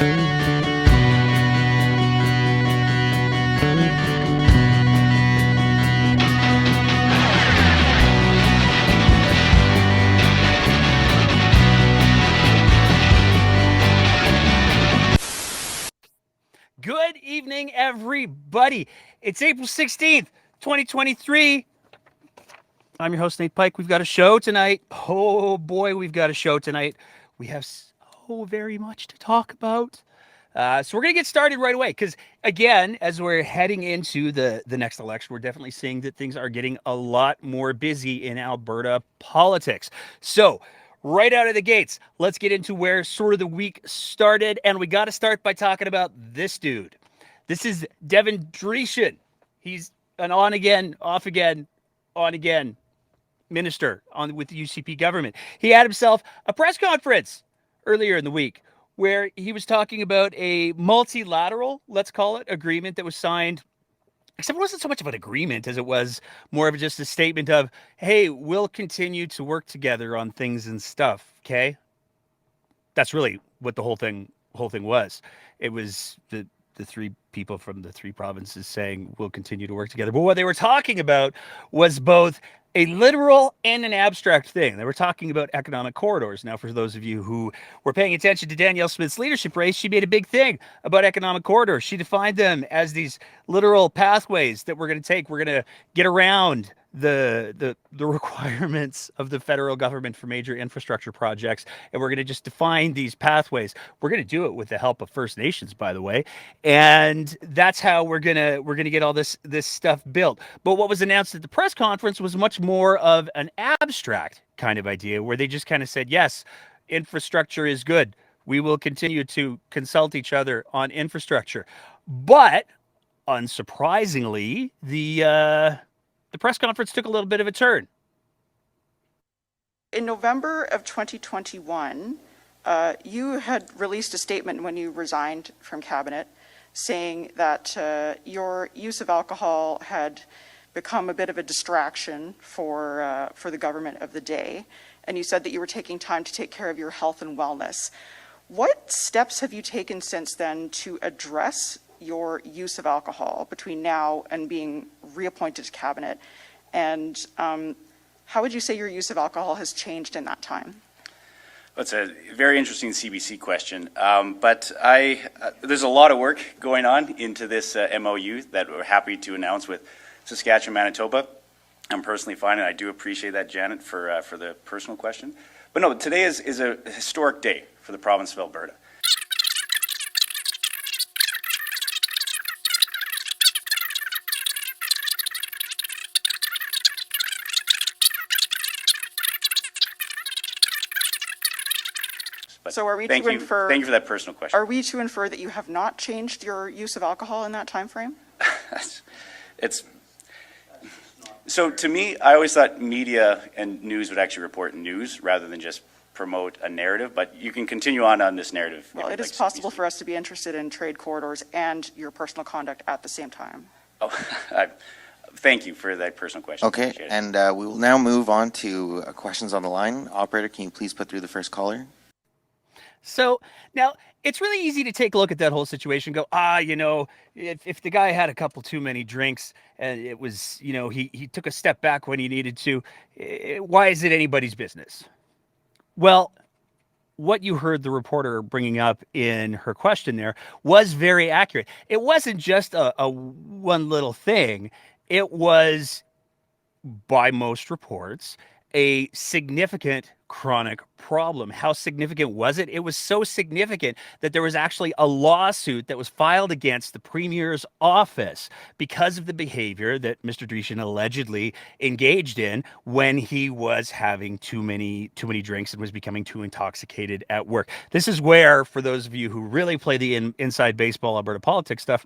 Good evening, everybody. It's April 16th, 2023. I'm your host, Nate Pike. We've got a show tonight. Oh boy, we've got a show tonight. We have so very much to talk about. So we're going to get started right away because, again, as we're heading into the next election, we're definitely seeing that things are getting a lot more busy in Alberta politics. So right out of the gates, let's get into where sort of the week started. And we got to start by talking about this dude. This is Devin Dreeshen. He's an on again, off again, on again minister with the UCP government. He had himself a press conference earlier in the week where he was talking about a multilateral, let's call it, agreement that was signed. Except it wasn't so much of an agreement as it was more of just a statement of, hey, we'll continue to work together on things and stuff, okay? That's really what the whole thing was. It was the three people from the three provinces saying we'll continue to work together. But what they were talking about was both a literal and an abstract thing. They were talking about economic corridors. Now, for those of you who were paying attention to Danielle Smith's leadership race, she made a big thing about economic corridors. She defined them as these literal pathways that we're going to take. We're going to get around the requirements of the federal government for major infrastructure projects, and we're going to just define these pathways. We're going to do it with the help of First Nations, by the way, and that's how we're gonna get all this stuff built. But what was announced at the press conference was much more of an abstract kind of idea, where they just kind of said, yes, infrastructure is good. We will continue to consult each other on infrastructure. But unsurprisingly, the press conference took a little bit of a turn. In November of 2021, you had released a statement when you resigned from cabinet saying that your use of alcohol had become a bit of a distraction for the government of the day. And you said that you were taking time to take care of your health and wellness. What steps have you taken since then to address your use of alcohol between now and being reappointed to cabinet? And how would you say your use of alcohol has changed in that time? That's a very interesting CBC question, but there's a lot of work going on into this MOU that we're happy to announce with Saskatchewan, Manitoba. I'm personally fine, and I do appreciate that, Janet, for the personal question. But no, today is a historic day for the province of Alberta. So are we Thank to you. infer? Thank you for that personal question. Are we to infer that you have not changed your use of alcohol in that time frame? It's so to me, I always thought media and news would actually report news rather than just promote a narrative. But you can continue on this narrative. Well, it is possible for us to be interested in trade corridors and your personal conduct at the same time. Oh, thank you for that personal question. Okay, and we will now move on to questions on the line. Operator, can you please put through the first caller? So now it's really easy to take a look at that whole situation and go, if the guy had a couple too many drinks and it was, he took a step back when he needed to, why is it anybody's business? Well, what you heard the reporter bringing up in her question there was very accurate. It wasn't just a one little thing. It was, by most reports, a significant chronic problem. How significant was it? It was so significant that there was actually a lawsuit that was filed against the Premier's office because of the behavior that Mr. Dreeshen allegedly engaged in when he was having too many drinks and was becoming too intoxicated at work. This is where, for those of you who really play the inside baseball Alberta politics stuff,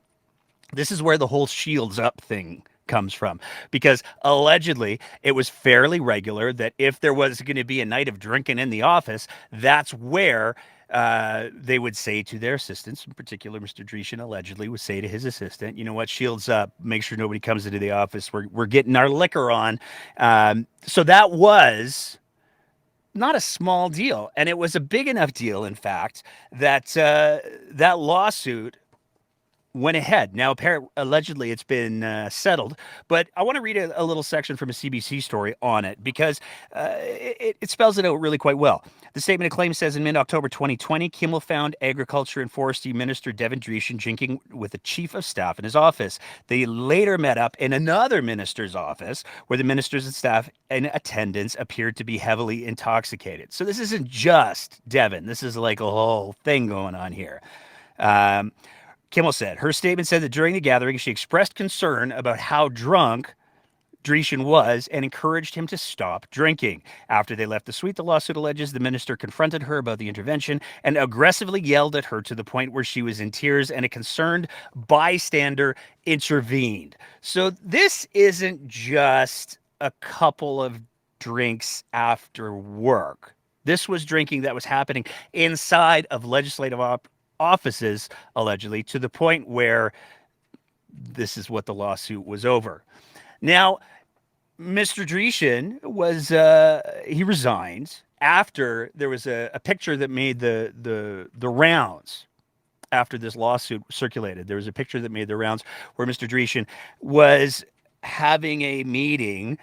this is where the whole shields up thing comes from, because allegedly it was fairly regular that if there was going to be a night of drinking in the office, that's where they would say to their assistants, in particular Mr. Dreeshen allegedly would say to his assistant, you know what, shields up, make sure nobody comes into the office, we're getting our liquor on. So that was not a small deal. And it was a big enough deal, in fact, that that lawsuit went ahead. Now, allegedly, it's been settled. But I want to read a little section from a CBC story on it because it spells it out really quite well. The statement of claim says in mid-October 2020, Kimmel found Agriculture and Forestry Minister Devin Dreeshen drinking with the chief of staff in his office. They later met up in another minister's office where the ministers and staff in attendance appeared to be heavily intoxicated. So this isn't just Devin. This is like a whole thing going on here. Kimmel said, her statement said that during the gathering, she expressed concern about how drunk Dreeshen was and encouraged him to stop drinking. After they left the suite, the lawsuit alleges the minister confronted her about the intervention and aggressively yelled at her to the point where she was in tears, and a concerned bystander intervened. So this isn't just a couple of drinks after work. This was drinking that was happening inside of legislative offices, allegedly, to the point where this is what the lawsuit was over. Now, Mr. Dreeshen was, he resigned after there was a picture that made the rounds after this lawsuit circulated. There was a picture that made the rounds where Mr. Dreeshen was having a meeting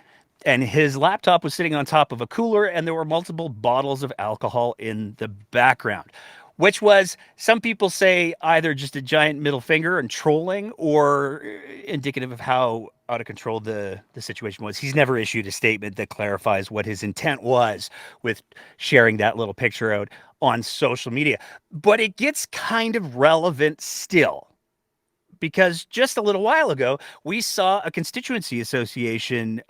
and his laptop was sitting on top of a cooler and there were multiple bottles of alcohol in the background, which was, some people say, either just a giant middle finger and trolling or indicative of how out of control the situation was. He's never issued a statement that clarifies what his intent was with sharing that little picture out on social media. But it gets kind of relevant still, because just a little while ago, we saw a constituency association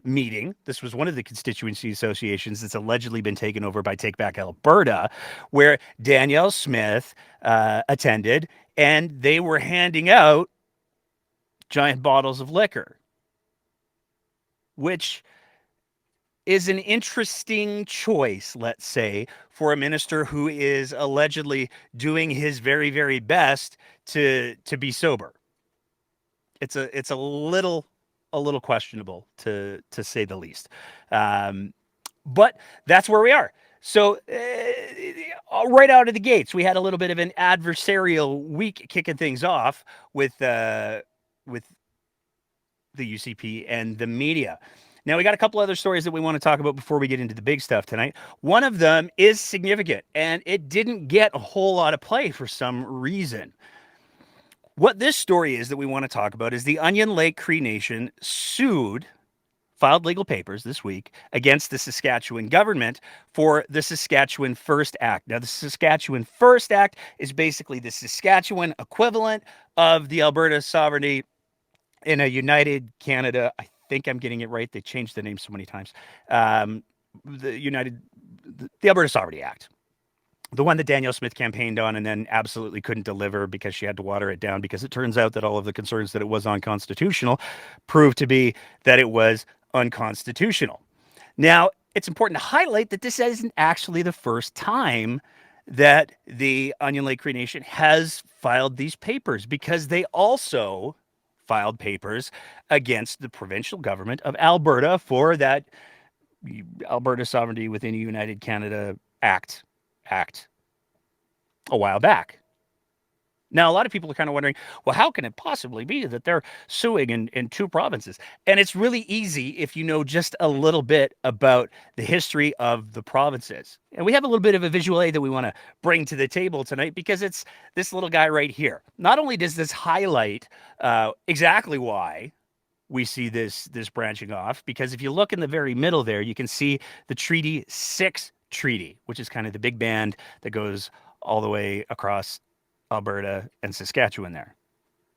meeting. This was one of the constituency associations that's allegedly been taken over by Take Back Alberta, where Danielle Smith attended, and they were handing out giant bottles of liquor, which is an interesting choice, let's say, for a minister who is allegedly doing his very, very best to be sober. It's a little questionable, to say the least. But that's where we are. So right out of the gates, we had a little bit of an adversarial week kicking things off with the UCP and the media. Now, we got a couple other stories that we want to talk about before we get into the big stuff tonight. One of them is significant, and it didn't get a whole lot of play for some reason. What this story is that we want to talk about is the Onion Lake Cree Nation filed legal papers this week against the Saskatchewan government for the Saskatchewan First Act. Now, the Saskatchewan First Act is basically the Saskatchewan equivalent of the Alberta sovereignty in a United Canada. I think I'm getting it right. They changed the name so many times. The Alberta Sovereignty Act. The one that Danielle Smith campaigned on and then absolutely couldn't deliver because she had to water it down, because it turns out that all of the concerns that it was unconstitutional proved to be that it was unconstitutional. Now, it's important to highlight that this isn't actually the first time that the Onion Lake Cree Nation has filed these papers, because they also filed papers against the provincial government of Alberta for that Alberta Sovereignty within a United Canada Act a while back. Now, a lot of people are kind of wondering, well, how can it possibly be that they're suing in two provinces? And it's really easy if you know just a little bit about the history of the provinces. And we have a little bit of a visual aid that we want to bring to the table tonight, because it's this little guy right here. Not only does this highlight exactly why we see this branching off, because if you look in the very middle there, you can see the Treaty 6 Treaty, which is kind of the big band that goes all the way across Alberta and Saskatchewan there.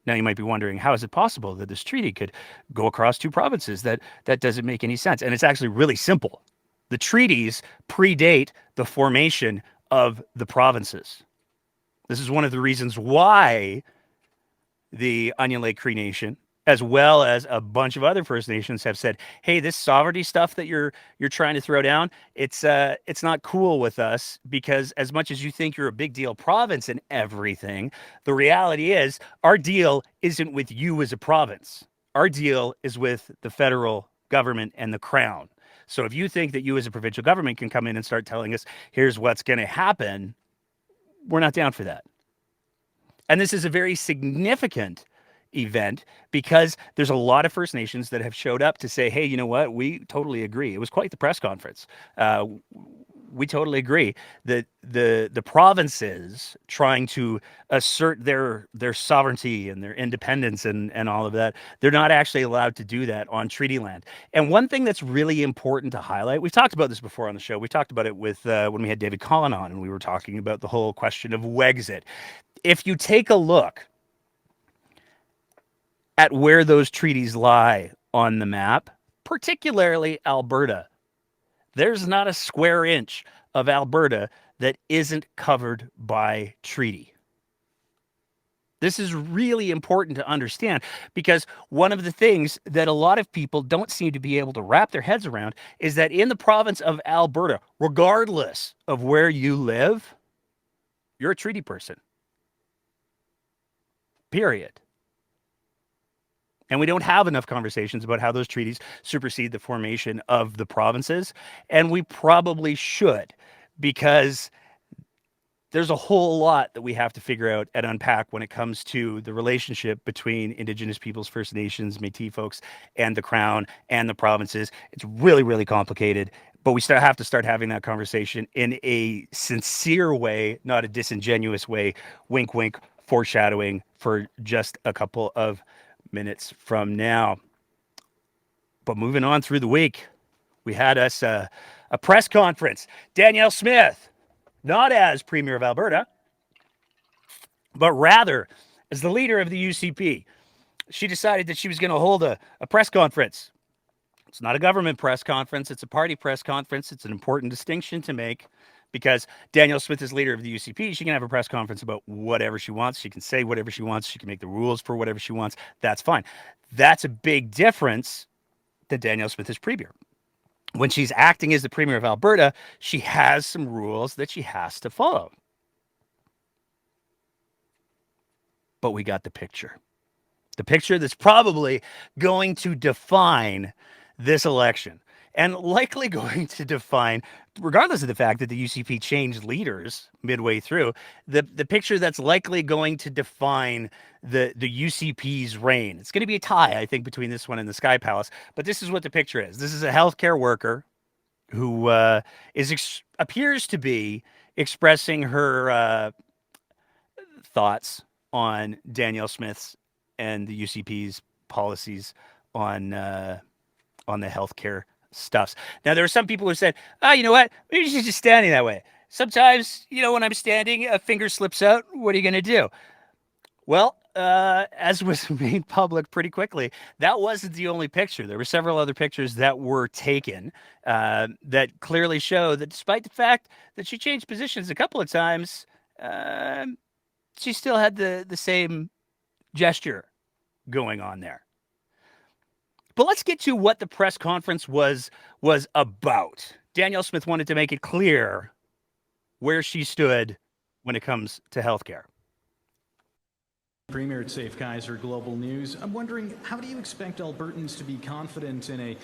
Now, you might be wondering, how is it possible that this treaty could go across two provinces? That doesn't make any sense. And it's actually really simple. The treaties predate the formation of the provinces. This is one of the reasons why the Onion Lake Cree Nation, as well as a bunch of other First Nations, have said, hey, this sovereignty stuff that you're trying to throw down, it's not cool with us, because as much as you think you're a big deal province and everything, the reality is our deal isn't with you as a province. Our deal is with the federal government and the crown. So if you think that you as a provincial government can come in and start telling us, here's what's going to happen, we're not down for that. And this is a very significant event because there's a lot of First Nations that have showed up to say, hey, you know what? We totally agree. It was quite the press conference. We totally agree that the provinces trying to assert their sovereignty and their independence and all of that, they're not actually allowed to do that on treaty land. And one thing that's really important to highlight, we've talked about this before on the show. We talked about it with when we had David Collin on, and we were talking about the whole question of Wexit. If you take a look at where those treaties lie on the map, particularly Alberta, there's not a square inch of Alberta that isn't covered by treaty. This is really important to understand because one of the things that a lot of people don't seem to be able to wrap their heads around is that in the province of Alberta, regardless of where you live, you're a treaty person. Period. And we don't have enough conversations about how those treaties supersede the formation of the provinces. And we probably should, because there's a whole lot that we have to figure out and unpack when it comes to the relationship between Indigenous peoples, First Nations, Métis folks, and the Crown and the provinces. It's really, really complicated. But we still have to start having that conversation in a sincere way, not a disingenuous way. Wink, wink, foreshadowing for just a couple of minutes from now. But moving on through the week, we had us a press conference. Danielle Smith, not as Premier of Alberta, but rather as the leader of the UCP, she decided that she was going to hold a press conference. It's not a government press conference. It's a party press conference. It's an important distinction to make because Danielle Smith is leader of the UCP. She can have a press conference about whatever she wants. She can say whatever she wants. She can make the rules for whatever she wants. That's fine. That's a big difference that Danielle Smith is Premier. When she's acting as the Premier of Alberta, she has some rules that she has to follow. But we got the picture. The picture that's probably going to define this election and likely going to define, regardless of the fact that the UCP changed leaders midway through, the picture that's likely going to define the UCP's reign. It's going to be a tie, I think, between this one and the Sky Palace. But this is what the picture is. This is a healthcare worker who appears to be expressing her thoughts on Danielle Smith's and the UCP's policies on the healthcare stuffs. Now, there are some people who said, you know what? Maybe she's just standing that way. Sometimes, when I'm standing, a finger slips out. What are you going to do? Well, as was made public pretty quickly, that wasn't the only picture. There were several other pictures that were taken that clearly show that despite the fact that she changed positions a couple of times, she still had the same gesture going on there. But let's get to what the press conference was about. Danielle Smith wanted to make it clear where she stood when it comes to healthcare. Premier at Safe Kaiser Global News. I'm wondering, how do you expect Albertans to be confident in a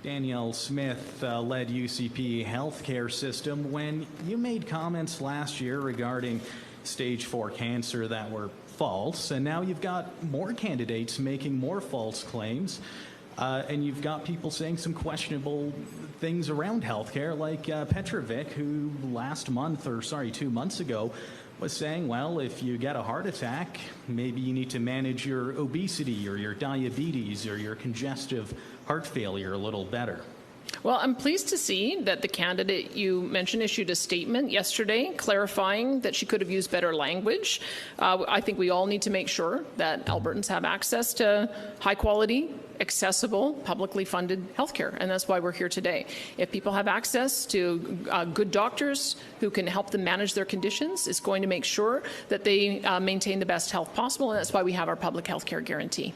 Danielle Smith-led UCP healthcare system when you made comments last year regarding stage 4 cancer that were false, and now you've got more candidates making more false claims? And you've got people saying some questionable things around healthcare, like Petrovic, who 2 months ago, was saying, well, if you get a heart attack, maybe you need to manage your obesity or your diabetes or your congestive heart failure a little better. Well, I'm pleased to see that the candidate you mentioned issued a statement yesterday clarifying that she could have used better language. I think we all need to make sure that Albertans have access to high-quality, accessible, publicly funded healthcare, and that's why we're here today. If people have access to good doctors who can help them manage their conditions, it's going to make sure that they maintain the best health possible, and that's why we have our public health care guarantee.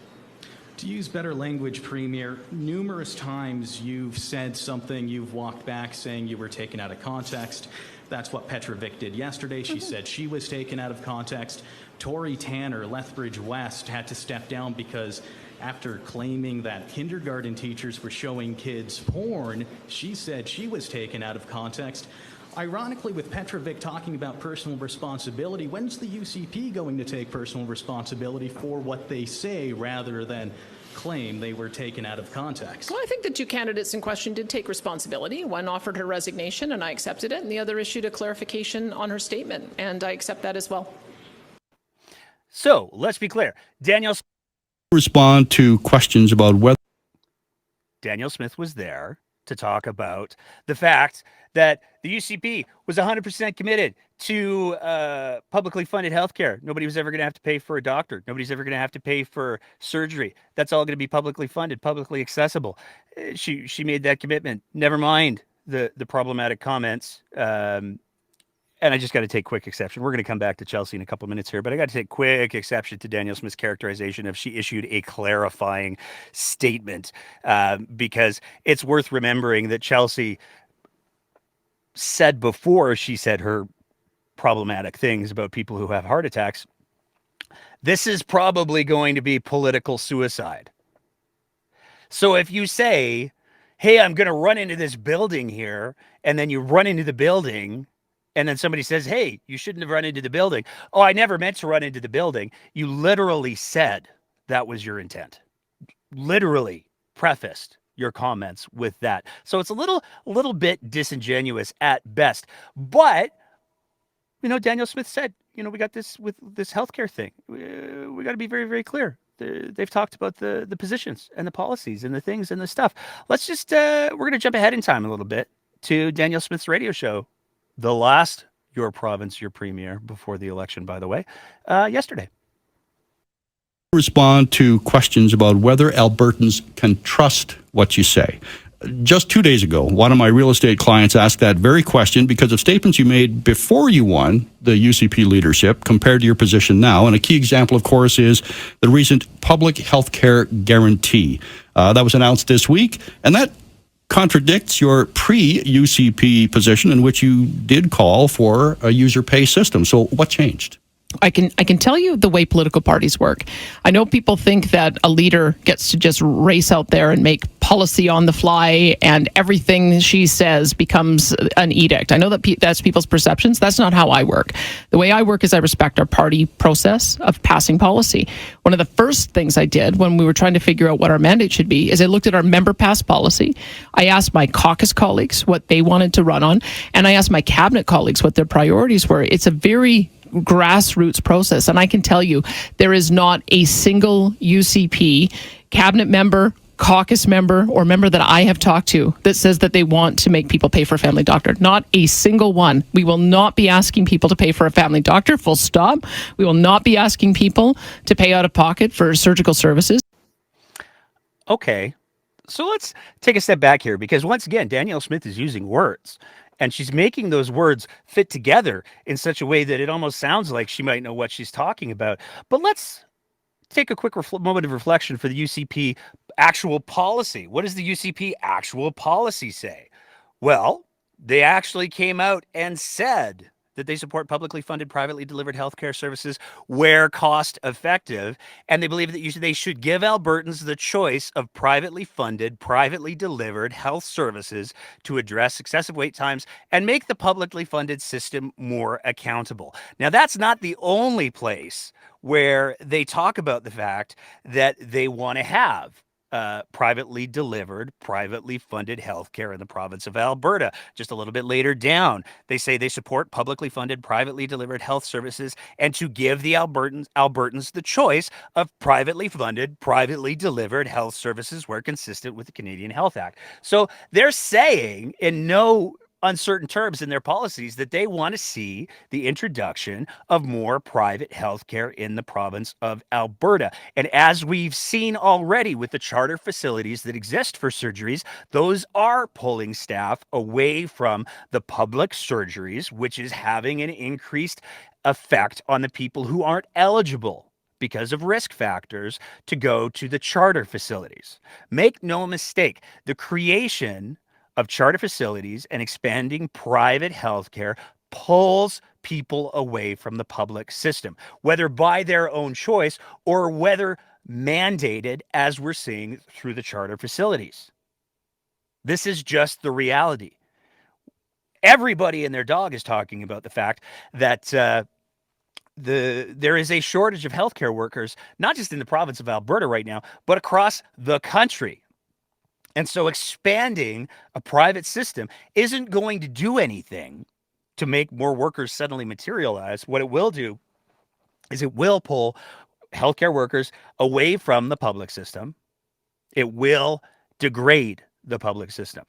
To use better language, Premier, numerous times you've said something, you've walked back saying you were taken out of context. That's what Petrovic did yesterday. She said she was taken out of context. Tory Tanner, Lethbridge West, had to step down because After claiming that kindergarten teachers were showing kids porn, she said she was taken out of context. Ironically, with Petrovic talking about personal responsibility, when's the UCP going to take personal responsibility for what they say rather than claim they were taken out of context? Well, I think the two candidates in question did take responsibility. One offered her resignation, and I accepted it, and the other issued a clarification on her statement, and I accept that as well. So let's be clear. Respond to questions about whether Danielle Smith was there to talk about the fact that the UCP was 100% committed to publicly funded healthcare. Nobody was ever going to have to pay for a doctor. Nobody's ever going to have to pay for surgery. That's all going to be publicly funded, publicly accessible. She made that commitment. Never mind the problematic comments. And I just got to take quick exception. We're going to come back to Chelsea in a couple of minutes here, but I got to take quick exception to Danielle Smith's characterization of she issued a clarifying statement because it's worth remembering that Chelsea said before she said her problematic things about people who have heart attacks, this is probably going to be political suicide. So if you say, hey, I'm going to run into this building here, and then you run into the building, and then somebody says, hey, you shouldn't have run into the building. Oh, I never meant to run into the building. You literally said that was your intent. Literally prefaced your comments with that. So it's a little bit disingenuous at best. But, Danielle Smith said, we got this with this healthcare thing. We got to be very, very clear. They've talked about the positions and the policies and the things and the stuff. Let's just, we're going to jump ahead in time a little bit to Danielle Smith's radio show, the last Your Province, Your Premier, before the election, by the way, yesterday. respond to questions about whether Albertans can trust what you say. Just 2 days ago, one of my real estate clients asked that very question because of statements you made before you won the UCP leadership compared to your position now. And a key example, of course, is the recent public health care guarantee. That was announced this week, and that contradicts your pre-UCP position in which you did call for a user pay system. So what changed? I can tell you the way political parties work. I know people think that a leader gets to just race out there and make policy on the fly and everything she says becomes an edict. I know that that's people's perceptions. That's not how I work. The way I work is I respect our party process of passing policy. One of the first things I did when we were trying to figure out what our mandate should be is I looked at our member passed policy. I asked my caucus colleagues what they wanted to run on, and I asked my cabinet colleagues what their priorities were. It's a very grassroots process. And I can tell you, there is not a single UCP cabinet member, caucus member, or member that I have talked to that says that they want to make people pay for a family doctor. Not a single one. We will not be asking people to pay for a family doctor, full stop. We will not be asking people to pay out of pocket for surgical services. Okay. So let's take a step back here because once again, Danielle Smith is using words. And she's making those words fit together in such a way that it almost sounds like she might know what she's talking about. But let's take a quick moment of reflection for the UCP actual policy. What does the UCP actual policy say? Well, they actually came out and said that they support publicly funded, privately delivered healthcare services where cost effective. And they believe that they should give Albertans the choice of privately funded, privately delivered health services to address excessive wait times and make the publicly funded system more accountable. Now, that's not the only place where they talk about the fact that they want to have privately delivered, privately funded healthcare in the province of Alberta. Just a little bit later down, they say they support publicly funded, privately delivered health services and to give the Albertans the choice of privately funded, privately delivered health services where consistent with the Canadian Health Act. So they're saying in no uncertain terms in their policies that they want to see the introduction of more private healthcare in the province of Alberta. And as we've seen already with the charter facilities that exist for surgeries, those are pulling staff away from the public surgeries, which is having an increased effect on the people who aren't eligible because of risk factors to go to the charter facilities. Make no mistake, the creation of charter facilities and expanding private healthcare pulls people away from the public system, whether by their own choice or whether mandated as we're seeing through the charter facilities. This is just the reality. Everybody and their dog is talking about the fact that there is a shortage of healthcare workers, not just in the province of Alberta right now, but across the country. And so expanding a private system isn't going to do anything to make more workers suddenly materialize. What it will do is it will pull healthcare workers away from the public system. It will degrade the public system.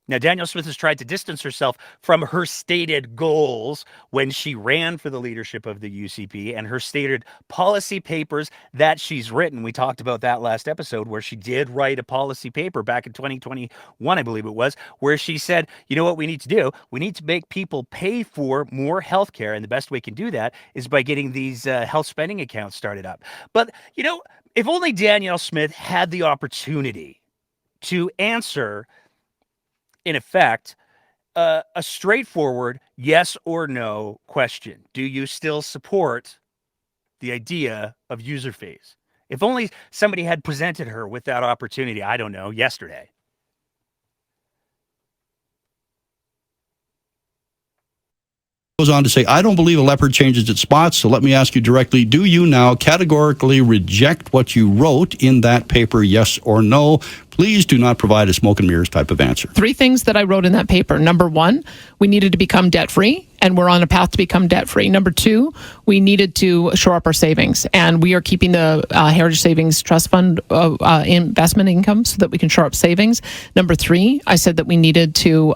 Now, Danielle Smith has tried to distance herself from her stated goals when she ran for the leadership of the UCP and her stated policy papers that she's written. We talked about that last episode where she did write a policy paper back in 2021, I believe it was, where she said, you know what we need to do? We need to make people pay for more health care. And the best way we can do that is by getting these health spending accounts started up. But, you know, if only Danielle Smith had the opportunity to answer, in effect, a straightforward yes or no question. Do you still support the idea of user fees? If only somebody had presented her with that opportunity, I don't know, yesterday. Goes on to say, I don't believe a leopard changes its spots, so let me ask you directly, do you now categorically reject what you wrote in that paper, yes or no? Please do not provide a smoke and mirrors type of answer. 3 things that I wrote in that paper. Number 1, we needed to become debt-free, and we're on a path to become debt-free. Number 2, we needed to shore up our savings, and we are keeping the Heritage Savings Trust Fund investment income so that we can shore up savings. Number 3, I said that we needed to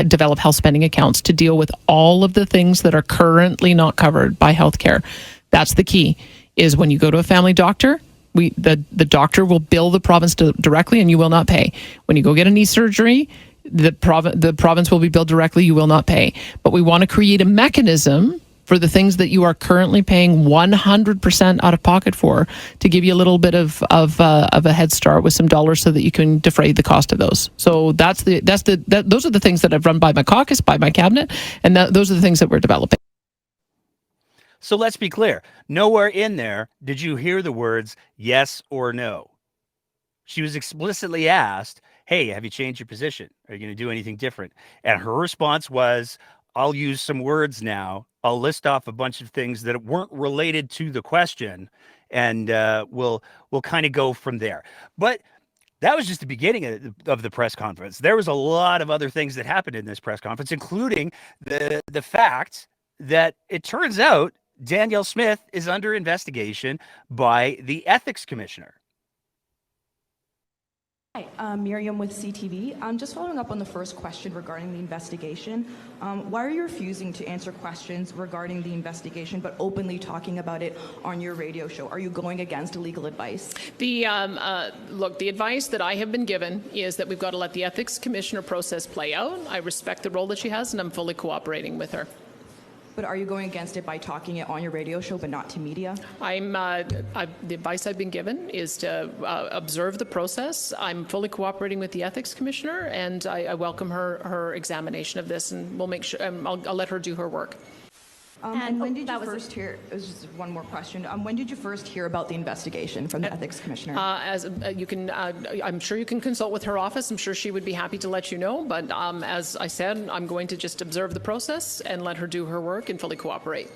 develop health spending accounts to deal with all of the things that are currently not covered by healthcare. That's the key, is when you go to a family doctor, the doctor will bill the province directly and you will not pay. When you go get a knee surgery, the province will be billed directly, you will not pay. But we want to create a mechanism for the things that you are currently paying 100% out of pocket for, to give you a little bit of a head start with some dollars so that you can defray the cost of those. So those are the things that I've run by my caucus, by my cabinet, and those are the things that we're developing. So let's be clear. Nowhere in there did you hear the words yes or no. She was explicitly asked, hey, have you changed your position? Are you going to do anything different? And her response was, I'll use some words now. I'll list off a bunch of things that weren't related to the question, and we'll kind of go from there. But that was just the beginning of the press conference. There was a lot of other things that happened in this press conference, including the fact that it turns out Danielle Smith is under investigation by the ethics commissioner. Hi, I'm Miriam with CTV. I'm just following up on the first question regarding the investigation. Why are you refusing to answer questions regarding the investigation, but openly talking about it on your radio show? Are you going against legal advice? Look, the advice that I have been given is that we've got to let the ethics commissioner process play out. I respect the role that she has, and I'm fully cooperating with her. But are you going against it by talking it on your radio show, but not to media? The advice I've been given is to observe the process. I'm fully cooperating with the ethics commissioner, and I welcome her examination of this, and we'll make sure I'll let her do her work. And when did you first hear? It was just one more question. When did you first hear about the investigation from the ethics commissioner? I'm sure you can consult with her office. I'm sure she would be happy to let you know. But as I said, I'm going to just observe the process and let her do her work and fully cooperate.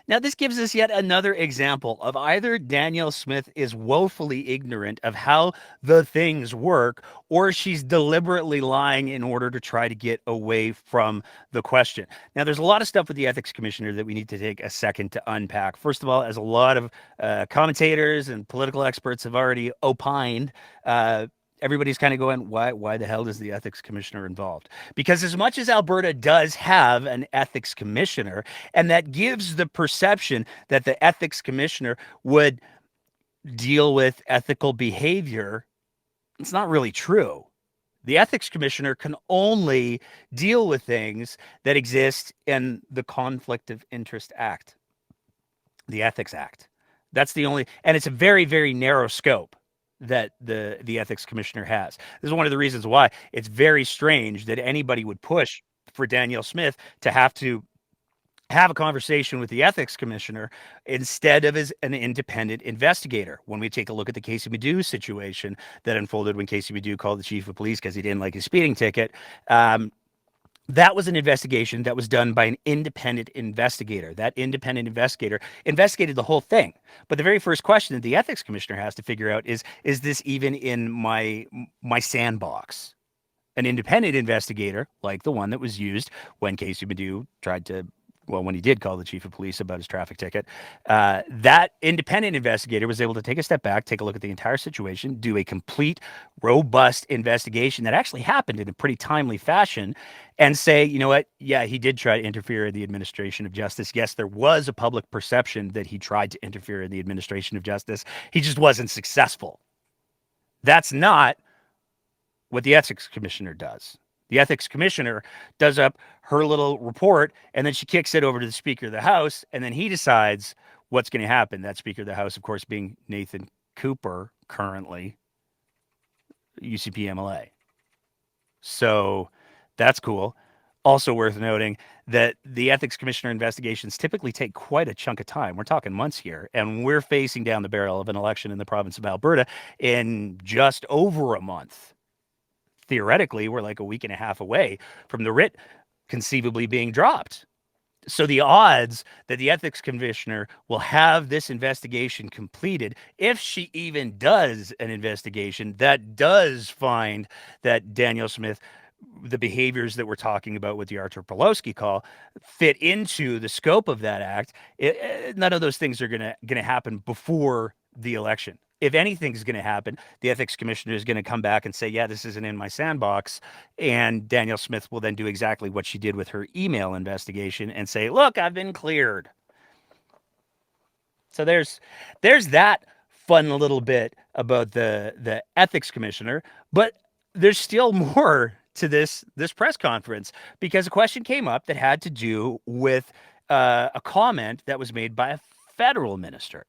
Now, this gives us yet another example of either Danielle Smith is woefully ignorant of how the things work, or she's deliberately lying in order to try to get away from the question. Now, there's a lot of stuff with the ethics commissioner that we need to take a second to unpack. First of all, as a lot of commentators and political experts have already opined, everybody's kind of going, why the hell is the ethics commissioner involved? Because as much as Alberta does have an ethics commissioner, and that gives the perception that the ethics commissioner would deal with ethical behavior, it's not really true. The ethics commissioner can only deal with things that exist in the Conflict of Interest Act, the Ethics Act. That's the only, and it's a very, very narrow scope that the ethics commissioner has. This is one of the reasons why it's very strange that anybody would push for Danielle Smith to have to have a conversation with the ethics commissioner instead of as an independent investigator. When we take a look at the Casey Madhu situation that unfolded when Casey Madhu called the chief of police because he didn't like his speeding ticket, that was an investigation that was done by an independent investigator. That independent investigator investigated the whole thing. But the very first question that the ethics commissioner has to figure out is this even in my sandbox? An independent investigator, like the one that was used when Casey Madhu tried to, well, when he did call the chief of police about his traffic ticket, that independent investigator was able to take a step back, take a look at the entire situation, do a complete, robust investigation that actually happened in a pretty timely fashion, and say, you know what? Yeah, he did try to interfere in the administration of justice. Yes, there was a public perception that he tried to interfere in the administration of justice. He just wasn't successful. That's not what the ethics commissioner does. The ethics commissioner does up her little report, and then she kicks it over to the Speaker of the House, and then he decides what's going to happen. That Speaker of the House, of course, being Nathan Cooper, currently UCP MLA. So that's cool. Also worth noting that the ethics commissioner investigations typically take quite a chunk of time. We're talking months here, and we're facing down the barrel of an election in the province of Alberta in just over a month. Theoretically, we're like a week and a half away from the writ conceivably being dropped. So the odds that the ethics commissioner will have this investigation completed, if she even does an investigation that does find that Danielle Smith, the behaviors that we're talking about with the Artur Pawlowski call, fit into the scope of that act, none of those things are going to happen before the election. If anything's going to happen, the ethics commissioner is going to come back and say, yeah, this isn't in my sandbox. And Danielle Smith will then do exactly what she did with her email investigation and say, look, I've been cleared. So there's that fun little bit about the ethics commissioner, but there's still more to this press conference, because a question came up that had to do with a comment that was made by a federal minister.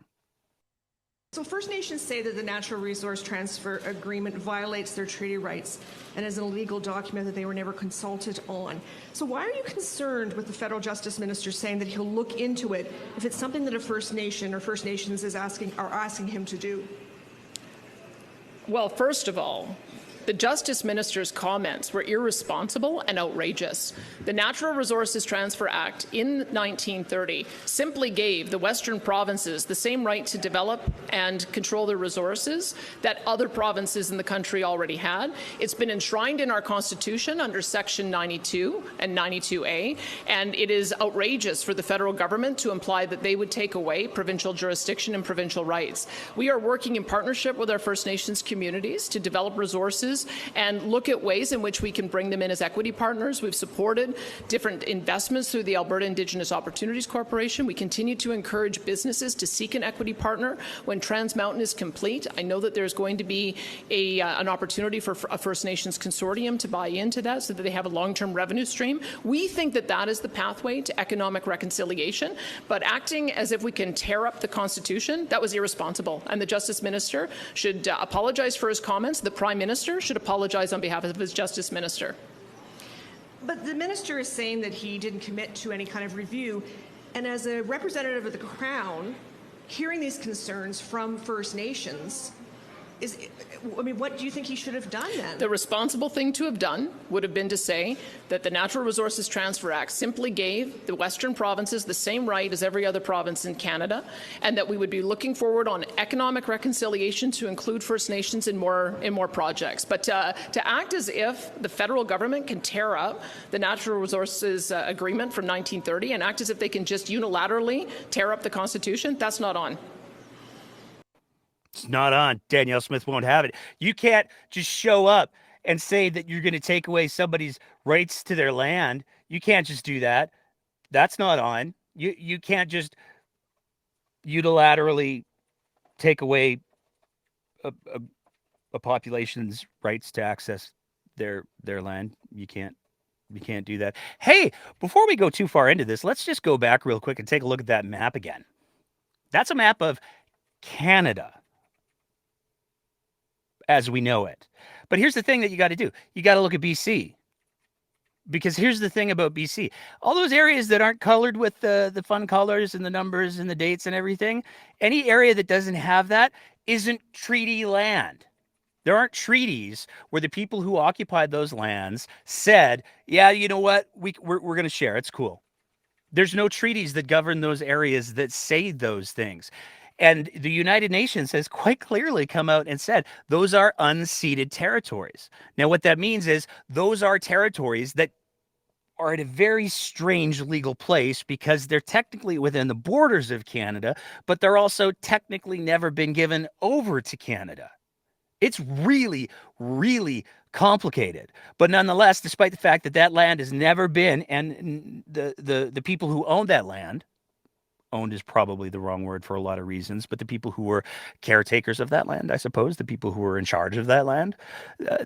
So First Nations say that the Natural Resource Transfer Agreement violates their treaty rights and is an illegal document that they were never consulted on. So why are you concerned with the federal justice minister saying that he'll look into it if it's something that a First Nation or First Nations are asking him to do? Well, first of all, the Justice Minister's comments were irresponsible and outrageous. The Natural Resources Transfer Act in 1930 simply gave the Western provinces the same right to develop and control their resources that other provinces in the country already had. It's been enshrined in our Constitution under Section 92 and 92A, and it is outrageous for the federal government to imply that they would take away provincial jurisdiction and provincial rights. We are working in partnership with our First Nations communities to develop resources and look at ways in which we can bring them in as equity partners. We've supported different investments through the Alberta Indigenous Opportunities Corporation. We continue to encourage businesses to seek an equity partner when Trans Mountain is complete. I know that there's going to be an opportunity for a First Nations consortium to buy into that so that they have a long-term revenue stream. We think that that is the pathway to economic reconciliation, but acting as if we can tear up the Constitution, that was irresponsible. And the Justice Minister should apologize for his comments. The Prime Minister should apologize on behalf of his Justice Minister. But the minister is saying that he didn't commit to any kind of review. And as a representative of the Crown, hearing these concerns from First Nations, what do you think he should have done then? The responsible thing to have done would have been to say that the Natural Resources Transfer Act simply gave the Western provinces the same right as every other province in Canada, and that we would be looking forward on economic reconciliation to include First Nations in more projects. But to act as if the federal government can tear up the Natural Resources Agreement from 1930 and act as if they can just unilaterally tear up the Constitution, that's not on. It's not on. Danielle Smith won't have it. You can't just show up and say that you're going to take away somebody's rights to their land. You can't just do that. That's not on. You can't just unilaterally take away a population's rights to access their land. You can't do that. Hey, before we go too far into this, let's just go back real quick and take a look at that map again. That's a map of Canada as we know it. But here's the thing that you got to do. You got to look at BC. Because here's the thing about BC. All those areas that aren't colored with the fun colors and the numbers and the dates and everything, any area that doesn't have that isn't treaty land. There aren't treaties where the people who occupied those lands said, yeah, you know what, we're going to share. It's cool. There's no treaties that govern those areas that say those things. And the United Nations has quite clearly come out and said those are unceded territories. Now, what that means is those are territories that are at a very strange legal place because they're technically within the borders of Canada, but they're also technically never been given over to Canada. It's really, really complicated. But nonetheless, despite the fact that that land has never been, and the people who own that land, owned is probably the wrong word for a lot of reasons, but the people who were caretakers of that land, I suppose, the people who were in charge of that land,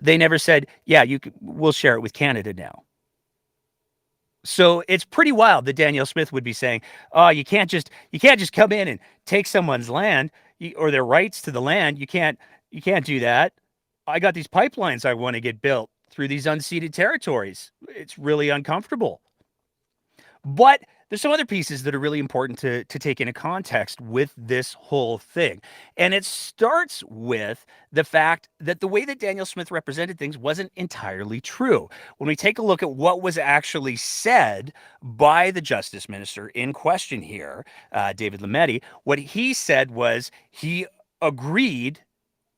they never said, yeah, we'll share it with Canada now. So it's pretty wild that Danielle Smith would be saying, oh, you can't just come in and take someone's land or their rights to the land. You can't do that. I got these pipelines I want to get built through these unceded territories. It's really uncomfortable. But there's some other pieces that are really important to take into context with this whole thing. And it starts with the fact that the way that Danielle Smith represented things wasn't entirely true. When we take a look at what was actually said by the Justice Minister in question here, David Lametti, what he said was he agreed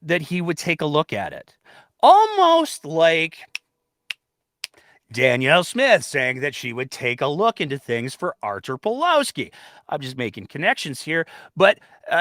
that he would take a look at it. Almost like Danielle Smith saying that she would take a look into things for Artur Pawlowski. I'm just making connections here, but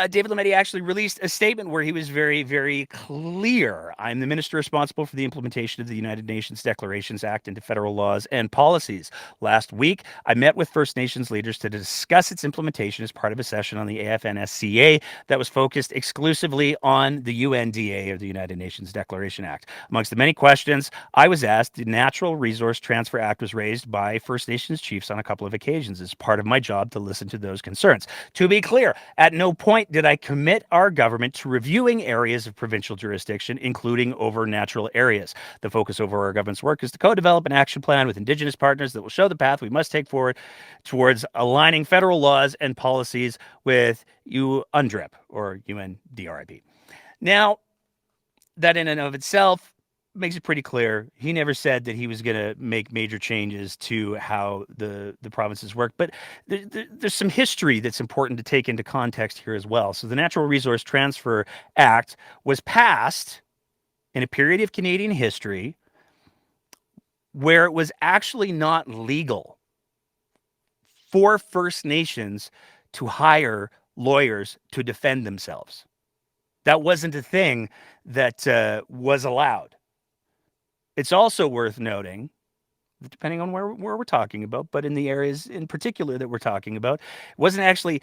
David Lametti actually released a statement where he was very, very clear. I'm the minister responsible for the implementation of the United Nations Declarations Act into federal laws and policies. Last week, I met with First Nations leaders to discuss its implementation as part of a session on the AFNSCA that was focused exclusively on the UNDA, or the United Nations Declaration Act. Amongst the many questions I was asked, the Natural Resource Transfer Act was raised by First Nations chiefs on a couple of occasions. It's part of my job to listen to those concerns. To be clear, at no point did I commit our government to reviewing areas of provincial jurisdiction, including over natural areas. The focus over our government's work is to co-develop an action plan with Indigenous partners that will show the path we must take forward towards aligning federal laws and policies with UNDRIP, or UNDRIP. Now, that in and of itself makes it pretty clear. He never said that he was going to make major changes to how the provinces work. But there's some history that's important to take into context here as well. So the Natural Resource Transfer Act was passed in a period of Canadian history where it was actually not legal for First Nations to hire lawyers to defend themselves. That wasn't a thing that was allowed. It's also worth noting, depending on where we're talking about, but in the areas in particular that we're talking about, it wasn't actually,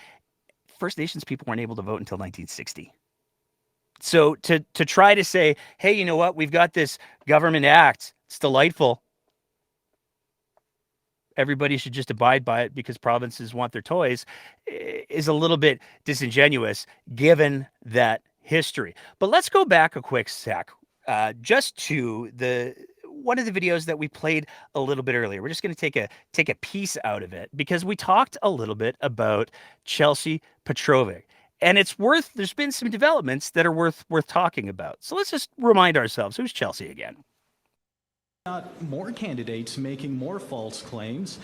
First Nations people weren't able to vote until 1960. So to try to say, hey, you know what, we've got this government act, it's delightful, everybody should just abide by it because provinces want their toys, is a little bit disingenuous given that history. But let's go back a quick sec. Just to one of the videos that we played a little bit earlier. We're just going to take a piece out of it because we talked a little bit about Chelsea Petrovic, and there's been some developments that are worth talking about. So let's just remind ourselves, who's Chelsea again? Got more candidates making more false claims.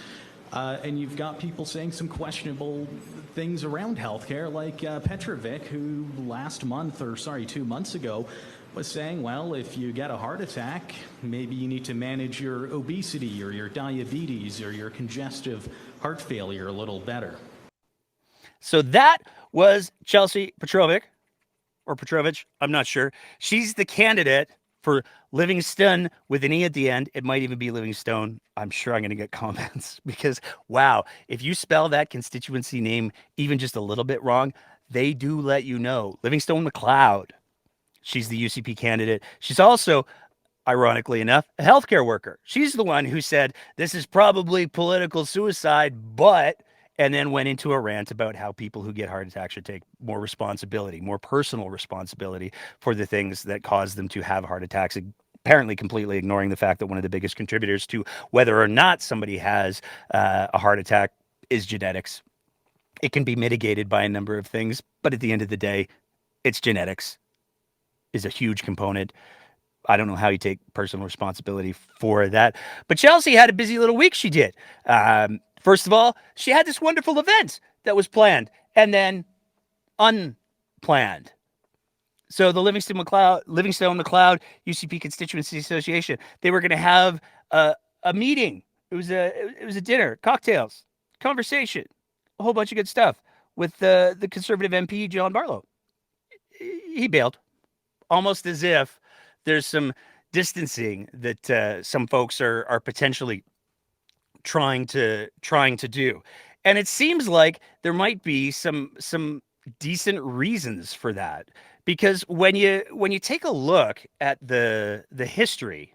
And you've got people saying some questionable things around healthcare, like Petrovic, who 2 months ago, was saying, well, if you get a heart attack, maybe you need to manage your obesity or your diabetes or your congestive heart failure a little better. So that was Chelsea Petrovic, or Petrovich, I'm not sure. She's the candidate for Livingston with an E at the end. It might even be Livingstone. I'm sure I'm going to get comments because, wow, if you spell that constituency name even just a little bit wrong, they do let you know. Livingstone McLeod. She's the UCP candidate. She's also, ironically enough, a healthcare worker. She's the one who said, this is probably political suicide, but, and then went into a rant about how people who get heart attacks should take more responsibility, more personal responsibility for the things that cause them to have heart attacks. apparently completely ignoring the fact that one of the biggest contributors to whether or not somebody has a heart attack is genetics. It can be mitigated by a number of things, but at the end of the day, it's genetics is a huge component. I don't know how you take personal responsibility for that. But Chelsea had a busy little week, she did. First of all, she had this wonderful event that was planned and then unplanned. So the Livingston McLeod UCP Constituency Association, they were going to have a meeting. It was a dinner, cocktails, conversation, a whole bunch of good stuff with the Conservative MP, John Barlow. He bailed, almost as if there's some distancing that some folks are potentially trying to do. And it seems like there might be some decent reasons for that, because when you take a look at the history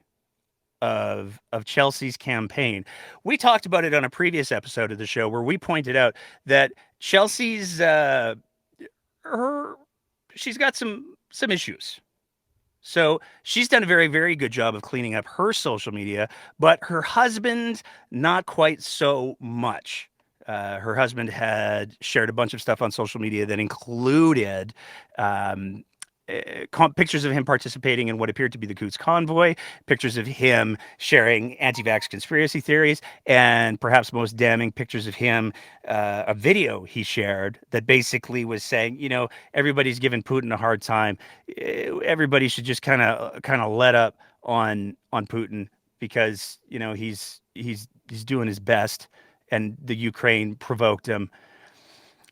of Chelsea's campaign, we talked about it on a previous episode of the show where we pointed out that Chelsea's she's got some issues. So she's done a very, very good job of cleaning up her social media, but her husband, not quite so much. Her husband had shared a bunch of stuff on social media that included pictures of him participating in what appeared to be the Coots convoy, pictures of him sharing anti-vax conspiracy theories, and perhaps most damning, pictures of him, a video he shared that basically was saying, everybody's giving Putin a hard time. Everybody should just kind of let up on Putin because, he's doing his best and the Ukraine provoked him.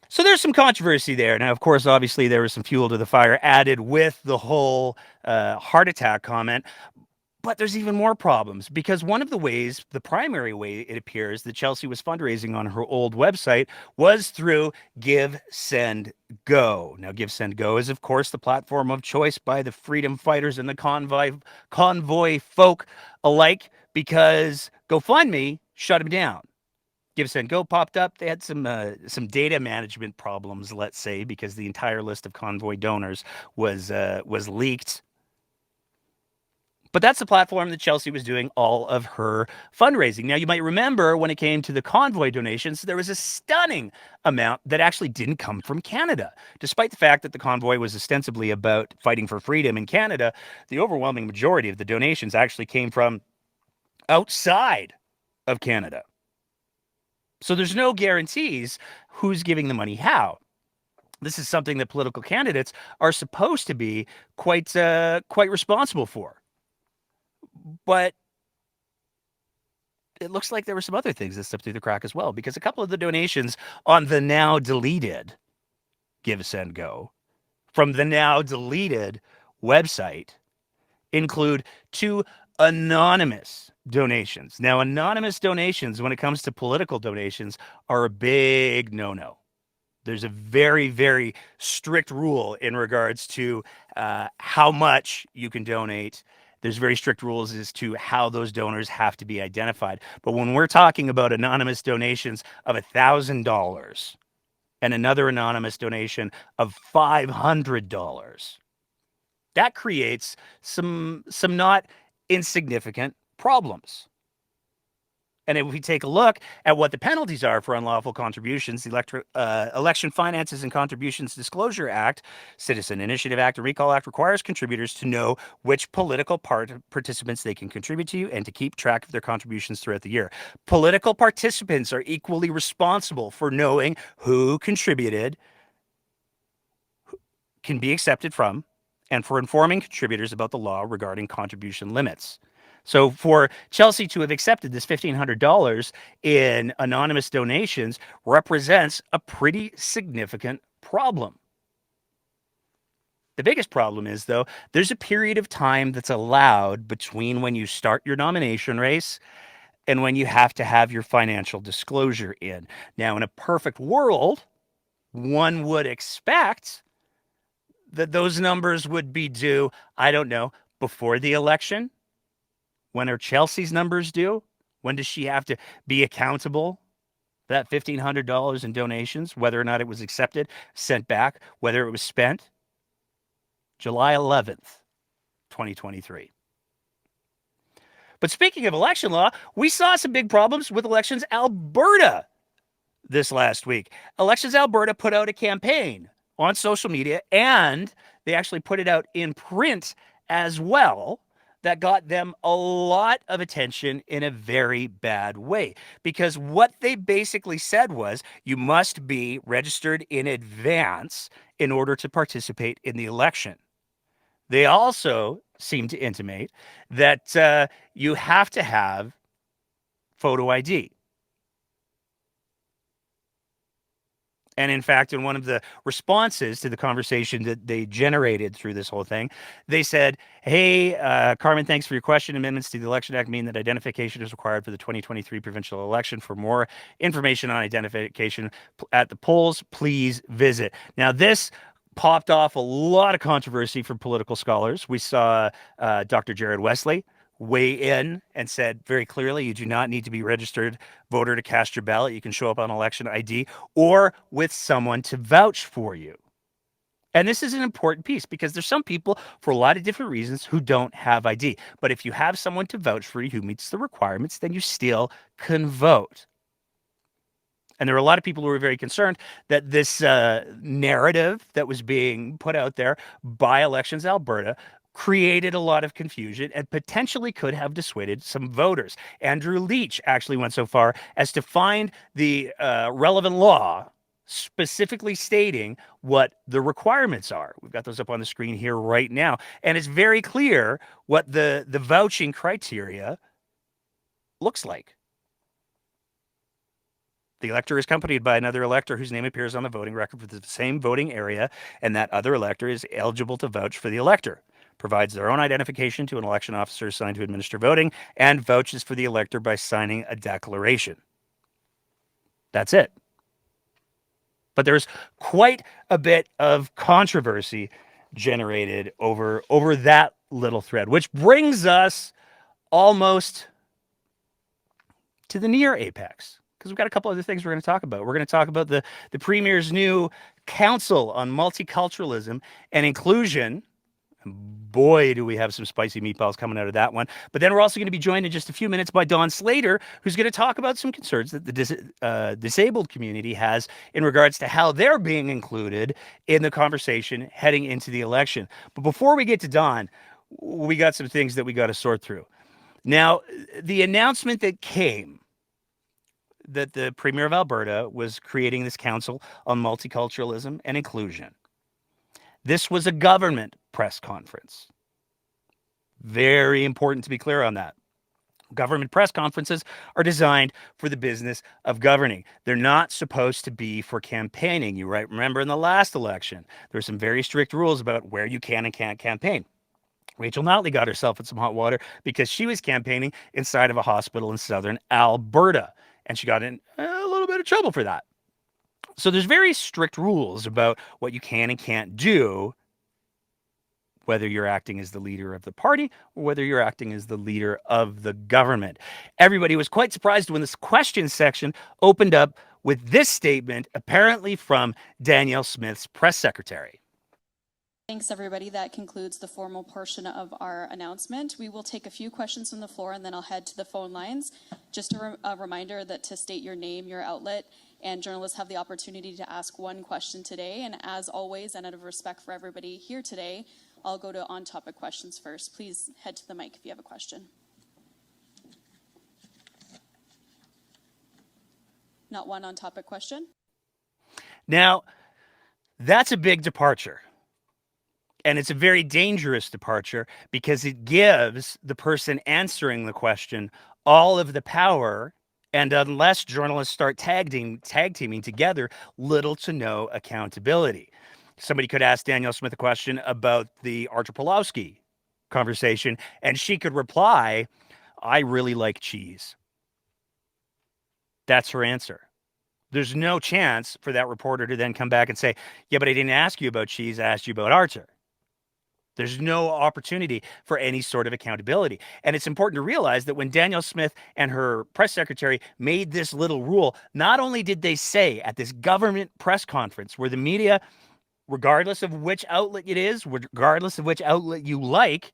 So there's some controversy there. Now, of course, obviously, there was some fuel to the fire added with the whole heart attack comment. But there's even more problems because one of the ways, the primary way it appears that Chelsea was fundraising on her old website was through Give, Send, Go. Now, Give, Send, Go is, of course, the platform of choice by the freedom fighters and the convoy folk alike because GoFundMe shut them down. Give, Send, Go popped up. They had some data management problems, let's say, because the entire list of convoy donors was leaked. But that's the platform that Chelsea was doing all of her fundraising. Now, you might remember when it came to the convoy donations, there was a stunning amount that actually didn't come from Canada. Despite the fact that the convoy was ostensibly about fighting for freedom in Canada, the overwhelming majority of the donations actually came from outside of Canada. So there's no guarantees who's giving the money how. This is something that political candidates are supposed to be quite responsible for. But it looks like there were some other things that slipped through the crack as well, because a couple of the donations on the now deleted Give, Send, Go from the now deleted website include 2 anonymous donations. Now, anonymous donations, when it comes to political donations, are a big no-no. There's a very, very strict rule in regards to how much you can donate. There's very strict rules as to how those donors have to be identified. But when we're talking about anonymous donations of $1,000 and another anonymous donation of $500, that creates some not insignificant problems. And if we take a look at what the penalties are for unlawful contributions, the Election Finances and Contributions Disclosure Act, Citizen Initiative Act, and Recall Act requires contributors to know which political participants they can contribute to and to keep track of their contributions throughout the year. Political participants are equally responsible for knowing who contributed, can be accepted from, and for informing contributors about the law regarding contribution limits. So for Chelsea to have accepted this $1,500 in anonymous donations represents a pretty significant problem. The biggest problem is, though, there's a period of time that's allowed between when you start your nomination race and when you have to have your financial disclosure in. Now, in a perfect world, one would expect that those numbers would be due, I don't know, before the election. When are Chelsea's numbers due? When does she have to be accountable for that $1,500 in donations, whether or not it was accepted, sent back, whether it was spent? July 11th, 2023. But speaking of election law, we saw some big problems with Elections Alberta this last week. Elections Alberta put out a campaign on social media, and they actually put it out in print as well, that got them a lot of attention in a very bad way. Because what they basically said was you must be registered in advance in order to participate in the election. They also seem to intimate that you have to have photo ID. And in fact, in one of the responses to the conversation that they generated through this whole thing, they said, hey, Carmen, thanks for your question. Amendments to the Election Act mean that identification is required for the 2023 provincial election. For more information on identification at the polls, please visit. Now, this popped off a lot of controversy from political scholars. We saw Dr. Jared Wesley weigh in and said very clearly, you do not need to be registered voter to cast your ballot. You can show up on election ID or with someone to vouch for you. And this is an important piece because there's some people, for a lot of different reasons, who don't have ID. But if you have someone to vouch for you who meets the requirements, then you still can vote. And there are a lot of people who are very concerned that this narrative that was being put out there by Elections Alberta created a lot of confusion and potentially could have dissuaded some voters. Andrew Leach actually went so far as to find the relevant law specifically stating what the requirements are. We've got those up on the screen here right now. And it's very clear what the vouching criteria looks like. The elector is accompanied by another elector whose name appears on the voting record for the same voting area, and that other elector is eligible to vouch for the elector, provides their own identification to an election officer assigned to administer voting, and vouches for the elector by signing a declaration. That's it. But there's quite a bit of controversy generated over that little thread, which brings us almost to the near apex, because we've got a couple other things we're going to talk about. We're going to talk about the Premier's new Council on Multiculturalism and Inclusion. Boy, do we have some spicy meatballs coming out of that one. But then we're also going to be joined in just a few minutes by Don Slater, who's going to talk about some concerns that the disabled community has in regards to how they're being included in the conversation heading into the election. But before we get to Don, we got some things that we got to sort through. Now, the announcement that came that the Premier of Alberta was creating this Council on Multiculturalism and Inclusion. This was a government press conference. Very important to be clear on that. Government press conferences are designed for the business of governing. They're not supposed to be for campaigning. You right? Remember in the last election, there were some very strict rules about where you can and can't campaign. Rachel Notley got herself in some hot water because she was campaigning inside of a hospital in southern Alberta, and she got in a little bit of trouble for that. So there's very strict rules about what you can and can't do, whether you're acting as the leader of the party or whether you're acting as the leader of the government. Everybody was quite surprised when this question section opened up with this statement, apparently from Danielle Smith's press secretary. Thanks, everybody. That concludes the formal portion of our announcement. We will take a few questions from the floor, and then I'll head to the phone lines. Just a reminder that to state your name, your outlet, and journalists have the opportunity to ask one question today. And as always, and out of respect for everybody here today, I'll go to on-topic questions first. Please head to the mic if you have a question. Not one on-topic question? Now, that's a big departure. And it's a very dangerous departure because it gives the person answering the question all of the power. And unless journalists start tag teaming together, little to no accountability. Somebody could ask Danielle Smith a question about the Artur Pawlowski conversation, and she could reply, I really like cheese. That's her answer. There's no chance for that reporter to then come back and say, yeah, but I didn't ask you about cheese, I asked you about Artur. There's no opportunity for any sort of accountability. And it's important to realize that when Danielle Smith and her press secretary made this little rule, not only did they say at this government press conference where the media, regardless of which outlet it is, regardless of which outlet you like,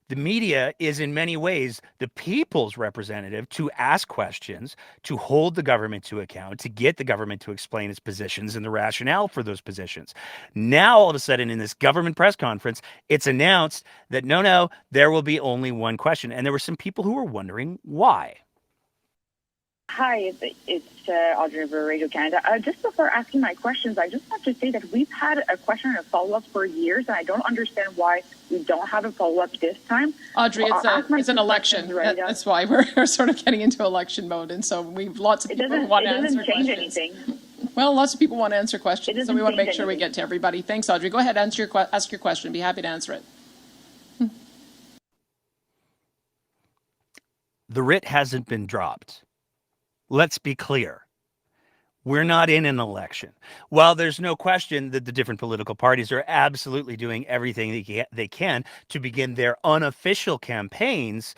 The media is in many ways the people's representative to ask questions, to hold the government to account, to get the government to explain its positions and the rationale for those positions. Now, all of a sudden, in this government press conference, it's announced that no, there will be only one question. And there were some people who were wondering why. Hi, it's Audrey of Radio Canada. Just before asking my questions, I just want to say that we've had a question and a follow-up for years, and I don't understand why we don't have a follow-up this time. Audrey, So it's an election. That's why we're sort of getting into election mode, and so we've lots of people who want to answer questions. It doesn't change anything. Well, lots of people want to answer questions, so we want to make sure we get to everybody. Thanks, Audrey. Go ahead, ask your question. Be happy to answer it. The writ hasn't been dropped. Let's be clear. We're not in an election. While there's no question that the different political parties are absolutely doing everything they can to begin their unofficial campaigns,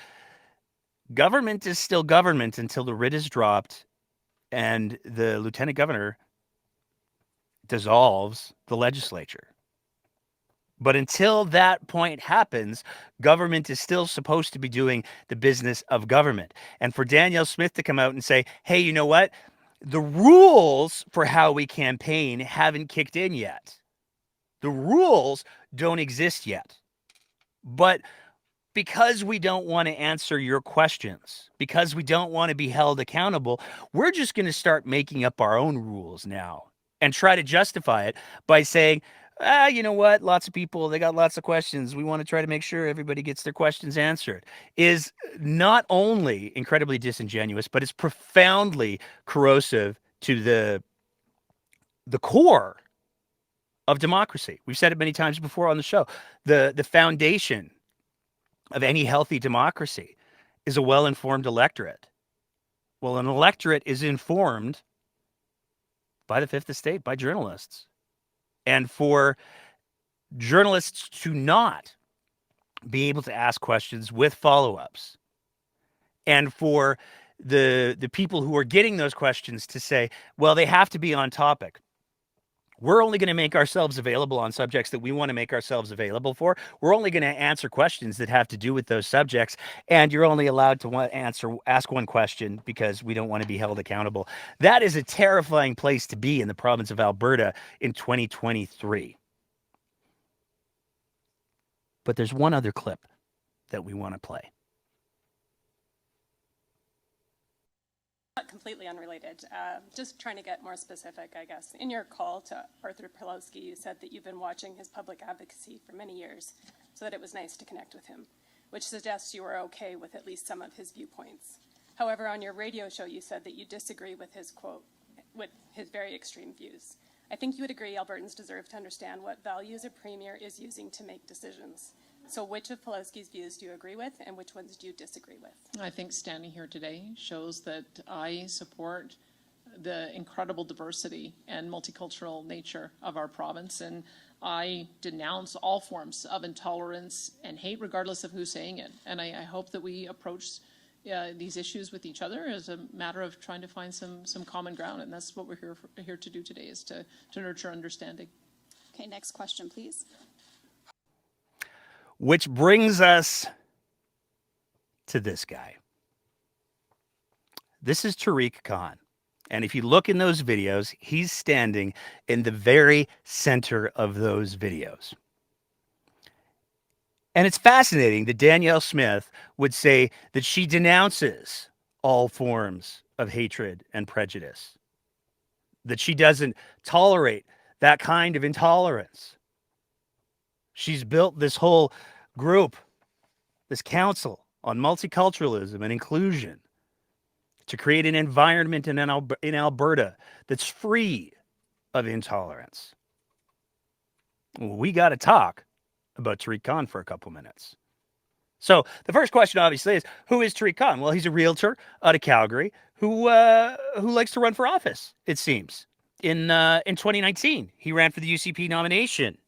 government is still government until the writ is dropped and the lieutenant governor dissolves the legislature. But until that point happens, government is still supposed to be doing the business of government. And for Danielle Smith to come out and say, hey, you know what? The rules for how we campaign haven't kicked in yet. The rules don't exist yet. But because we don't want to answer your questions, because we don't want to be held accountable, we're just going to start making up our own rules now and try to justify it by saying, you know what? Lots of people, they got lots of questions. We want to try to make sure everybody gets their questions answered. Is not only incredibly disingenuous, but it's profoundly corrosive to the core of democracy. We've said it many times before on the show. The foundation of any healthy democracy is a well-informed electorate. Well, an electorate is informed by the Fifth Estate, by journalists. And for journalists to not be able to ask questions with follow-ups, and for the people who are getting those questions to say, well, they have to be on topic. We're only going to make ourselves available on subjects that we want to make ourselves available for. We're only going to answer questions that have to do with those subjects. And you're only allowed to ask one question because we don't want to be held accountable. That is a terrifying place to be in the province of Alberta in 2023. But there's one other clip that we want to play. Completely unrelated. Just trying to get more specific, I guess. In your call to Arthur Pawlowski, you said that you've been watching his public advocacy for many years, so that it was nice to connect with him, which suggests you were okay with at least some of his viewpoints. However, on your radio show, you said that you disagree with his quote, with his very extreme views. I think you would agree Albertans deserve to understand what values a premier is using to make decisions. So which of Pawlowski's views do you agree with and which ones do you disagree with? I think standing here today shows that I support the incredible diversity and multicultural nature of our province, and I denounce all forms of intolerance and hate regardless of who's saying it. And I hope that we approach these issues with each other as a matter of trying to find some common ground, and that's what we're here to do today, is to nurture understanding. Okay, next question, please. Which brings us to this guy. This is Tariq Khan. And if you look in those videos, he's standing in the very center of those videos. And it's fascinating that Danielle Smith would say that she denounces all forms of hatred and prejudice, that she doesn't tolerate that kind of intolerance. She's built this whole group, this council on multiculturalism and inclusion, to create an environment in Alberta that's free of intolerance. We got to talk about Tariq Khan for a couple minutes. So the first question, obviously, is who is Tariq Khan? Well, he's a realtor out of Calgary who likes to run for office, it seems. In 2019, he ran for the UCP nomination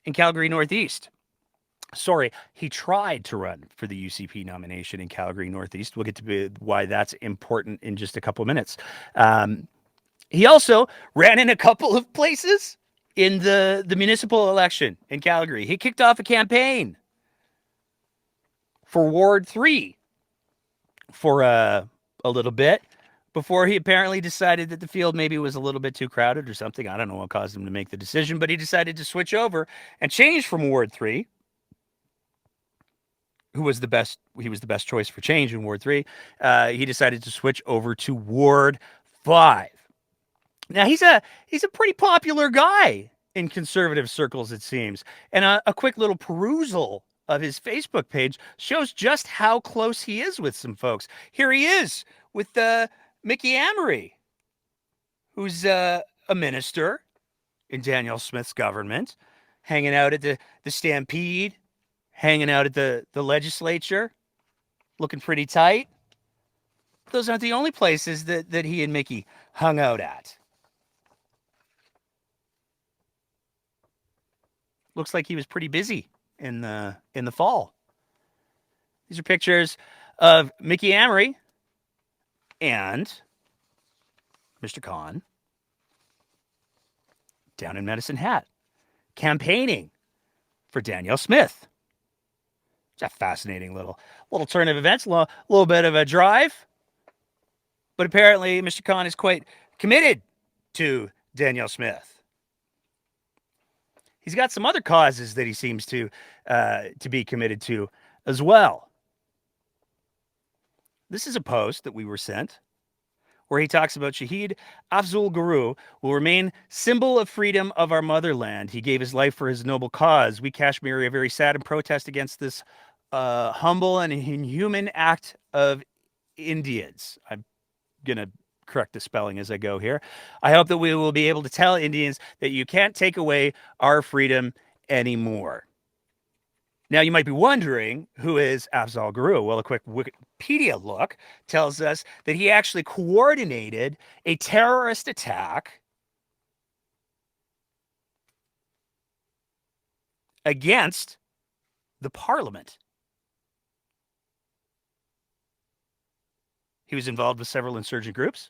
in Calgary Northeast. Sorry, he tried to run for the UCP nomination in Calgary Northeast. We'll get to why that's important in just a couple of minutes. He also ran in a couple of places in the municipal election in Calgary. He kicked off a campaign for Ward 3 for a little bit before he apparently decided that the field maybe was a little bit too crowded or something. I don't know what caused him to make the decision, but he decided to switch over and change from Ward 3. He was the best choice for change in Ward 3. He decided to switch over to Ward 5. Now, he's a pretty popular guy in conservative circles, it seems. And a quick little perusal of his Facebook page shows just how close he is with some folks. Here he is with Mickey Amory, who's a minister in Danielle Smith's government, hanging out at the Stampede, hanging out at the legislature, looking pretty tight. Those aren't the only places that he and Mickey hung out at. Looks like he was pretty busy in the fall. These are pictures of Mickey Amory and Mr. Khan down in Medicine Hat, campaigning for Danielle Smith. It's a fascinating little turn of events, a little bit of a drive. But apparently Mr. Khan is quite committed to Danielle Smith. He's got some other causes that he seems to be committed to as well. This is a post that we were sent where he talks about Shahid Afzal Guru will remain symbol of freedom of our motherland. He gave his life for his noble cause. We Kashmiri are very sad and protest against this humble and inhuman act of Indians. I'm going to correct the spelling as I go here. I hope that we will be able to tell Indians that you can't take away our freedom anymore. Now, you might be wondering, who is Afzal Guru? Well, a quick Wikipedia look tells us that he actually coordinated a terrorist attack against the parliament. He was involved with several insurgent groups.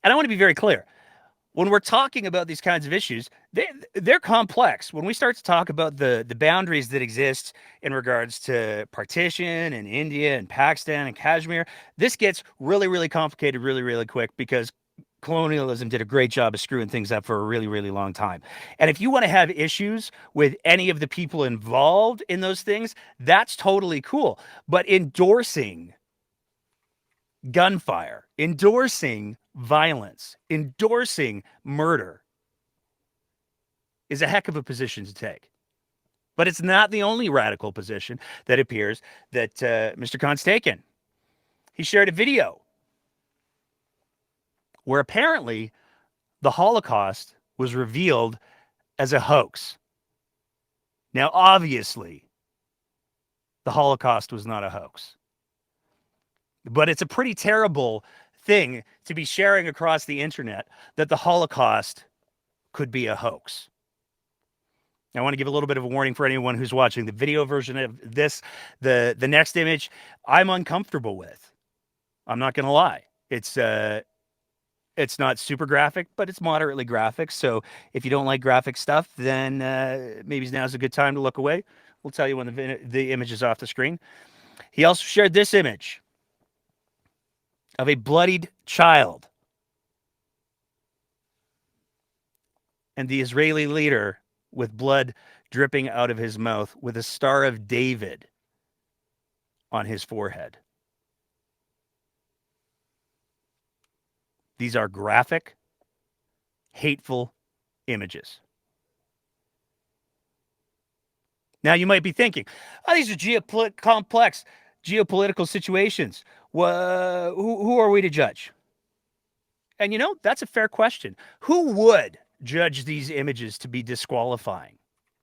And I want to be very clear. When we're talking about these kinds of issues, they're complex. When we start to talk about the boundaries that exist in regards to partition and India and Pakistan and Kashmir, this gets really, really complicated really, really quick because colonialism did a great job of screwing things up for a really, really long time. And if you want to have issues with any of the people involved in those things, that's totally cool. But endorsing gunfire, endorsing violence, endorsing murder is a heck of a position to take. But it's not the only radical position that appears that Mr. Khan's taken. He shared a video where apparently the Holocaust was revealed as a hoax. Now, obviously, the Holocaust was not a hoax. But it's a pretty terrible thing to be sharing across the internet that the Holocaust could be a hoax. Now, I want to give a little bit of a warning for anyone who's watching the video version of this. The next image I'm uncomfortable with. I'm not going to lie. It's not super graphic, but it's moderately graphic. So if you don't like graphic stuff, then maybe now's a good time to look away. We'll tell you when the image is off the screen. He also shared this image of a bloodied child and the Israeli leader with blood dripping out of his mouth with a Star of David on his forehead. These are graphic, hateful images. Now, you might be thinking, these are complex geopolitical situations. Who are we to judge? And that's a fair question. Who would judge these images to be disqualifying?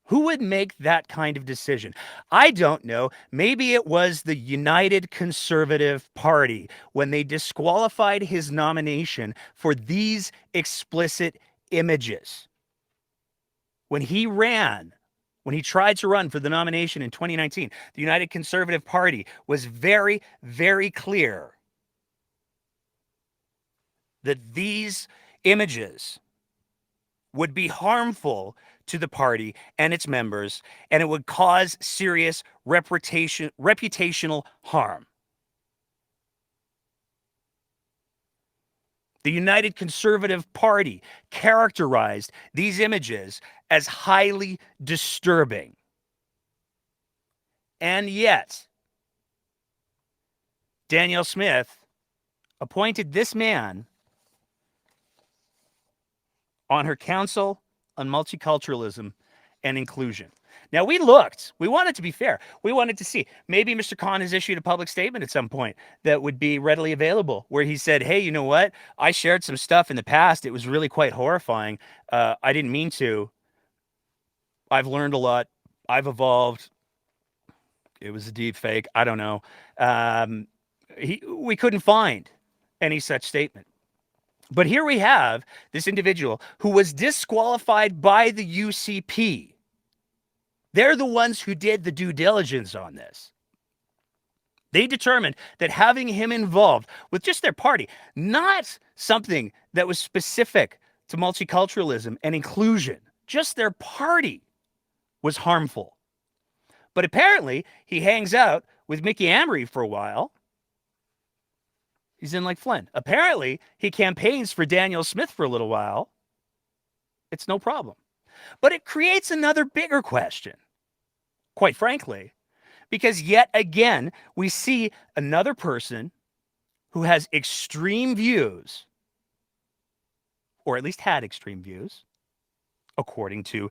Who would make that kind of decision? I don't know. Maybe it was the United Conservative Party when they disqualified his nomination for these explicit images. When he tried to run for the nomination in 2019, the United Conservative Party was very, very clear that these images would be harmful to the party and its members, and it would cause serious reputational harm. The United Conservative Party characterized these images as highly disturbing. And yet, Danielle Smith appointed this man on her Council on Multiculturalism and Inclusion. Now, we wanted to be fair. We wanted to see, maybe Mr. Khan has issued a public statement at some point that would be readily available, where he said, hey, you know what? I shared some stuff in the past. It was really quite horrifying. I didn't mean to. I've learned a lot. I've evolved. It was a deep fake. I don't know. We couldn't find any such statement. But here we have this individual who was disqualified by the UCP. They're the ones who did the due diligence on this. They determined that having him involved with just their party, not something that was specific to multiculturalism and inclusion, just their party, was harmful. But apparently, he hangs out with Mickey Amory for a while. He's in like Flynn. Apparently, he campaigns for Danielle Smith for a little while. It's no problem. But it creates another bigger question, quite frankly, because yet again, we see another person who has extreme views, or at least had extreme views, according to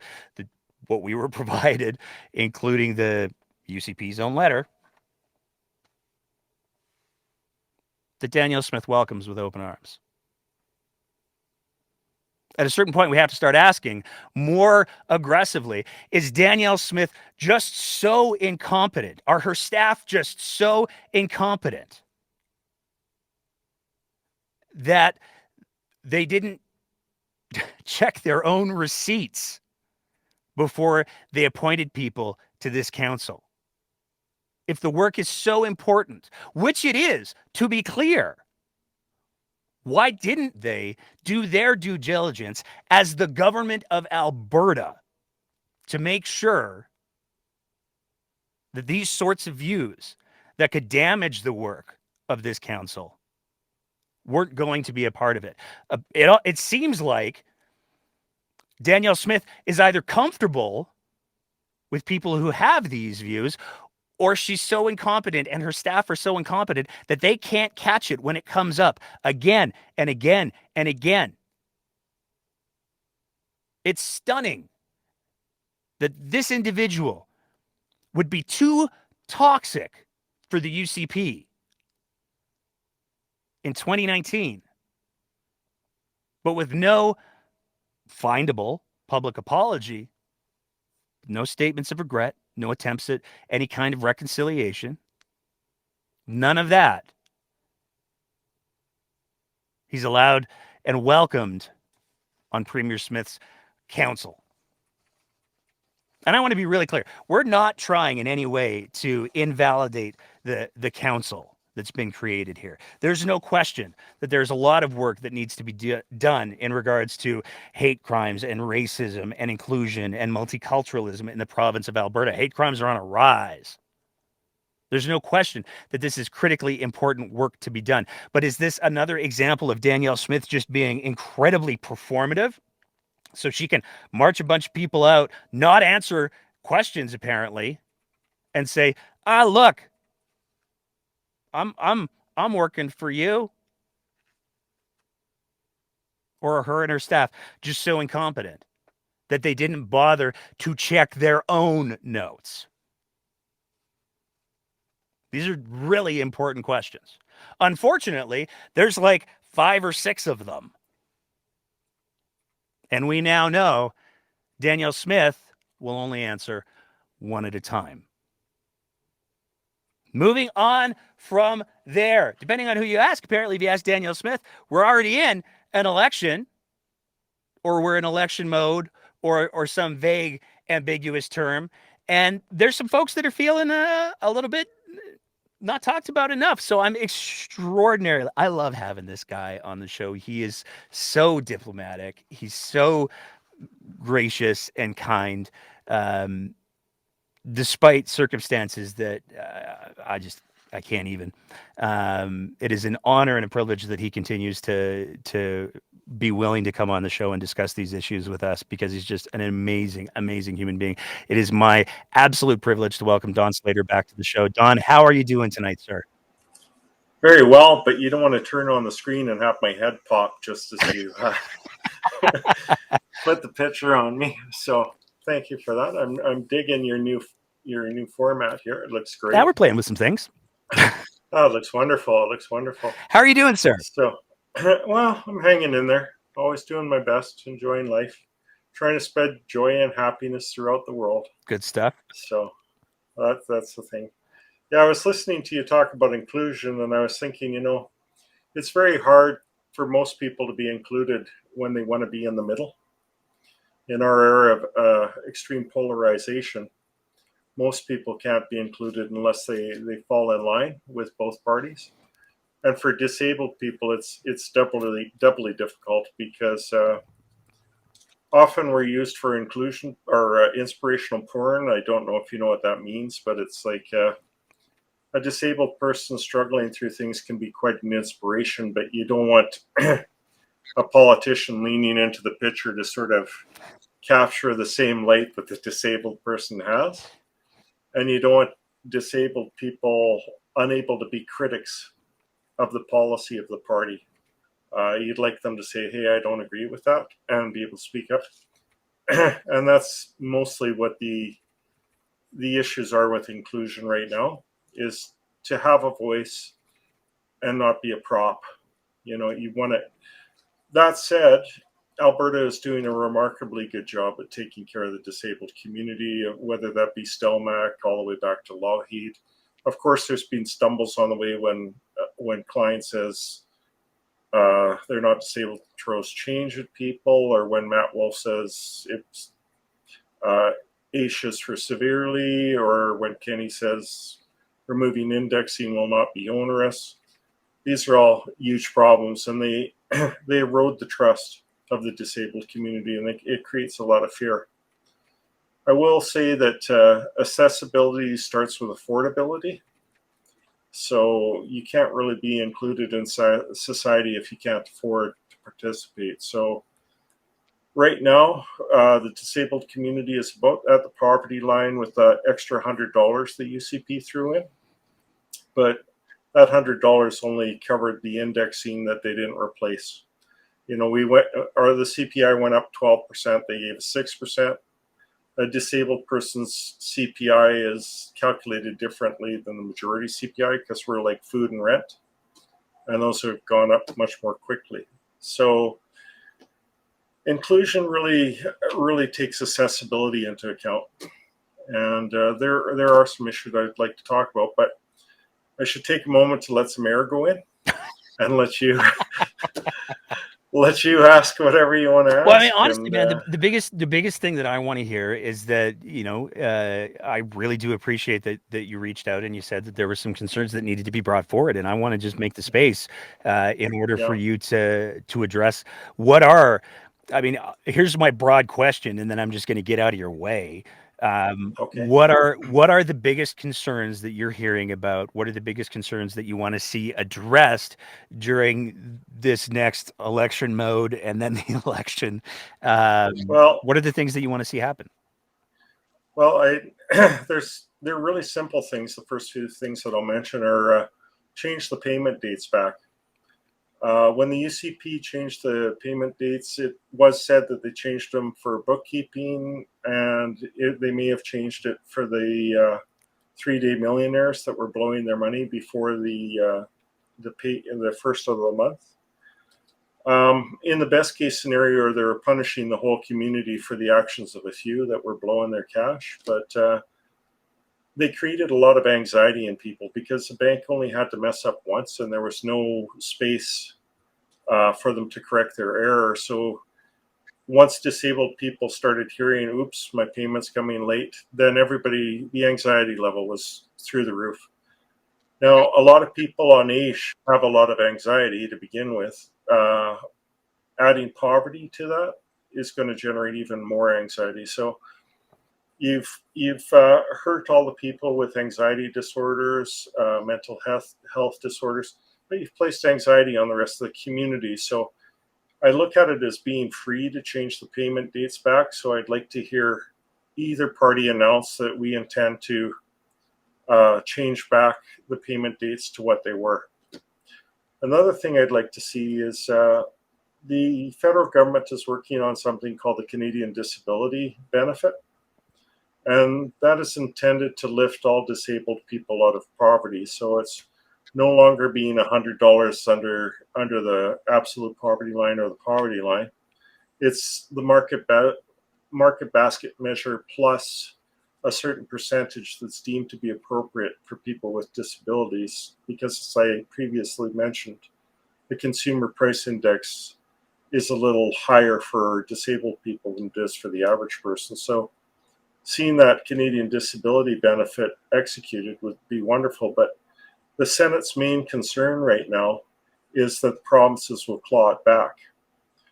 what we were provided, including the UCP's own letter, that Danielle Smith welcomes with open arms. At a certain point, we have to start asking more aggressively, is Danielle Smith just so incompetent? Are her staff just so incompetent that they didn't check their own receipts before they appointed people to this council? If the work is so important, which it is, to be clear, why didn't they do their due diligence as the government of Alberta to make sure that these sorts of views that could damage the work of this council weren't going to be a part of it? It seems like Danielle Smith is either comfortable with people who have these views, or she's so incompetent and her staff are so incompetent that they can't catch it when it comes up again and again and again. It's stunning that this individual would be too toxic for the UCP in 2019, but with no findable public apology, no statements of regret, no attempts at any kind of reconciliation, none of that. He's allowed and welcomed on Premier Smith's council. And I want to be really clear. We're not trying in any way to invalidate the council that's been created here. There's no question that there's a lot of work that needs to be done in regards to hate crimes and racism and inclusion and multiculturalism in the province of Alberta. Hate crimes are on a rise. There's no question that this is critically important work to be done. But is this another example of Danielle Smith just being incredibly performative so she can march a bunch of people out, not answer questions apparently, and say, look, I'm working for you? Or are her and her staff just so incompetent that they didn't bother to check their own notes? These are really important questions. Unfortunately, there's like 5 or 6 of them. And we now know Danielle Smith will only answer one at a time. Moving on from there, depending on who you ask, apparently if you ask Danielle Smith, we're already in an election, or we're in election mode, or some vague, ambiguous term. And there's some folks that are feeling a little bit not talked about enough. So I'm I love having this guy on the show. He is so diplomatic. He's so gracious and kind, despite circumstances that I can't even. It is an honor and a privilege that he continues to be willing to come on the show and discuss these issues with us, because he's just an amazing, amazing human being. It is my absolute privilege to welcome Don Slater back to the show. Don, how are you doing tonight, sir? Very well, but you don't want to turn on the screen and have my head pop just as you put the picture on me. So thank you for that. I'm digging your new format here. It looks great. Now we're playing with some things. Oh, it looks wonderful. It looks wonderful. How are you doing, sir? So, well, I'm hanging in there. Always doing my best, enjoying life, trying to spread joy and happiness throughout the world. Good stuff. So that's the thing. Yeah, I was listening to you talk about inclusion, and I was thinking, it's very hard for most people to be included when they want to be in the middle. In our era of extreme polarization, most people can't be included unless they fall in line with both parties. And for disabled people, it's doubly difficult, because often we're used for inclusion or inspirational porn. I don't know if you know what that means, but it's like a disabled person struggling through things can be quite an inspiration, but you don't want a politician leaning into the picture to sort of capture the same light that the disabled person has. And you don't want disabled people unable to be critics of the policy of the party. You'd like them to say, hey, I don't agree with that, and be able to speak up. And that's mostly what the issues are with inclusion right now, is to have a voice and not be a prop. You want to. That said, Alberta is doing a remarkably good job at taking care of the disabled community, whether that be Stelmach all the way back to Lougheed. Of course, there's been stumbles on the way when Klein says they're not disabled to throw change at people, or when Matt Wolf says it's AISH is for severely, or when Kenny says removing indexing will not be onerous. These are all huge problems, and they erode the trust of the disabled community, and it creates a lot of fear. I will say that accessibility starts with affordability. So you can't really be included in society if you can't afford to participate. So right now, the disabled community is about at the poverty line with the extra $100 the UCP threw in. But that $100 only covered the indexing that they didn't replace. The CPI went up 12%, they gave us 6%. A disabled person's CPI is calculated differently than the majority CPI, because we're like food and rent, and those have gone up much more quickly. So inclusion really takes accessibility into account, and there are some issues I'd like to talk about, but I should take a moment to let some air go in and let you ask whatever you want to ask. Well, I mean, honestly, man, the biggest thing that I want to hear is that, I really do appreciate that you reached out and you said that there were some concerns that needed to be brought forward. And I want to just make the space in order for you to address here's my broad question, and then I'm just going to get out of your way. Okay. What are the biggest concerns that you're hearing about? What are the biggest concerns that you want to see addressed during this next election mode and then the election? What are the things that you want to see happen? Well, they're really simple things. The first few things that I'll mention are change the payment dates back. When the UCP changed the payment dates, it was said that they changed them for bookkeeping, and they may have changed it for the 3-day millionaires that were blowing their money before the first of the month. In the best case scenario, they were punishing the whole community for the actions of a few that were blowing their cash, but they created a lot of anxiety in people, because the bank only had to mess up once and there was no space for them to correct their error. So once disabled people started hearing, oops, my payment's coming late, then the anxiety level was through the roof. Now, a lot of people on AISH have a lot of anxiety to begin with. Adding poverty to that is going to generate even more anxiety. So you've hurt all the people with anxiety disorders, mental health disorders, but you've placed anxiety on the rest of the community. So I look at it as being free to change the payment dates back. So I'd like to hear either party announce that we intend to change back the payment dates to what they were. Another thing I'd like to see is the federal government is working on something called the Canadian Disability Benefit. And that is intended to lift all disabled people out of poverty. So it's no longer being $100 under the absolute poverty line or the poverty line. It's the market basket measure plus a certain percentage that's deemed to be appropriate for people with disabilities, because as I previously mentioned, the consumer price index is a little higher for disabled people than it is for the average person. So seeing that Canadian disability benefit executed would be wonderful, but the Senate's main concern right now is that provinces will claw it back.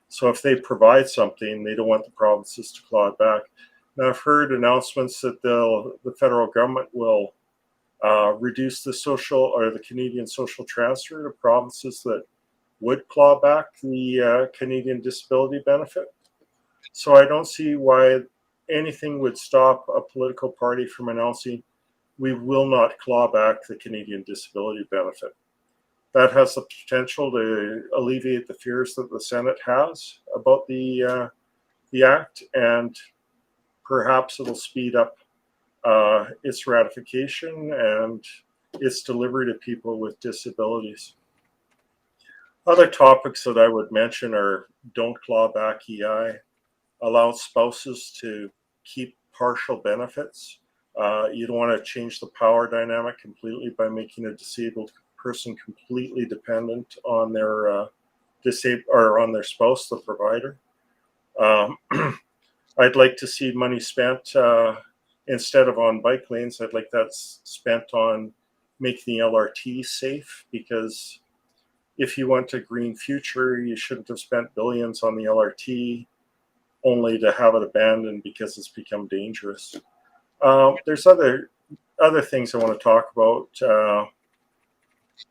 So if they provide something, they don't want the provinces to claw it back. Now, I've heard announcements that the federal government will reduce the Canadian social transfer to provinces that would claw back the Canadian disability benefit. So I don't see why anything would stop a political party from announcing we will not claw back the Canadian disability benefit. That has the potential to alleviate the fears that the Senate has about the act, and perhaps it'll speed up its ratification and its delivery to people with disabilities. Other topics that I would mention are don't claw back EI, allow spouses to keep partial benefits. You don't want to change the power dynamic completely by making a disabled person completely dependent on their on their spouse, the provider. I'd like to see money spent instead of on bike lanes. I'd like that spent on making the LRT safe, because if you want a green future, you shouldn't have spent billions on the LRT only to have it abandoned because it's become dangerous. There's other things I want to talk about,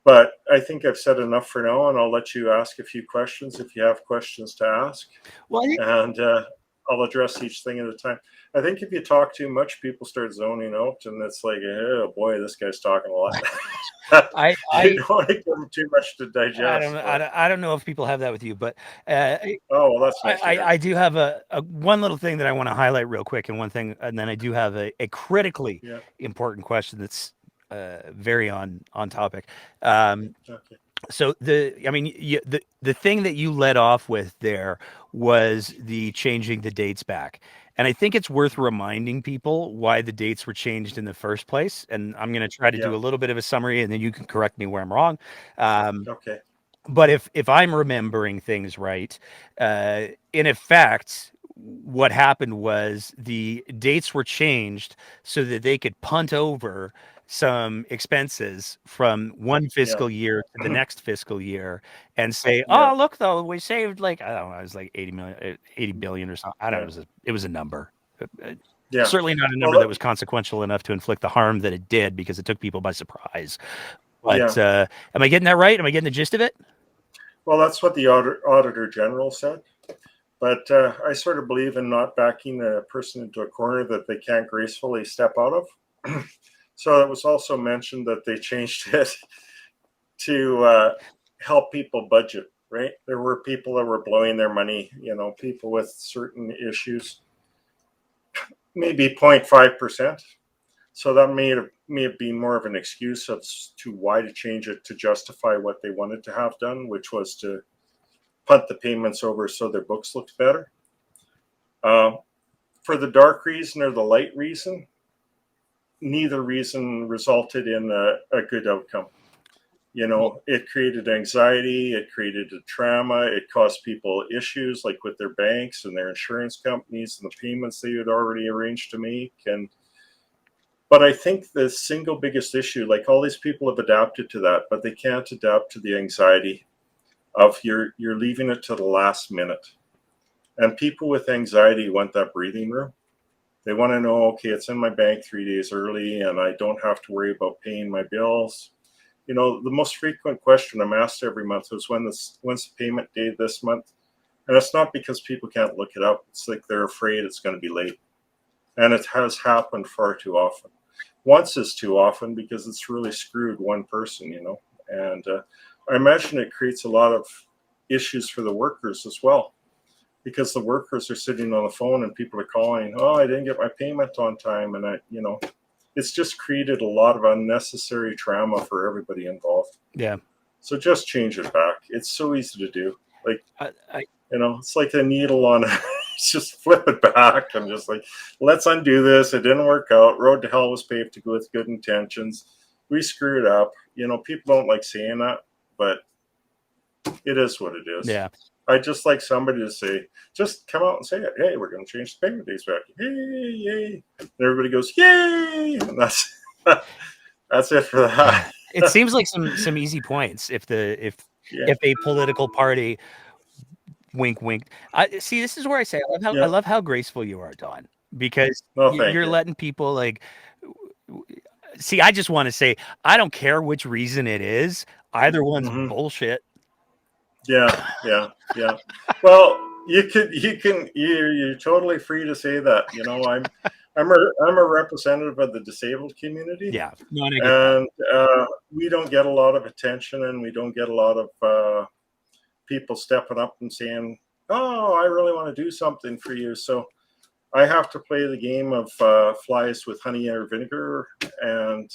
but I think I've said enough for now, and I'll let you ask a few questions if you have questions to ask. Well, and I'll address each thing at a time. I think if you talk too much, people start zoning out, and it's like, oh boy, this guy's talking a lot. I don't want to give them too much to digest. I don't know if people have that with you, but oh, well, that's nice. I do have a one little thing that I want to highlight real quick, and one thing, and then I do have a critically important question that's very on topic. Okay. So the thing that you led off with there was the changing the dates back. And I think it's worth reminding people why the dates were changed in the first place. And I'm going to try to do a little bit of a summary, and then you can correct me where I'm wrong. Okay. But if I'm remembering things right, in effect, what happened was the dates were changed so that they could punt over some expenses from one fiscal year to the next fiscal year and say, oh, look, though, we saved like, I don't know, it was like 80 billion or something. I don't know. It was a number. Certainly not a number that was consequential enough to inflict the harm that it did, because it took people by surprise. But am I getting that right? Am I getting the gist of it? Well, that's what the Auditor General said. But I sort of believe in not backing a person into a corner that they can't gracefully step out of. So it was also mentioned that they changed it to help people budget, right? There were people that were blowing their money, people with certain issues, maybe 0.5%. So that may have been more of an excuse as to why to change it, to justify what they wanted to have done, which was to punt the payments over so their books looked better. For the dark reason or the light reason, neither reason resulted in a good outcome. It created anxiety, it created a trauma, it caused people issues like with their banks and their insurance companies and the payments they had already arranged to make. But I think the single biggest issue, like all these people have adapted to that, but they can't adapt to the anxiety of you're leaving it to the last minute. And people with anxiety want that breathing room. They want to know, okay, it's in my bank 3 days early and I don't have to worry about paying my bills. You know, the most frequent question I'm asked every month is when's the payment date this month? And it's not because people can't look it up. It's like they're afraid it's going to be late. And it has happened far too often. Once is too often because it's really screwed one person, you know. And I imagine it creates a lot of issues for the workers as well, because the workers are sitting on the phone and people are calling, oh, I didn't get my payment on time. And you know, it's just created a lot of unnecessary trauma for everybody involved. Yeah. So just change it back. It's so easy to do. Like, you know, it's like a needle on just flip it back and just like, let's undo this. It didn't work out. Road to hell was paved to go with good intentions. We screwed up. You know, people don't like saying that, but it is what it is. Yeah. I'd just like somebody to say, just come out and say it. Hey, we're going to change the payment days back. Yay, yay. And everybody goes, yay. And that's it for that. It seems like some easy points if a political party wink. See, this is where I say I love how graceful you are, Don, because you're letting people like. See, I just want to say I don't care which reason it is. Either one's bullshit. Yeah. Well, you're totally free to say that. You know, I'm a representative of the disabled community. Yeah, and we don't get a lot of attention, and we don't get a lot of people stepping up and saying, "Oh, I really want to do something for you." So I have to play the game of flies with honey or vinegar, and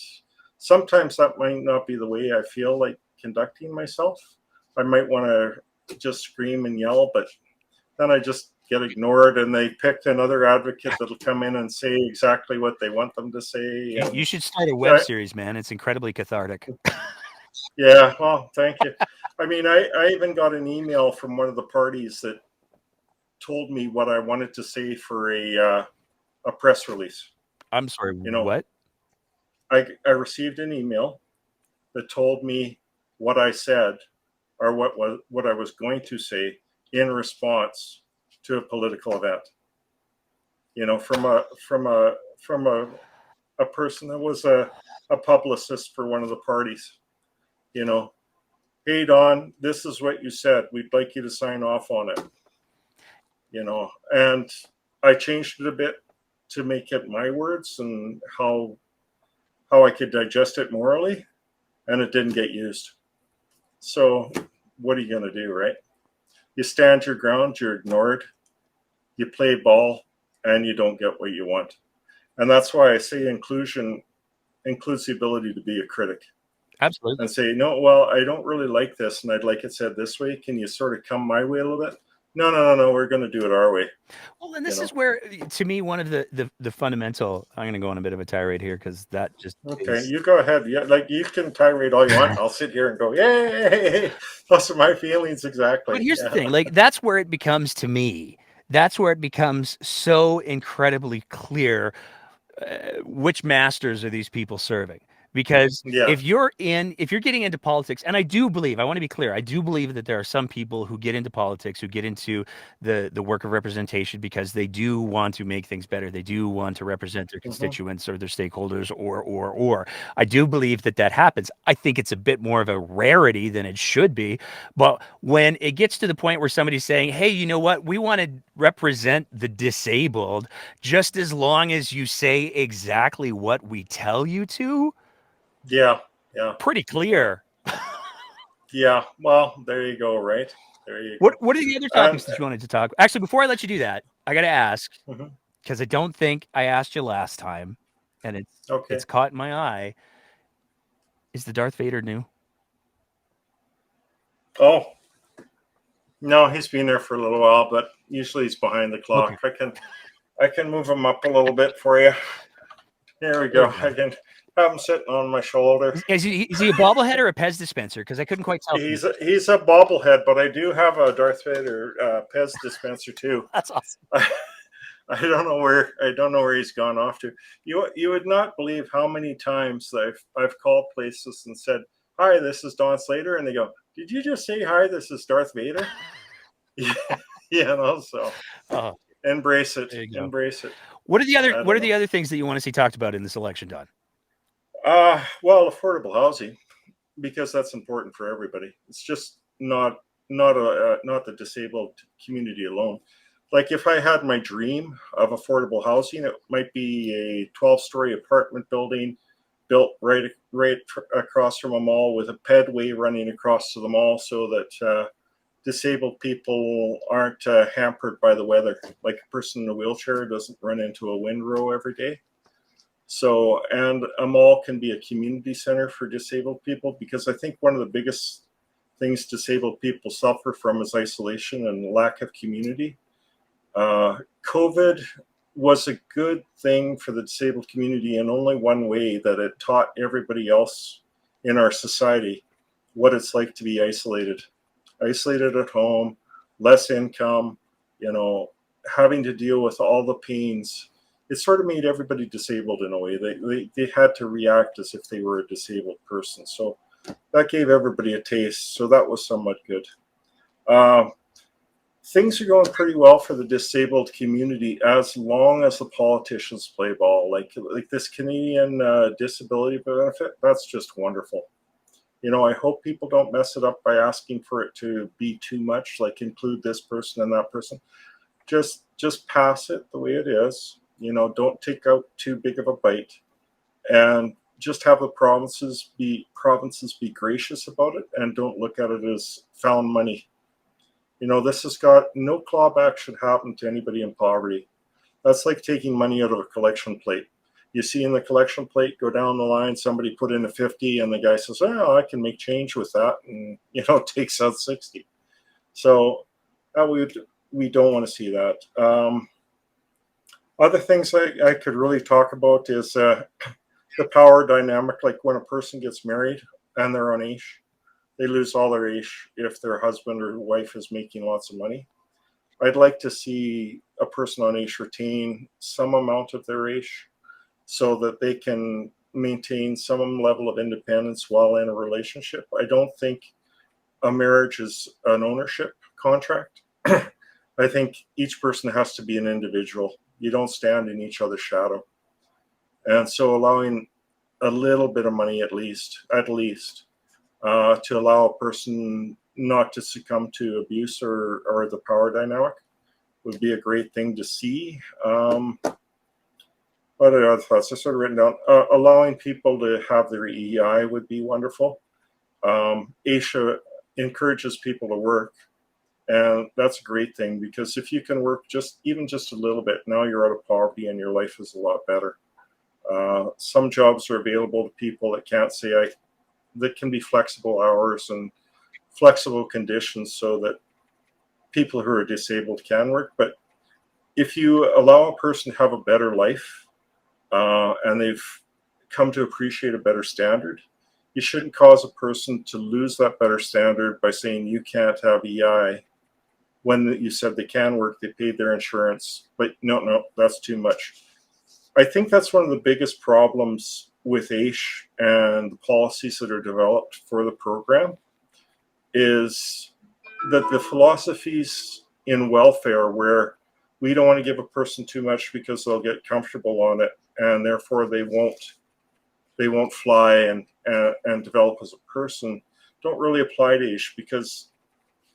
sometimes that might not be the way I feel like conducting myself. I might want to just scream and yell, but then I just get ignored, and they picked another advocate that'll come in and say exactly what they want them to say. And you should start a web series, man. It's incredibly cathartic. Yeah, well, thank you. I mean, I even got an email from one of the parties that told me what I wanted to say for a press release. I'm sorry, you know what? I received an email that told me what I said, or what I was going to say in response to a political event. You know, from a person that was a publicist for one of the parties. You know, hey Don, this is what you said. We'd like you to sign off on it. You know, and I changed it a bit to make it my words and how I could digest it morally, and it didn't get used. So what are you going to do, right? You stand your ground, you're ignored, you play ball, and you don't get what you want. And that's why I say inclusion includes the ability to be a critic. Absolutely. And say, no, well, I don't really like this, and I'd like it said this way. Can you sort of come my way a little bit? No, we're going to do it our way. Well, and this is where, to me, one of the fundamental, I'm going to go on a bit of a tirade here because that just Okay, you go ahead. Yeah, like you can tirade all you want. I'll sit here and go, yay! Those are my feelings exactly. But here's the thing, like that's where it becomes, to me, that's where it becomes so incredibly clear which masters are these people serving. Because if you're getting into politics, and I want to be clear, I do believe that there are some people who get into politics, who get into the work of representation because they do want to make things better. They do want to represent their constituents or their stakeholders or. I do believe that happens. I think it's a bit more of a rarity than it should be. But when it gets to the point where somebody's saying, hey, you know what? We want to represent the disabled just as long as you say exactly what we tell you to. Yeah. Pretty clear. Yeah. Well, there you go. Right. There you go. What are the other topics that you wanted to talk? Actually, before I let you do that, I got to ask because I don't think I asked you last time, and it's caught my eye. Is the Darth Vader new? Oh, no, he's been there for a little while, but usually he's behind the clock. Okay. I can move him up a little bit for you. There we go. I can have him sitting on my shoulder. Is he a bobblehead or a Pez dispenser? Because I couldn't quite tell. He's a bobblehead, but I do have a Darth Vader Pez dispenser too. That's awesome. I don't know where he's gone off to. You would not believe how many times I've called places and said, "Hi, this is Don Slater," and they go, "Did you just say hi? This is Darth Vader?" So Oh, embrace it. there you go. Embrace it. What are the I other don't What are know. the other things that you want to see talked about in this election, Don? Well, affordable housing, because that's important for everybody. It's just not the disabled community alone. Like if I had my dream of affordable housing, it might be a 12-story apartment building built right across from a mall with a pedway running across to the mall, so that disabled people aren't hampered by the weather. Like a person in a wheelchair doesn't run into a windrow every day. So, and a mall can be a community center for disabled people, because I think one of the biggest things disabled people suffer from is isolation and lack of community. COVID was a good thing for the disabled community in only one way, that it taught everybody else in our society what it's like to be isolated at home, less income, having to deal with all the pains. It sort of made everybody disabled in a way. They had to react as if they were a disabled person. So that gave everybody a taste. So that was somewhat good. Things are going pretty well for the disabled community as long as the politicians play ball. Like this Canadian disability benefit, that's just wonderful. I hope people don't mess it up by asking for it to be too much, like include this person and that person. Just pass it the way it is. Don't take out too big of a bite, and just have the provinces be gracious about it, and don't look at it as found money. This has got no clawback should happen to anybody in poverty. That's like taking money out of a collection plate. You see in the collection plate, go down the line, somebody put in a 50 and the guy says, oh, I can make change with that. And, takes out 60. So we don't want to see that. Other things I could really talk about is the power dynamic. Like when a person gets married and they're on AISH, they lose all their AISH if their husband or wife is making lots of money. I'd like to see a person on AISH retain some amount of their AISH so that they can maintain some level of independence while in a relationship. I don't think a marriage is an ownership contract. I think each person has to be an individual. You don't stand in each other's shadow. And so allowing a little bit of money at least, to allow a person not to succumb to abuse or the power dynamic would be a great thing to see. What are other thoughts? I sort of written down. Allowing people to have their EI would be wonderful. AISH encourages people to work, and that's a great thing, because if you can work even just a little bit, now you're out of poverty and your life is a lot better. Some jobs are available to people that can't say that can be flexible hours and flexible conditions so that people who are disabled can work. But if you allow a person to have a better life and they've come to appreciate a better standard, you shouldn't cause a person to lose that better standard by saying you can't have EI when you said they can work, they paid their insurance, but no, that's too much. I think that's one of the biggest problems with AISH and the policies that are developed for the program, is that the philosophies in welfare where we don't want to give a person too much because they'll get comfortable on it and therefore they won't fly and develop as a person, don't really apply to AISH, because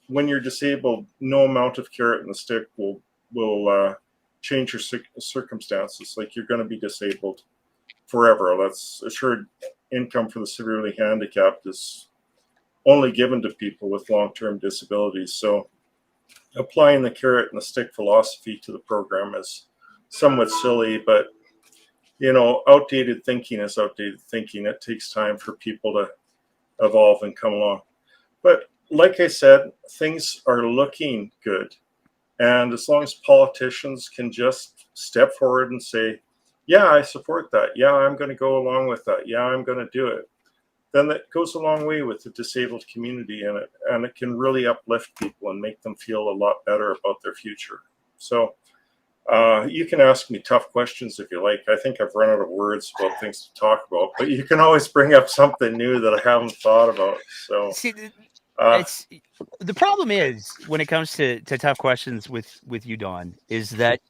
when you're disabled, no amount of carrot and the stick will change your circumstances. Like, you're going to be disabled forever. That's assured income for the severely handicapped is only given to people with long-term disabilities. So applying the carrot and the stick philosophy to the program is somewhat silly, but outdated thinking is outdated thinking. It takes time for people to evolve and come along. But like I said, things are looking good. And as long as politicians can just step forward and say, yeah, I support that. Yeah, I'm going to go along with that. Yeah, I'm going to do it. Then that goes a long way with the disabled community in it. And it can really uplift people and make them feel a lot better about their future. So you can ask me tough questions if you like. I think I've run out of words about things to talk about, but you can always bring up something new that I haven't thought about. So See, It's the problem is when it comes to tough questions with you, Don, is that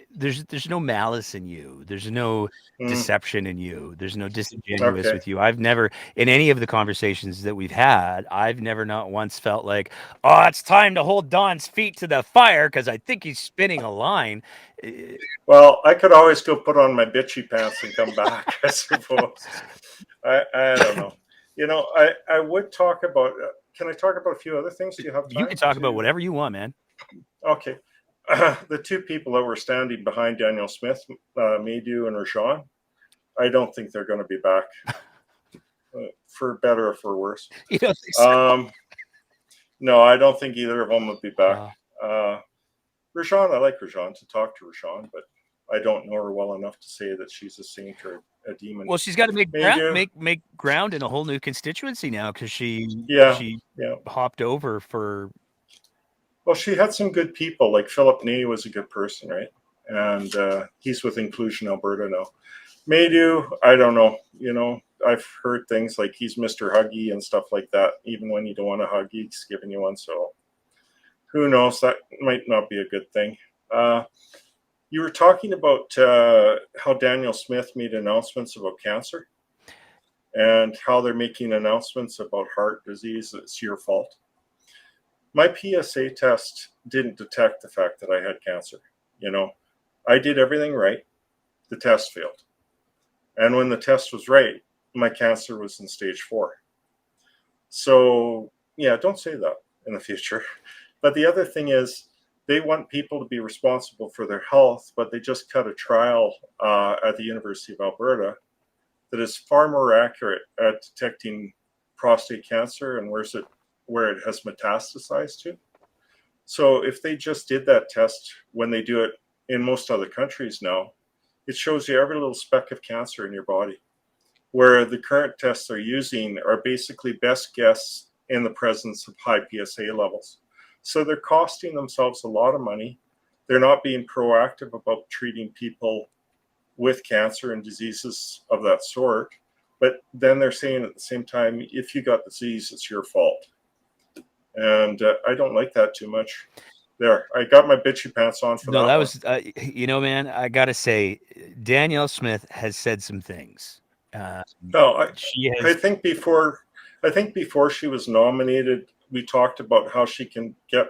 there's no malice in you. There's no deception in you. There's no disingenuous with you. I've never, in any of the conversations that we've had, I've never not once felt like, oh, it's time to hold Don's feet to the fire because I think he's spinning a line. Well, I could always go put on my bitchy pants and come back, I suppose. I don't know. You know, I would talk about, can I talk about a few other things? Do you have time? You can talk about whatever you want, man. Okay. The two people that were standing behind Danielle Smith, Maydew and Rashawn, I don't think they're going to be back, for better or for worse. You don't think so? No, I don't think either of them would be back. Rashawn, I like Rashawn, to talk to Rashawn, but I don't know her well enough to say that she's a saint or a demon. Well, she's got to make ground in a whole new constituency now because she hopped over for. Well, she had some good people, like Philip Ney was a good person, right? And he's with Inclusion Alberta now. Maydew, I don't know. You know, I've heard things like he's Mr. Huggy and stuff like that. Even when you don't want a hug, he's giving you one. So who knows? That might not be a good thing. You were talking about how Danielle Smith made announcements about cancer and how they're making announcements about heart disease. It's your fault. My PSA test didn't detect the fact that I had cancer. You know, I did everything right. The test failed. And when the test was right, my cancer was in stage 4. So, yeah, don't say that in the future. But the other thing is, they want people to be responsible for their health, but they just cut a trial at the University of Alberta that is far more accurate at detecting prostate cancer and where it has metastasized to. So if they just did that test when they do it in most other countries now, it shows you every little speck of cancer in your body, where the current tests they're using are basically best guess in the presence of high PSA levels. So they're costing themselves a lot of money. They're not being proactive about treating people with cancer and diseases of that sort. But then they're saying at the same time, if you got the disease, it's your fault. And I don't like that too much. There, I got my bitchy pants on for that. No, that was, you know, man, I got to say, Danielle Smith has said some things. I think before she was nominated, we talked about how she can get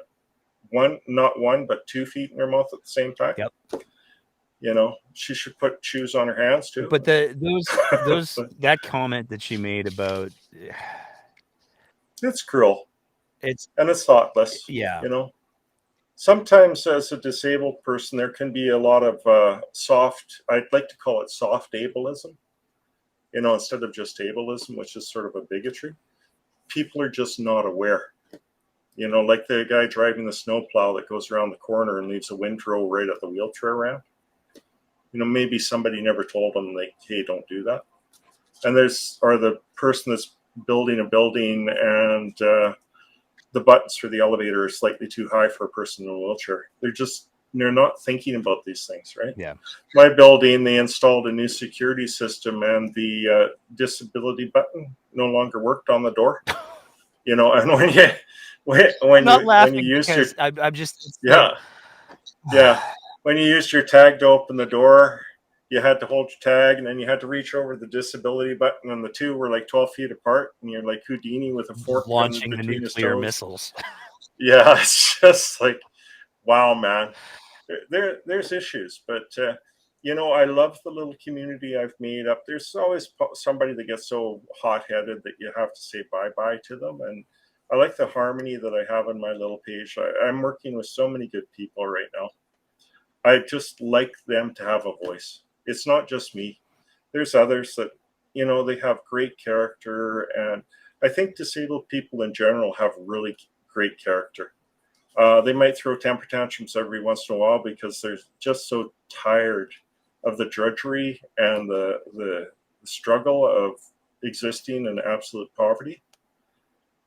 not one, but 2 feet in her mouth at the same time. Yep. You know, she should put shoes on her hands too. But those that comment that she made about it's cruel. It's thoughtless. Yeah. You know, sometimes as a disabled person, there can be a lot of I'd like to call it soft ableism. You know, instead of just ableism, which is sort of a bigotry. People are just not aware. You know, like the guy driving the snowplow that goes around the corner and leaves a windrow right at the wheelchair ramp. You know, maybe somebody never told them, like, hey, don't do that. And the person that's building a building and the buttons for the elevator are slightly too high for a person in a wheelchair. They're not thinking about these things, right? Yeah. My building, they installed a new security system and the disability button no longer worked on the door. You know, and when you use your, I'm just when you used your tag to open the door, you had to hold your tag and then you had to reach over the disability button, and the two were like 12 feet apart, and you're like Houdini with a fork launching the between his nuclear toes. missiles. Yeah, it's just like, wow, man. There's issues, but you know, I love the little community I've made up. There's always somebody that gets so hot-headed that you have to say bye-bye to them, and I like the harmony that I have on my little page. I'm working with so many good people right now. I just like them to have a voice. It's not just me. There's others that, you know, they have great character, and I think disabled people in general have really great character. They might throw temper tantrums every once in a while because they're just so tired of the drudgery and the struggle of existing in absolute poverty.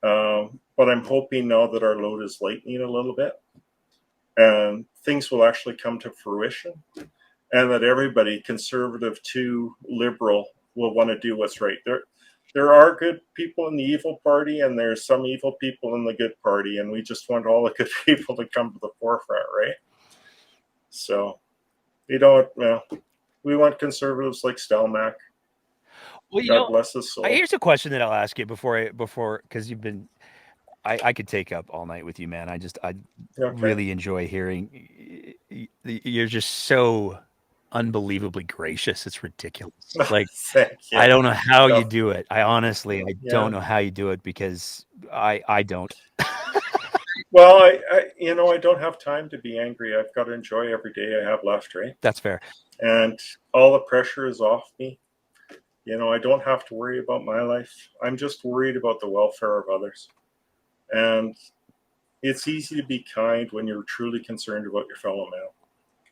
But I'm hoping now that our load is lightening a little bit and things will actually come to fruition, and that everybody, conservative to liberal, will want to do what's right. there are good people in the evil party, and there's some evil people in the good party, and we just want all the good people to come to the forefront, right? So we don't. We want conservatives like Stelmach. Well, God bless his soul. Here's a question that I'll ask you before because you've been. I could take up all night with you, man. I really enjoy hearing. You're just so unbelievably gracious. It's ridiculous. Like, I don't know how you do it. I honestly, don't know how you do it, because I don't. Well, I don't have time to be angry. I've got to enjoy every day I have left, right? That's fair. And all the pressure is off me. I don't have to worry about my life. I'm just worried about the welfare of others. And it's easy to be kind when you're truly concerned about your fellow man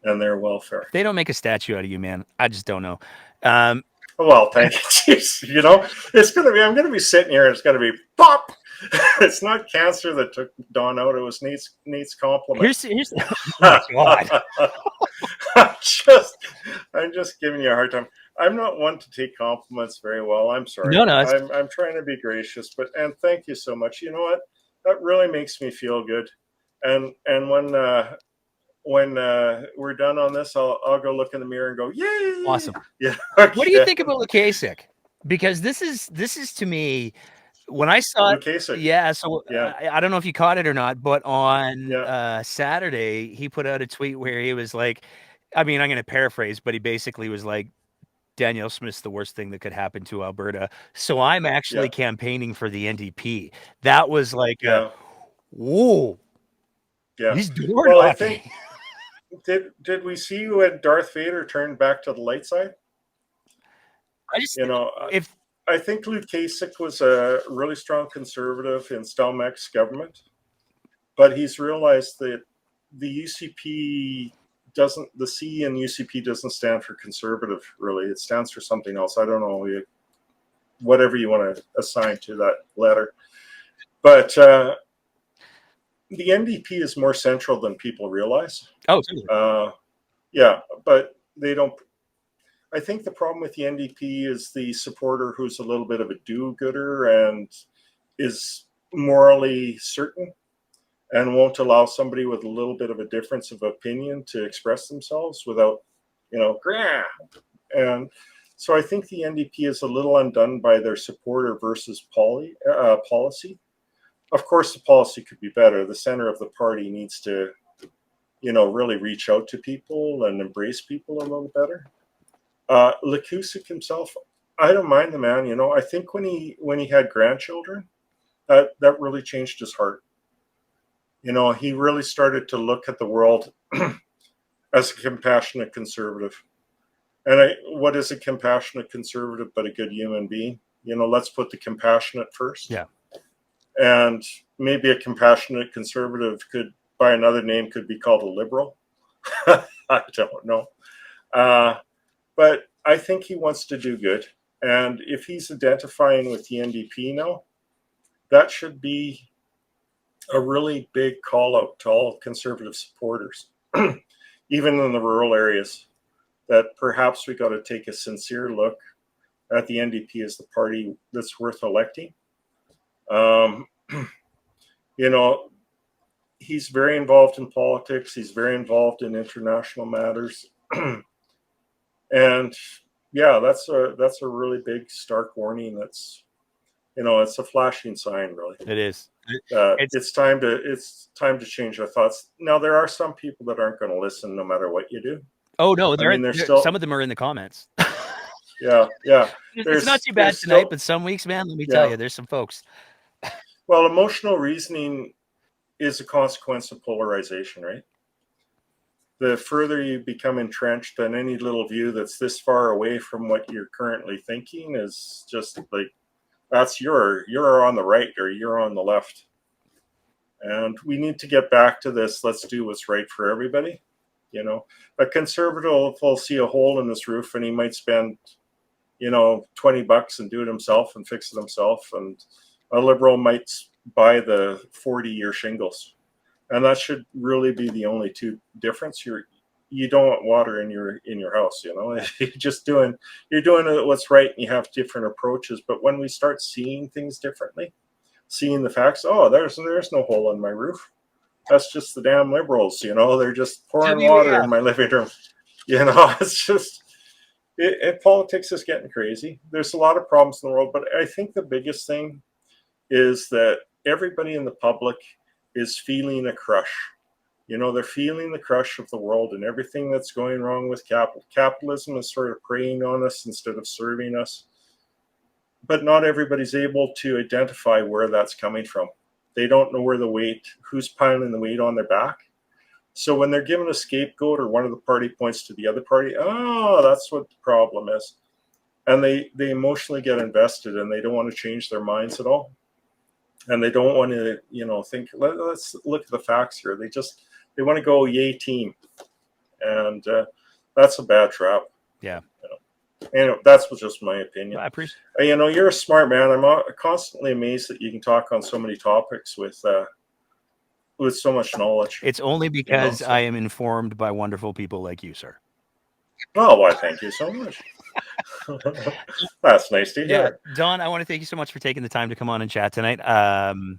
and their welfare. They don't make a statue out of you, man. I just don't know. Well, thank you. Jeez. It's going to be, I'm going to be sitting here and it's going to be pop. It's not cancer that took Don out. It was Nate's compliment. Here's oh my God. I'm just giving you a hard time. I'm not one to take compliments very well. I'm sorry. No. I'm trying to be gracious, and thank you so much. You know what? That really makes me feel good. And when we're done on this, I'll go look in the mirror and go, yay! Awesome. Yeah. Okay. What do you think about Lukasik? Because this is to me, when I saw it, I don't know if you caught it or not, but on Saturday he put out a tweet where he was like, I mean, I'm going to paraphrase, but he basically was like, Danielle Smith's the worst thing that could happen to Alberta. So I'm actually campaigning for the NDP. That was like, whoa. Yeah. He's doing well, I think, did we see when Darth Vader turned back to the light side? I think Lukasik was a really strong conservative in Stelmach's government, but he's realized that the UCP the C in UCP doesn't stand for conservative, really. It stands for something else. I don't know, whatever you want to assign to that letter. But the NDP is more central than people realize. Oh, totally. Yeah, but they don't. I think the problem with the NDP is the supporter who's a little bit of a do-gooder and is morally certain and won't allow somebody with a little bit of a difference of opinion to express themselves without, and so I think the NDP is a little undone by their supporter versus policy. Of course, the policy could be better. The center of the party needs to, really reach out to people and embrace people a little better. Lukasik himself, I don't mind the man. I think when he had grandchildren, that really changed his heart. He really started to look at the world as a compassionate conservative. And what is a compassionate conservative but a good human being? Let's put the compassionate first. Yeah. And maybe a compassionate conservative by another name, could be called a liberal. I don't know. But I think he wants to do good. And if he's identifying with the NDP now, that should be a really big call out to all conservative supporters, even in the rural areas, that perhaps we got to take a sincere look at the NDP as the party that's worth electing. He's very involved in politics. He's very involved in international matters. And that's a really big, stark warning. That's, it's a flashing sign, really. It is. It's time to change our thoughts. Now, there are some people that aren't going to listen no matter what you do. Oh no, some of them are in the comments. Yeah. It's not too bad tonight, but some weeks, man, let me tell you, there's some folks. Well, emotional reasoning is a consequence of polarization, right? The further you become entrenched, then any little view that's this far away from what you're currently thinking is just like, that's you're on the right or you're on the left. And we need to get back to this. Let's do what's right for everybody. A conservative will see a hole in this roof and he might spend, $20 and do it himself and fix it himself. And a liberal might buy the 40-year shingles. And that should really be the only two difference. you don't want water in your house. You're doing what's right, and you have different approaches. But when we start seeing things differently, seeing the facts, oh, there's no hole in my roof. That's just the damn liberals. They're just pouring water in my living room. It's just politics is getting crazy. There's a lot of problems in the world, but I think the biggest thing is that everybody in the public is feeling a crush. They're feeling the crush of the world and everything that's going wrong with capitalism is sort of preying on us instead of serving us. But not everybody's able to identify where that's coming from. They don't know who's piling the weight on their back. So when they're given a scapegoat or one of the party points to the other party, oh, that's what the problem is. And they emotionally get invested and they don't want to change their minds at all. And they don't want to, think, let's look at the facts here. They want to go, yay team. And that's a bad trap. Yeah. That's just my opinion. I appreciate you're a smart man. I'm constantly amazed that you can talk on so many topics with so much knowledge. It's only because I am informed by wonderful people like you, sir. Oh, why, thank you so much. That's nice to hear. Yeah, Don, I want to thank you so much for taking the time to come on and chat tonight.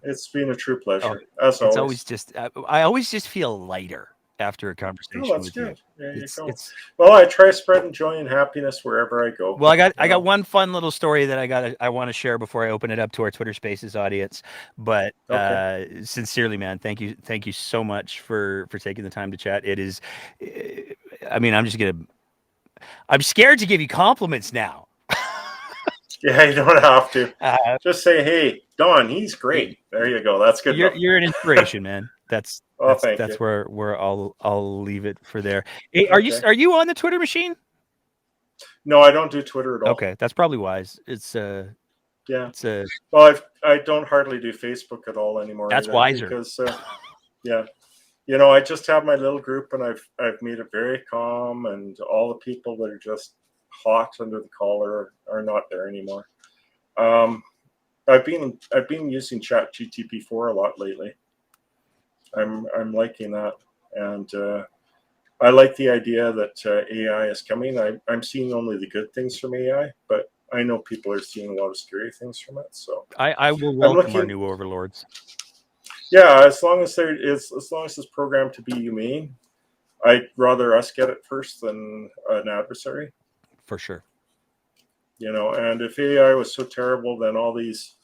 It's been a true pleasure. As always. It's always just I always just feel lighter after a conversation with good. you. There you go. Well, I try spreading joy and happiness wherever I go. Well, I got one fun little story that I want to share before I open it up to our Twitter Spaces audience. But sincerely, man, thank you so much for taking the time to chat. It is, I'm scared to give you compliments now. Yeah, you don't have to. Just say, hey, Don, he's great. There you go. That's good. You're an inspiration, man. That's where I'll leave it for there. Hey, are you on the Twitter machine? No, I don't do Twitter at all. Okay, that's probably wise. It's well, I don't hardly do Facebook at all anymore. That's wiser. Because I just have my little group, and I've made it very calm, and all the people that are just hot under the collar are not there anymore. I've been using ChatGPT-4 a lot lately. I'm liking that, and I like the idea that AI is coming. I'm seeing only the good things from AI, but I know people are seeing a lot of scary things from it. So I will welcome our new overlords. Yeah, as long as it's programmed to be humane, I'd rather us get it first than an adversary. For sure. And if AI was so terrible, then all these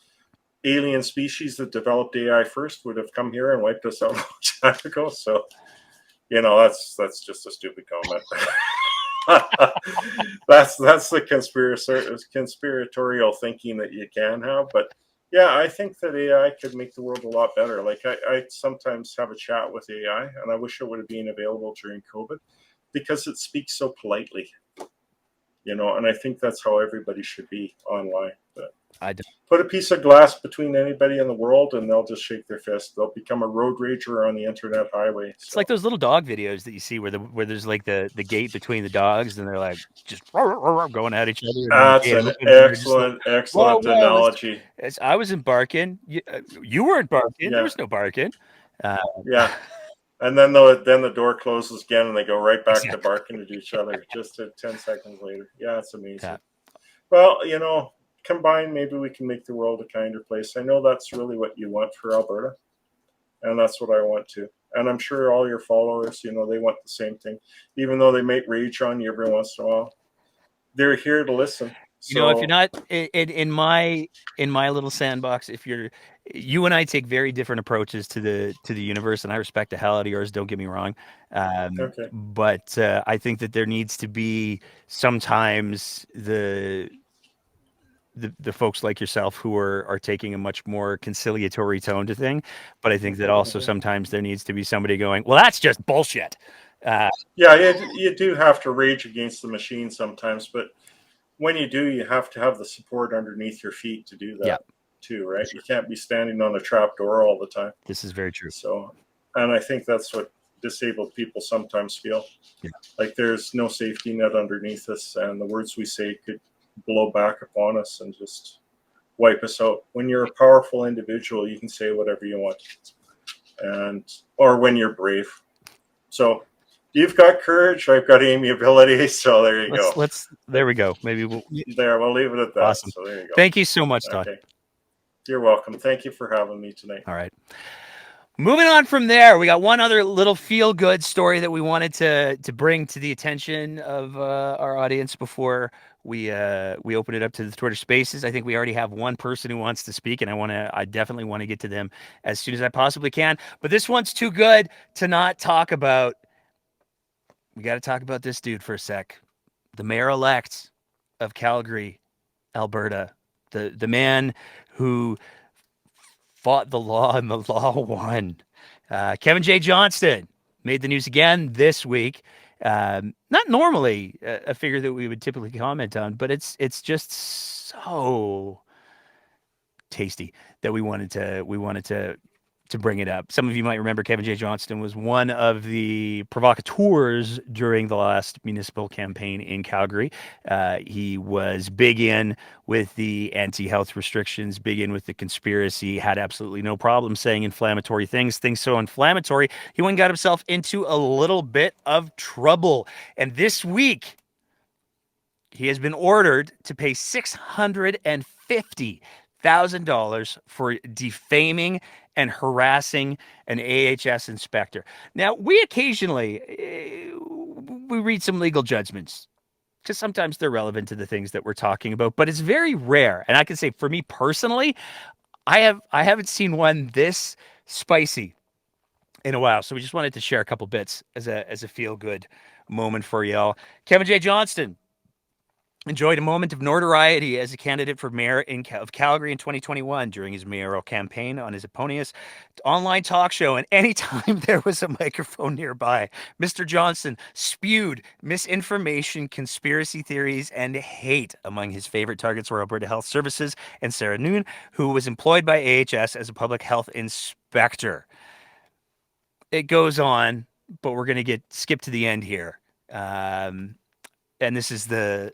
alien species that developed AI first would have come here and wiped us out a long time ago. So, that's just a stupid comment. that's the conspiratorial thinking that you can have. But yeah, I think that AI could make the world a lot better. Like I sometimes have a chat with AI, and I wish it would have been available during COVID because it speaks so politely. And I think that's how everybody should be online. But put a piece of glass between anybody in the world, and they'll just shake their fist. They'll become a road rager on the internet highway. It's like those little dog videos that you see where there's like the gate between the dogs, and they're like just going at each other. That's an excellent analogy. I wasn't barking. You weren't barking. There was no barking. Yeah. And then the door closes again, and they go right back to barking at each other just 10 seconds later. Yeah, it's amazing. Yeah. Well, combined, maybe we can make the world a kinder place. I know that's really what you want for Alberta, and that's what I want too. And I'm sure all your followers, they want the same thing, even though they might rage on you every once in a while. They're here to listen. So, if you're not in my little sandbox, you and I take very different approaches to the universe, and I respect the hell out of yours. Don't get me wrong, but I think that there needs to be sometimes the folks like yourself who are taking a much more conciliatory tone to thing. But I think that also sometimes there needs to be somebody going, well, that's just bullshit. You do have to rage against the machine sometimes, but when you do, you have to have the support underneath your feet to do that too, right? You can't be standing on a trap door all the time. This is very true. So, and I think that's what disabled people sometimes feel. Yeah. Like there's no safety net underneath us, and the words we say could blow back upon us and just wipe us out. When you're a powerful individual, you can say whatever you want, or when you're brave. So You've got courage. I've got amiability. So there you go. There we go. Maybe we'll leave it at that. Awesome. So there you go. Thank you so much, Don. Okay. You're welcome. Thank you for having me tonight. All right. Moving on from there, we got one other little feel-good story that we wanted to bring to the attention of our audience before we open it up to the Twitter Spaces. I think we already have one person who wants to speak, and I definitely want to get to them as soon as I possibly can. But this one's too good to not talk about. We got to talk about this dude for a sec. The mayor-elect of Calgary, Alberta, the man who fought the law and the law won. Kevin J. Johnston made the news again this week. Not normally a figure that we would typically comment on, but it's just so tasty that we wanted to bring it up. Some of you might remember Kevin J. Johnston was one of the provocateurs during the last municipal campaign in Calgary. He was big in with the anti-health restrictions, big in with the conspiracy, had absolutely no problem saying inflammatory things so inflammatory, he went and got himself into a little bit of trouble. And this week, he has been ordered to pay $650,000 for defaming and harassing an AISH inspector. Now, we occasionally we read some legal judgments because sometimes they're relevant to the things that we're talking about, but it's very rare. And I can say for me personally, I haven't seen one this spicy in a while. So we just wanted to share a couple bits as a feel-good moment for y'all. Kevin J. Johnston enjoyed a moment of notoriety as a candidate for mayor of Calgary in 2021 during his mayoral campaign on his opponent's online talk show. And anytime there was a microphone nearby, Mr. Johnston spewed misinformation, conspiracy theories, and hate. Among his favorite targets were Alberta Health Services and Sarah Noon, who was employed by AISH as a public health inspector. It goes on, but we're going to skip to the end here. And this is the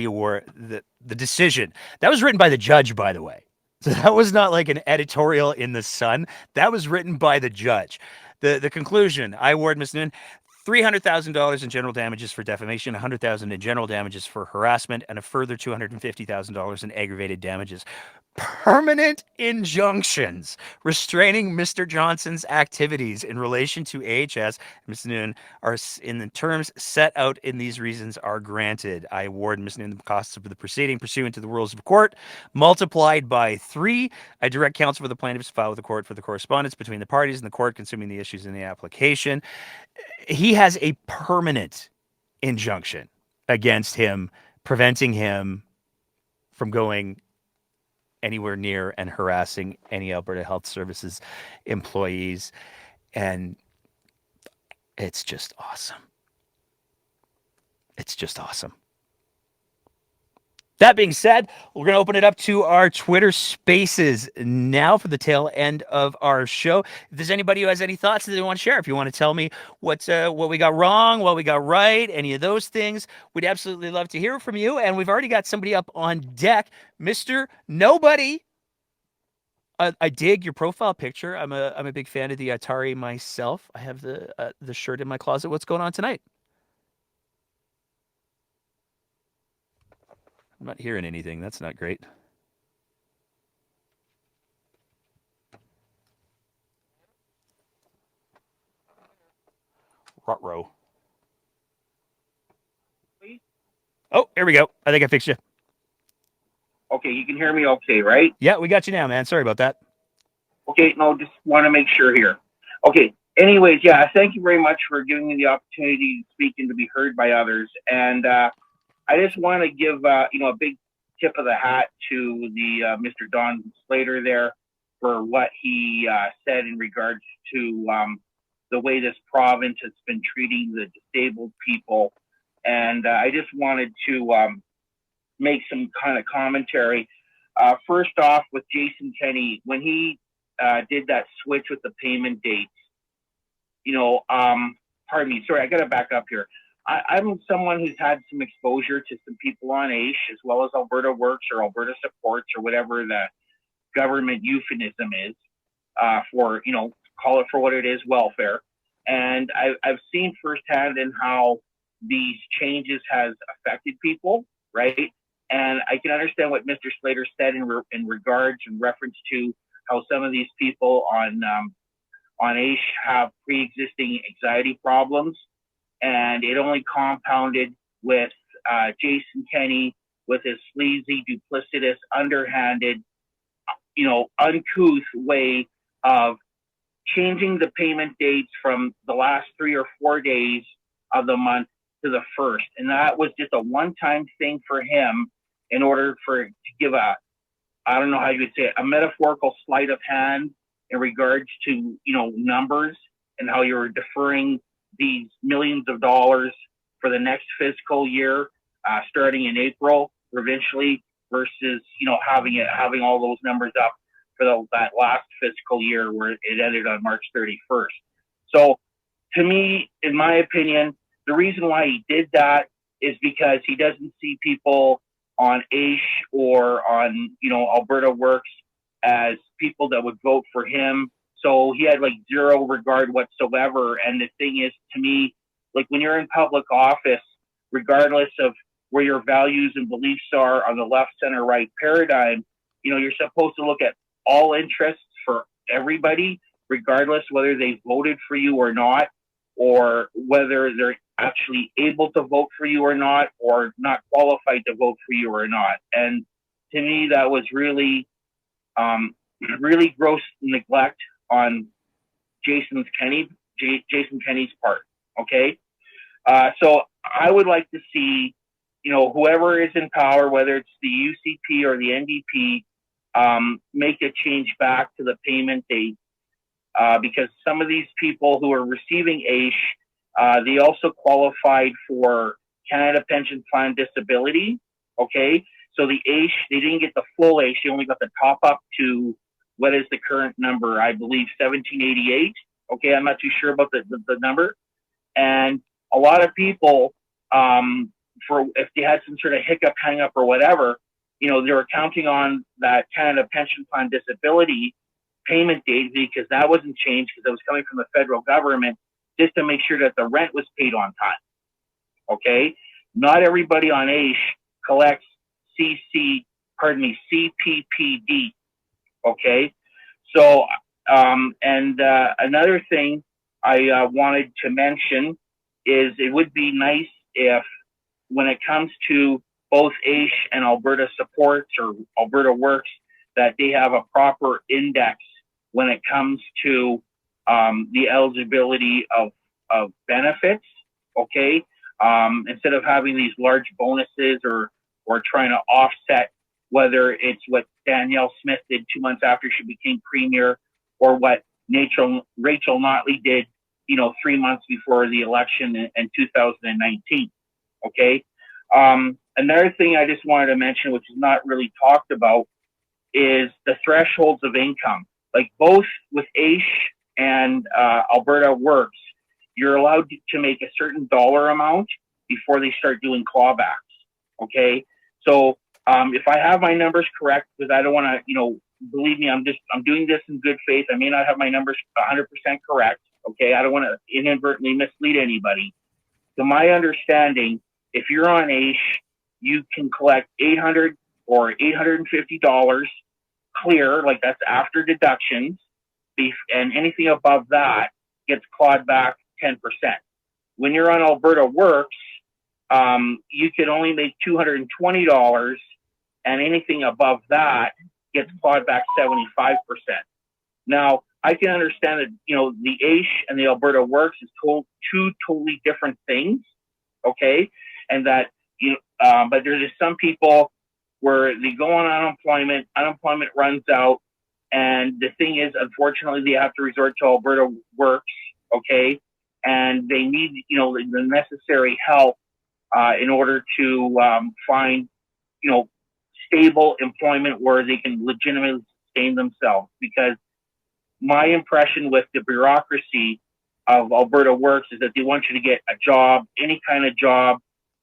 award, the decision that was written by the judge, by the way. So that was not like an editorial in the Sun. That was written by the judge. The conclusion: I award Ms. Noon $300,000 in general damages for defamation, $100,000 in general damages for harassment, and a further $250,000 in aggravated damages. Permanent injunctions restraining Mr. Johnson's activities in relation to AISH and Ms. Noon are in the terms set out in these reasons are granted. I award Ms. Noon the costs of the proceeding pursuant to the rules of court, multiplied by 3. I direct counsel for the plaintiffs to file with the court for the correspondence between the parties and the court consuming the issues in the application. He has a permanent injunction against him, preventing him from going anywhere near and harassing any Alberta Health Services employees. And it's just awesome. It's just awesome. That being said, we're going to open it up to our Twitter Spaces now for the tail end of our show. If there's anybody who has any thoughts that they want to share, if you want to tell me what we got wrong, what we got right, any of those things, we'd absolutely love to hear from you. And we've already got somebody up on deck, Mr. Nobody. I dig your profile picture. I'm a big fan of the Atari myself. I have the shirt in my closet. What's going on tonight? I'm not hearing anything. That's not great. Ruh-roh. Oh, here we go. I think I fixed you. Okay, you can hear me okay, right? Yeah, we got you now, man. Sorry about that. Okay, no, just want to make sure here. Okay, anyways, yeah, thank you very much for giving me the opportunity to speak and to be heard by others. And I just want to give, a big tip of the hat to the Mr. Don Slater there for what he said in regards to the way this province has been treating the disabled people. And I just wanted to make some kind of commentary. First off, with Jason Kenney, when he did that switch with the payment dates, pardon me, sorry, I got to back up here. I'm someone who's had some exposure to some people on AISH, as well as Alberta Works or Alberta Supports or whatever the government euphemism is for, call it for what it is, welfare. And I've seen firsthand in how these changes has affected people, right? And I can understand what Mr. Slater said in regards and reference to how some of these people on AISH have pre-existing anxiety problems, and it only compounded with Jason Kenney with his sleazy, duplicitous, underhanded, uncouth way of changing the payment dates from the last 3 or 4 days of the month to the first. And that was just a one-time thing for him in order to give I don't know how you would say it, a metaphorical sleight of hand in regards to, numbers and how you're deferring these millions of dollars for the next fiscal year, starting in April, provincially, versus, having all those numbers up for that last fiscal year where it ended on March 31st. So to me, in my opinion, the reason why he did that is because he doesn't see people on AISH or on, Alberta Works as people that would vote for him. So he had zero regard whatsoever. And the thing is, to me, when you're in public office, regardless of where your values and beliefs are on the left, center, right paradigm, you're supposed to look at all interests for everybody, regardless whether they voted for you or not, or whether they're actually able to vote for you or not, or not qualified to vote for you or not. And to me, that was really, really gross neglect on Jason Kenney's part. Okay. So I would like to see, whoever is in power, whether it's the UCP or the NDP, make a change back to the payment date, because some of these people who are receiving AISH, they also qualified for Canada Pension Plan Disability. Okay, so the AISH, they didn't get the full AISH; they only got the top up to what is the current number? I believe 1788. Okay, I'm not too sure about the number, and a lot of people, for if they had some sort of hiccup, hang up, or whatever, they were counting on that Canada Pension Plan Disability payment date because that wasn't changed because it was coming from the federal government just to make sure that the rent was paid on time. Okay? Not everybody on AISH collects CPPD. Okay? So, another thing I wanted to mention is it would be nice if, when it comes to both AISH and Alberta Supports or Alberta Works, that they have a proper index when it comes to the eligibility of benefits, okay? Instead of having these large bonuses or trying to offset, whether it's what Danielle Smith did 2 months after she became premier, or what Rachel Notley did, 3 months before the election in 2019, okay? Another thing I just wanted to mention, which is not really talked about, is the thresholds of income. Both with AISH and Alberta Works, you're allowed to make a certain dollar amount before they start doing clawbacks. Okay, so if I have my numbers correct, because I don't want to, believe me, I'm doing this in good faith. I may not have my numbers 100% correct. Okay, I don't want to inadvertently mislead anybody. To my understanding, if you're on AISH, you can collect $800 or $850 clear, that's after deductions, and anything above that gets clawed back 10%. When you're on Alberta Works, you can only make $220, and anything above that gets clawed back 75%. Now, I can understand that, the AISH and the Alberta Works is two totally different things, okay? And that, but there's just some people where they go on unemployment runs out, and the thing is, unfortunately, they have to resort to Alberta Works, okay? And they need, the necessary help in order to find, stable employment where they can legitimately sustain themselves. Because my impression with the bureaucracy of Alberta Works is that they want you to get a job, any kind of job.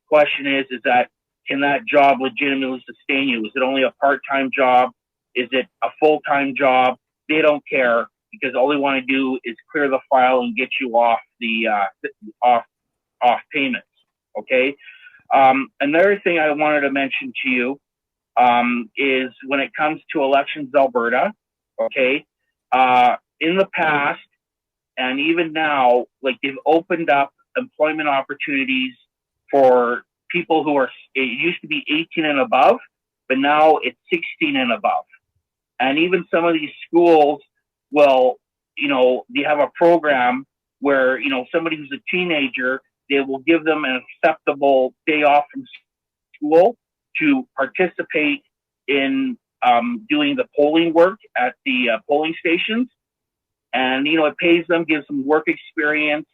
Question is that, can that job legitimately sustain you? Is it only a part-time job? Is it a full-time job? They don't care. because all they want to do is clear the file and get you off the off payments. Okay. Another thing I wanted to mention to you is when it comes to Elections Alberta. Okay, in the past and even now, like, they've opened up employment opportunities for people who are. It used to be 18 and above, but now it's 16 and above. And even some of these schools will, they have a program where, somebody who's a teenager, they will give them an acceptable day off from school to participate in doing the polling work at the polling stations. And, it pays them, gives them work experience.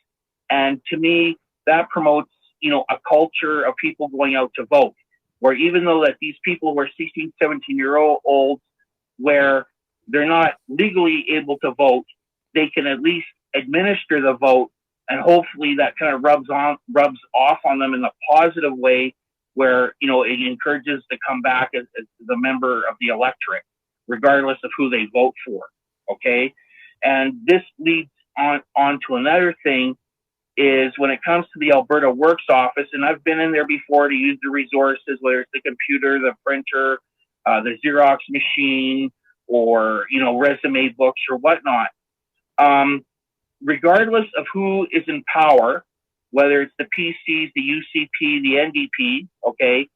And to me, that promotes, a culture of people going out to vote, where even though that these people who are 16, 17-year-olds, where they're not legally able to vote, they can at least administer the vote, and hopefully that kind of rubs off on them in a positive way, where it encourages to come back as a member of the electorate, regardless of who they vote for. Okay, and this leads on to another thing, is when it comes to the Alberta Works office, and I've been in there before to use the resources, whether it's the computer, the printer, the Xerox machine, or resume books or whatnot. Regardless of who is in power, whether it's the PCs, the UCP, the NDP, okay,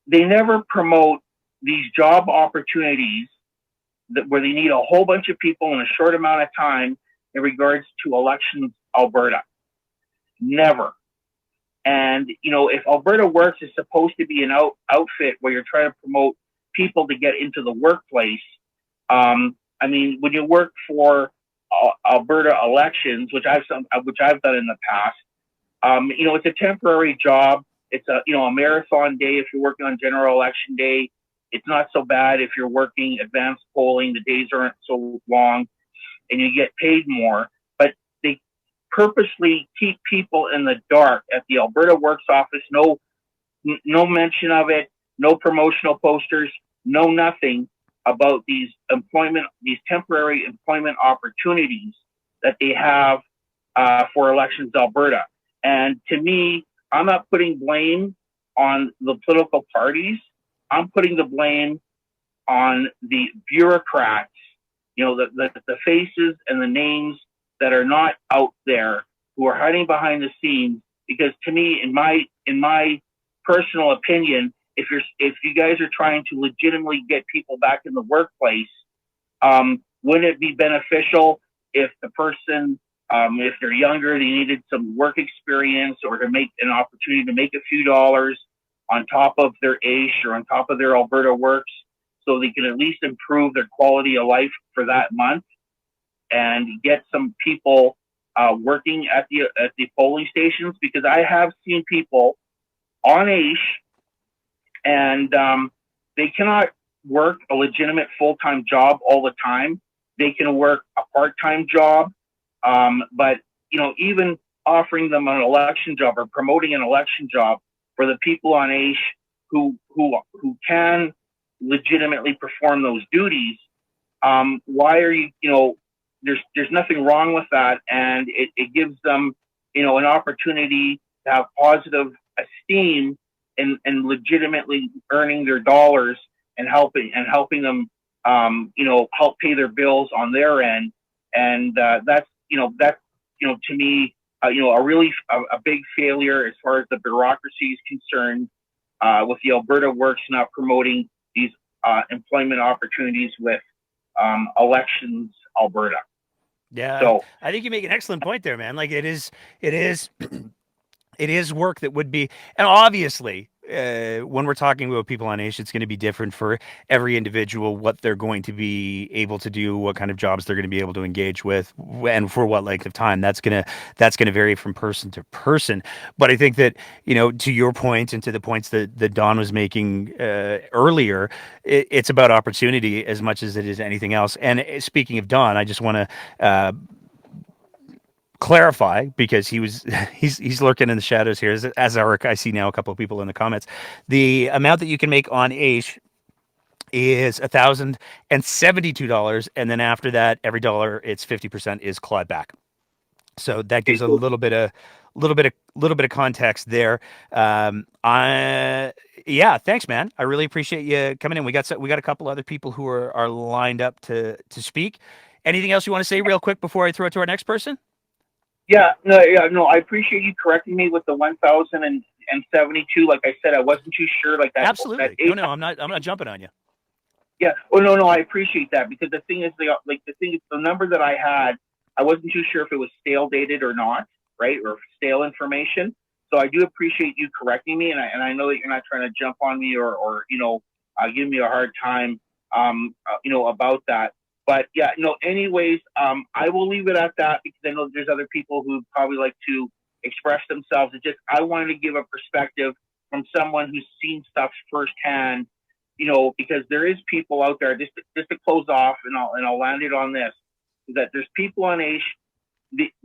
they never promote these job opportunities where they need a whole bunch of people in a short amount of time in regards to Elections Alberta. Never. And, if Alberta Works is supposed to be an outfit where you're trying to promote people to get into the workplace, when you work for Alberta Elections, which I've done in the past, it's a temporary job. It's a marathon day if you're working on general election day. It's not so bad if you're working advanced polling. The days aren't so long, and you get paid more. But they purposely keep people in the dark at the Alberta Works office. No mention of it. No promotional posters. No nothing about these temporary employment opportunities that they have for Elections Alberta. And to me, I'm not putting blame on the political parties. I'm putting the blame on the bureaucrats, the faces and the names that are not out there, who are hiding behind the scenes. Because to me, in my personal opinion, if you guys are trying to legitimately get people back in the workplace, wouldn't it be beneficial if the person, if they're younger, they needed some work experience, or to make an opportunity to make a few dollars on top of their AISH or on top of their Alberta Works, so they can at least improve their quality of life for that month, and get some people working at the polling stations? Because I have seen people on AISH, and they cannot work a legitimate full-time job all the time. They can work a part-time job, but even offering them an election job or promoting an election job for the people on AISH who can legitimately perform those duties, why are you? There's nothing wrong with that, and it gives them an opportunity to have positive esteem and legitimately earning their dollars, and helping them help pay their bills on their end. And that's to me a big failure as far as the bureaucracy is concerned, with the Alberta Works not promoting these employment opportunities with Elections Alberta. Yeah, So I think you make an excellent point there, man. Like, it is work that would be, and obviously, when we're talking about people on AISH, it's going to be different for every individual, what they're going to be able to do, what kind of jobs they're going to be able to engage with, and for what length of time. That's gonna vary from person to person. But I think that, to your point, and to the points that Don was making earlier, it's about opportunity as much as it is anything else. And speaking of Don, I just want to clarify, because he's lurking in the shadows here, as I see now a couple of people in the comments. The amount that you can make on AISH is $1,072, and then after that, every dollar it's 50% is clawed back. So that gives a little bit of context there. Yeah, thanks, man. I really appreciate you coming in. We got a couple other people who are lined up to speak. Anything else you want to say real quick before I throw it to our next person? Yeah, no. I appreciate you correcting me with the 1,072. Like I said, I wasn't too sure. Like that. Absolutely. That No, I'm not jumping on you. Yeah. Oh no, I appreciate that because the thing is, the number that I had, I wasn't too sure if it was stale dated or not, right, or stale information. So I do appreciate you correcting me, and I know that you're not trying to jump on me or give me a hard time, about that. But yeah, no. Anyways, I will leave it at that because I know there's other people who probably like to express themselves. It's just I wanted to give a perspective from someone who's seen stuff firsthand. Because there is people out there. Just to close off, and I'll land it on this: is that there's people on AISH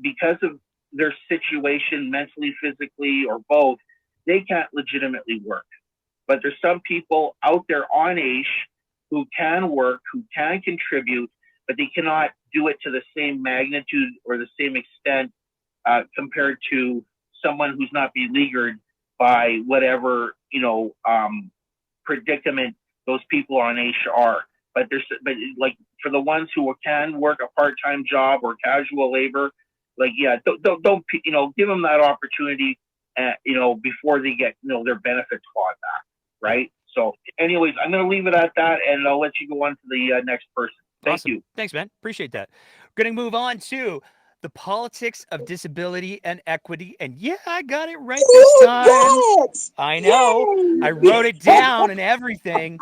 because of their situation, mentally, physically, or both, they can't legitimately work. But there's some people out there on AISH who can work, who can contribute, but they cannot do it to the same magnitude or the same extent compared to someone who's not beleaguered by whatever predicament those people on AISH are. But like for the ones who can work a part-time job or casual labor, don't give them that opportunity, before they get their benefits clawed back, right? So, anyways, I'm going to leave it at that, and I'll let you go on to the next person. Thank you. Thanks, man. Appreciate that. We're going to move on to the politics of disability and equity. And yeah, I got it right this time. I know. Yay. I wrote it down and everything.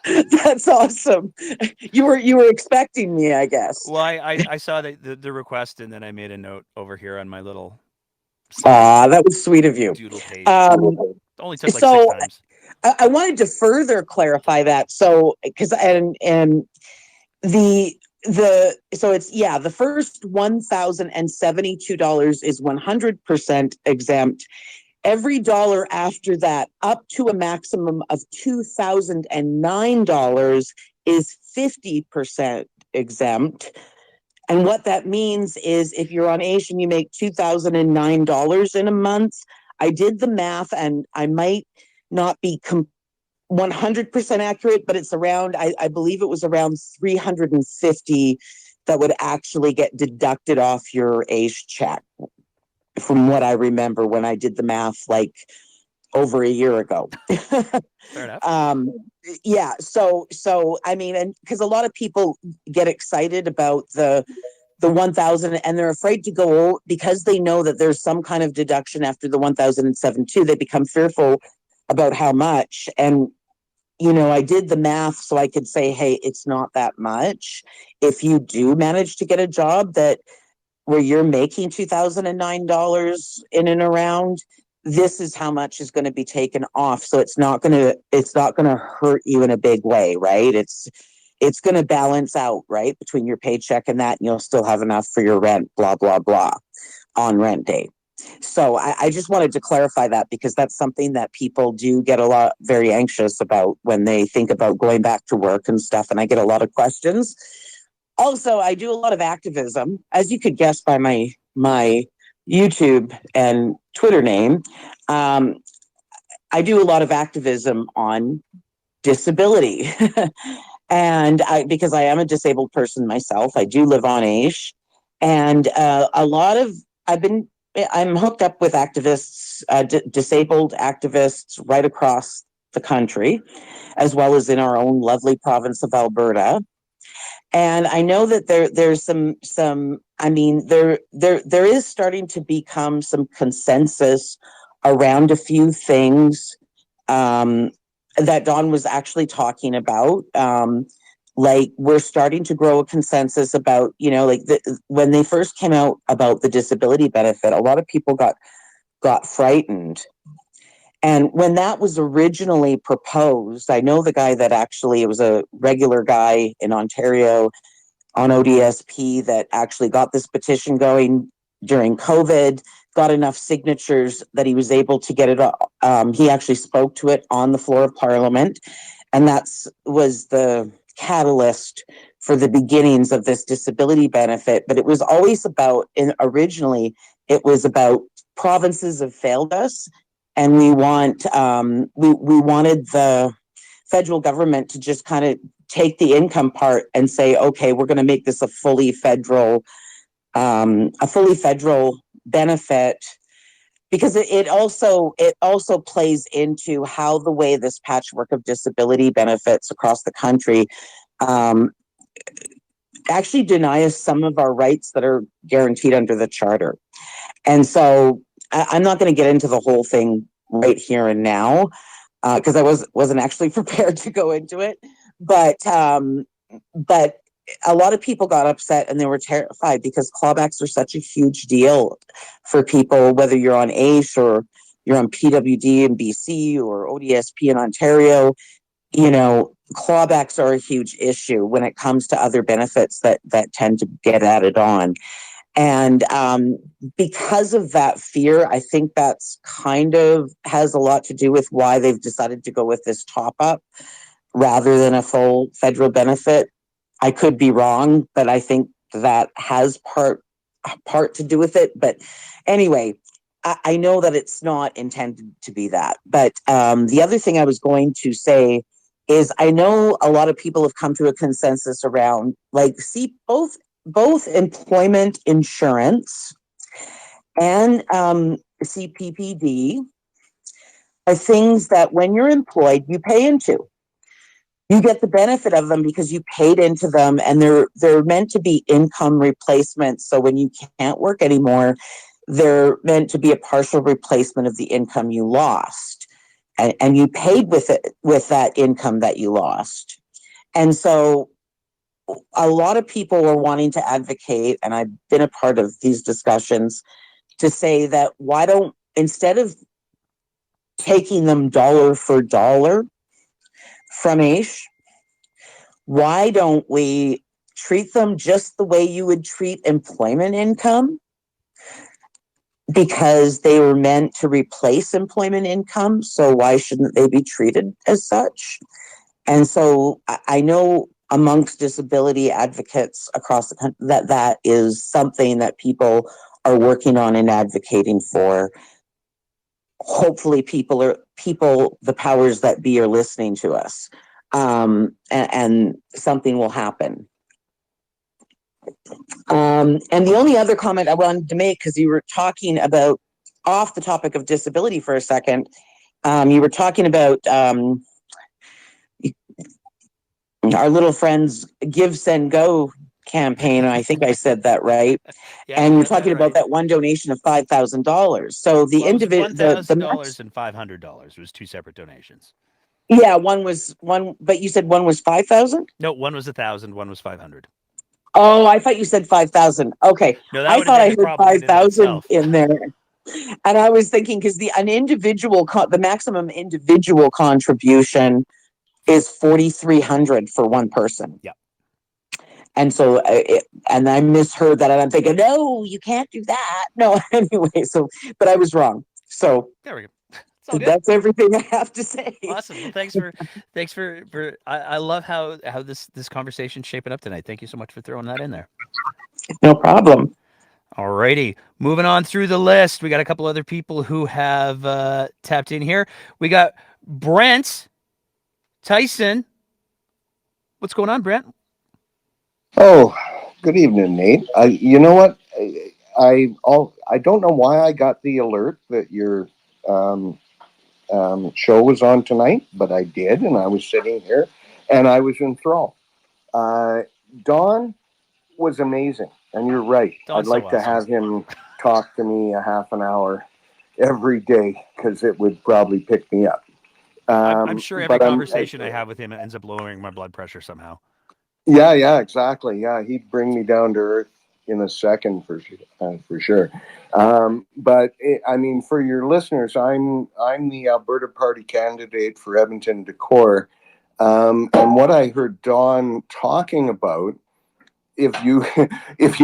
That's awesome. You were expecting me, I guess. Well, I saw the request, and then I made a note over here on my little. That was sweet of you. Doodle page. Only took like 6 times. I wanted to further clarify that. So, because the first $1,072 is 100% exempt. Every dollar after that, up to a maximum of $2,009, is 50% exempt. And what that means is if you're on AISH and you make $2,009 in a month, I did the math, and I might not be 100% accurate, but it's around, I believe it was around $350 that would actually get deducted off your AISH check, from what I remember when I did the math like over a year ago. Fair enough. Yeah. So I mean, and because a lot of people get excited about the 1,000 and they're afraid to go because they know that there's some kind of deduction after the 1,072. They become fearful about how much. And, I did the math so I could say, hey, it's not that much. If you do manage to get a job where you're making $2,009 in and around, this is how much is going to be taken off. So it's not going to hurt you in a big way, right? It's going to balance out, right, between your paycheck and that, and you'll still have enough for your rent, blah, blah, blah, on rent day. So I just wanted to clarify that because that's something that people do get very anxious about when they think about going back to work and stuff. And I get a lot of questions. Also, I do a lot of activism, as you could guess by my YouTube and Twitter name. I do a lot of activism on disability. And because I am a disabled person myself, I do live on AISH. And I'm hooked up with activists, disabled activists right across the country, as well as in our own lovely province of Alberta. And I know that there's there is starting to become some consensus around a few things that Don was actually talking about. Like we're starting to grow a consensus about, when they first came out about the disability benefit, a lot of people got frightened. And when that was originally proposed, I know the guy that actually, it was a regular guy in Ontario on ODSP that actually got this petition going during COVID, got enough signatures that he was able to get it. He actually spoke to it on the floor of Parliament. and was the catalyst for the beginnings of this disability benefit. But it was always about, originally, it was about provinces have failed us, and we wanted the federal government to just kind of take the income part and say, okay, we're going to make this a fully federal benefit, because it also plays into how the way this patchwork of disability benefits across the country actually deny us some of our rights that are guaranteed under the charter. And so I'm not going to get into the whole thing right here and now, because I wasn't actually prepared to go into it. But a lot of people got upset and they were terrified, because clawbacks are such a huge deal for people, whether you're on AISH or you're on PWD in BC or ODSP in Ontario. You know, clawbacks are a huge issue when it comes to other benefits that tend to get added on. And because of that fear, I think that's kind of has a lot to do with why they've decided to go with this top up rather than a full federal benefit. I could be wrong, but I think that has part to do with it. But anyway, I know that it's not intended to be that. But the other thing I was going to say is, I know a lot of people have come to a consensus around, like, see, both employment insurance and CPPD are things that when you're employed, you pay into. You get the benefit of them because you paid into them, and they're meant to be income replacements. So when you can't work anymore, they're meant to be a partial replacement of the income you lost, and you paid with that income that you lost. And so a lot of people are wanting to advocate, and I've been a part of these discussions, to say that why don't, instead of taking them dollar for dollar from AISH, why don't we treat them just the way you would treat employment income? Because they were meant to replace employment income, so why shouldn't they be treated as such? And so I know amongst disability advocates across the country that is something that people are working on and advocating for. Hopefully the powers that be are listening to us, and something will happen. And the only other comment I wanted to make, because you were talking about, off the topic of disability for a second, you were talking about our little friends Give, Send, Go campaign, and I think I said that right. Yeah, and you you're got that talking about right. that one donation of $5,000. So the Well, it was individual, $1,000 and $500. It was two separate donations. yeah, but you said one was 5,000? No, one was 1,000, one was 500. Oh, I thought you said 5,000. Okay. No, that I would have thought been I the heard problem in and of 5,000 itself. in there. And I was thinking, because the maximum individual contribution is 4,300 for one person. Yeah. And so, and I misheard that, and I'm thinking, no, you can't do that. No, anyway, but I was wrong. So there we go. It's all good. That's everything I have to say. Awesome. Well, thanks for. I love how this conversation's shaping up tonight. Thank you so much for throwing that in there. No problem. Alrighty, moving on through the list. We got a couple other people who have tapped in here. We got Brent Tyson. What's going on, Brent? Oh, good evening, Nate. You know what? I don't know why I got the alert that your show was on tonight, but I did, and I was sitting here, and I was enthralled. Don was amazing, and you're right. Don's I'd like so to awesome. have him talk to me a half an hour every day, because it would probably pick me up. I'm sure every conversation I have with him ends up lowering my blood pressure somehow. Yeah, exactly. Yeah, he'd bring me down to earth in a second for sure. But I mean, for your listeners, I'm the Alberta Party candidate for Edmonton Decor, and what I heard Don talking about, if you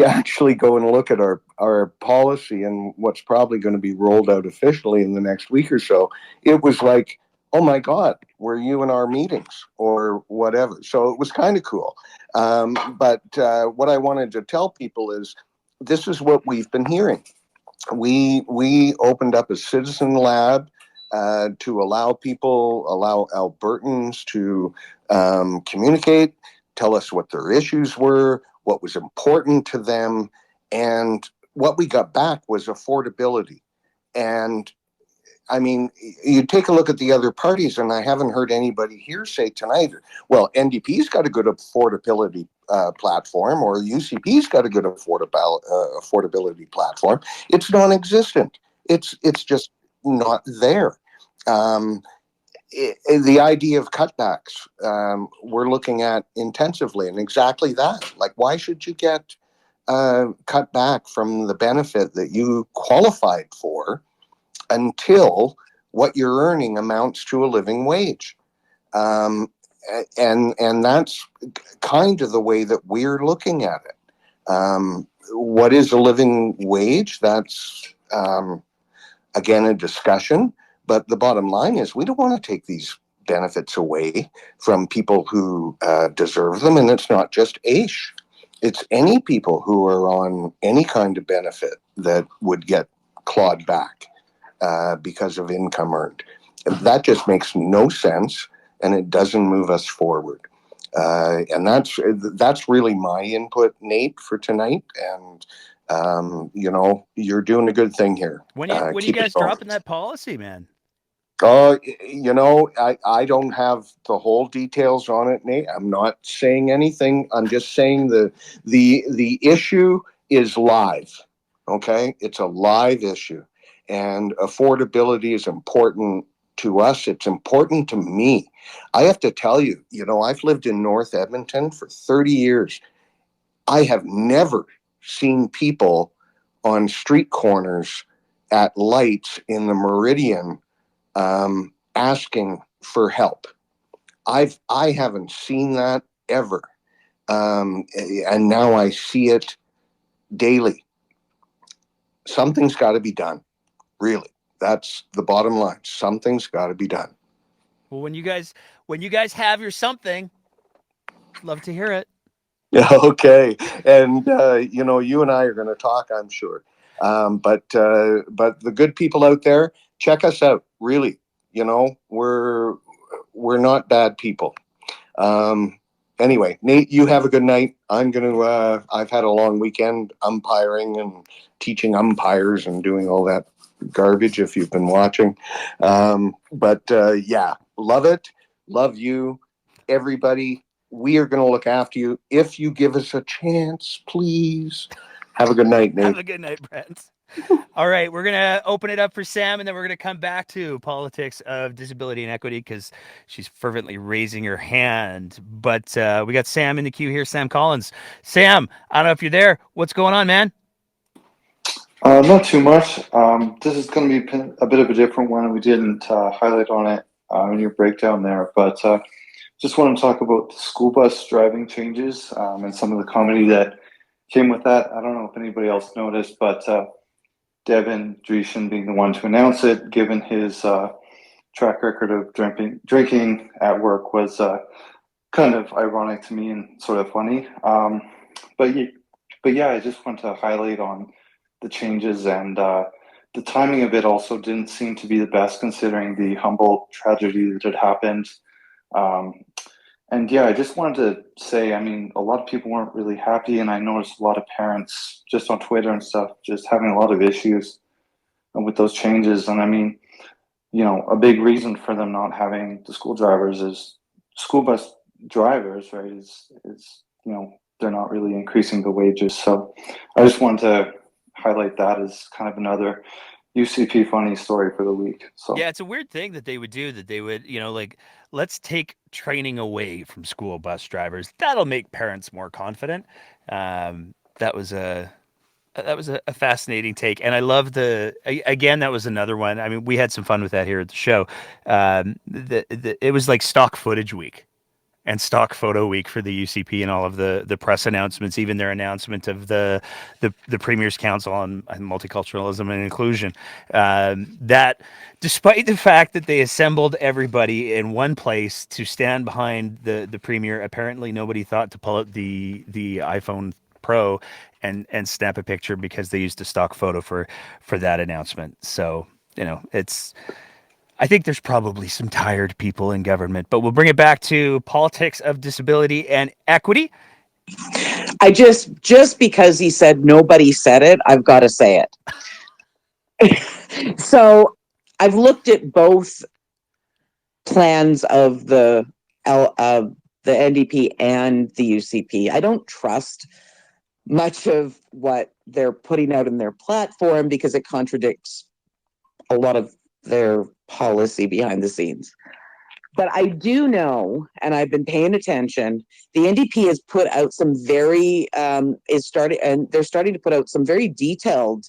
actually go and look at our policy and what's probably going to be rolled out officially in the next week or so, it was like oh my God, were you in our meetings or whatever? So it was kind of cool. But what I wanted to tell people is this is what we've been hearing. We opened up a citizen lab to allow Albertans to communicate, tell us what their issues were, what was important to them, and what we got back was affordability. And I mean, you take a look at the other parties, and I haven't heard anybody here say tonight, well, NDP's got a good affordability platform, or UCP's got a good affordability platform. It's non-existent. It's just not there. The idea of cutbacks, we're looking at intensively, and exactly that. Like, why should you get cut back from the benefit that you qualified for until what you're earning amounts to a living wage? And that's kind of the way that we're looking at it. What is a living wage? That's, again, a discussion. But the bottom line is we don't want to take these benefits away from people who deserve them. And it's not just AISH. It's any people who are on any kind of benefit that would get clawed back because of income earned. That just makes no sense, and it doesn't move us forward. And that's really my input, Nate, for tonight. And you're doing a good thing here. When you guys dropping that policy, man? I don't have the whole details on it, Nate. I'm not saying anything. I'm just saying the issue is live. Okay, it's a live issue, and affordability is important to us. It's important to me. I have to tell you, I've lived in North Edmonton for 30 years. I have never seen people on street corners at lights in the Meridian asking for help. I haven't seen that ever. And now I see it daily. Something's got to be done. Really. That's the bottom line. Something's got to be done. Well, when you guys have your something, love to hear it. Okay. And, you and I are going to talk, I'm sure. But the good people out there, check us out. Really, we're not bad people. Anyway, Nate, you have a good night. I've had a long weekend umpiring and teaching umpires and doing all that garbage if you've been watching. Yeah, love it. Love you, everybody. We are going to look after you. If you give us a chance, please. Have a good night, Nate. Have a good night, Brent. All right, we're going to open it up for Sam, and then we're going to come back to politics of disability and equity because she's fervently raising her hand. But we got Sam in the queue here, Sam Collins. Sam, I don't know if you're there. What's going on, man? Not too much. This is going to be a bit of a different one. We didn't highlight on it in your breakdown there, but just want to talk about the school bus driving changes and some of the comedy that came with that. I don't know if anybody else noticed, but Devin Dreeshen being the one to announce it, given his track record of drinking at work, was kind of ironic to me and sort of funny. But yeah, I just want to highlight on the changes, and the timing of it also didn't seem to be the best considering the humble tragedy that had happened. And yeah, I just wanted to say, I mean, a lot of people weren't really happy, and I noticed a lot of parents just on Twitter and stuff just having a lot of issues with those changes. And I mean, a big reason for them not having the school drivers is school bus drivers, right? Is they're not really increasing the wages. So I just wanted to highlight that as kind of another UCP funny story for the week. So yeah, it's a weird thing that they would do, that they would, let's take training away from school bus drivers. That'll make parents more confident. That was a fascinating take. And I love again, that was another one. I mean, we had some fun with that here at the show. It was like stock footage week. and stock photo week for the UCP and all of the press announcements, even their announcement of the Premier's Council on Multiculturalism and Inclusion, that despite the fact that they assembled everybody in one place to stand behind the Premier, apparently nobody thought to pull out the iPhone Pro and snap a picture because they used a stock photo for that announcement. So, I think there's probably some tired people in government, but we'll bring it back to politics of disability and equity. I just because he said nobody said it, I've got to say it. So I've looked at both plans of the NDP and the UCP. I don't trust much of what they're putting out in their platform because it contradicts a lot of their policy behind the scenes. But I do know, and I've been paying attention, the NDP has put out some very they're starting to put out some very detailed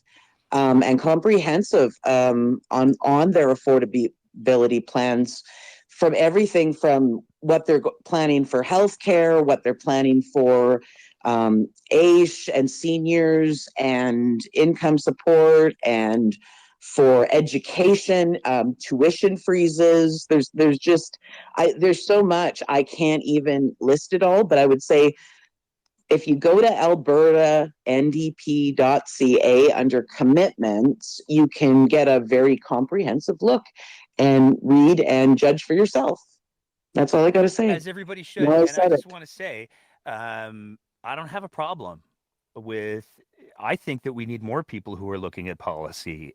and comprehensive on their affordability plans, from everything from what they're planning for healthcare, what they're planning for AISH and seniors and income support, and for education, tuition freezes. There's so much, I can't even list it all, but I would say if you go to albertandp.ca under commitments, you can get a very comprehensive look and read and judge for yourself. That's all I got to say. As everybody should. And I just want to say, I don't have a problem with, I think that we need more people who are looking at policy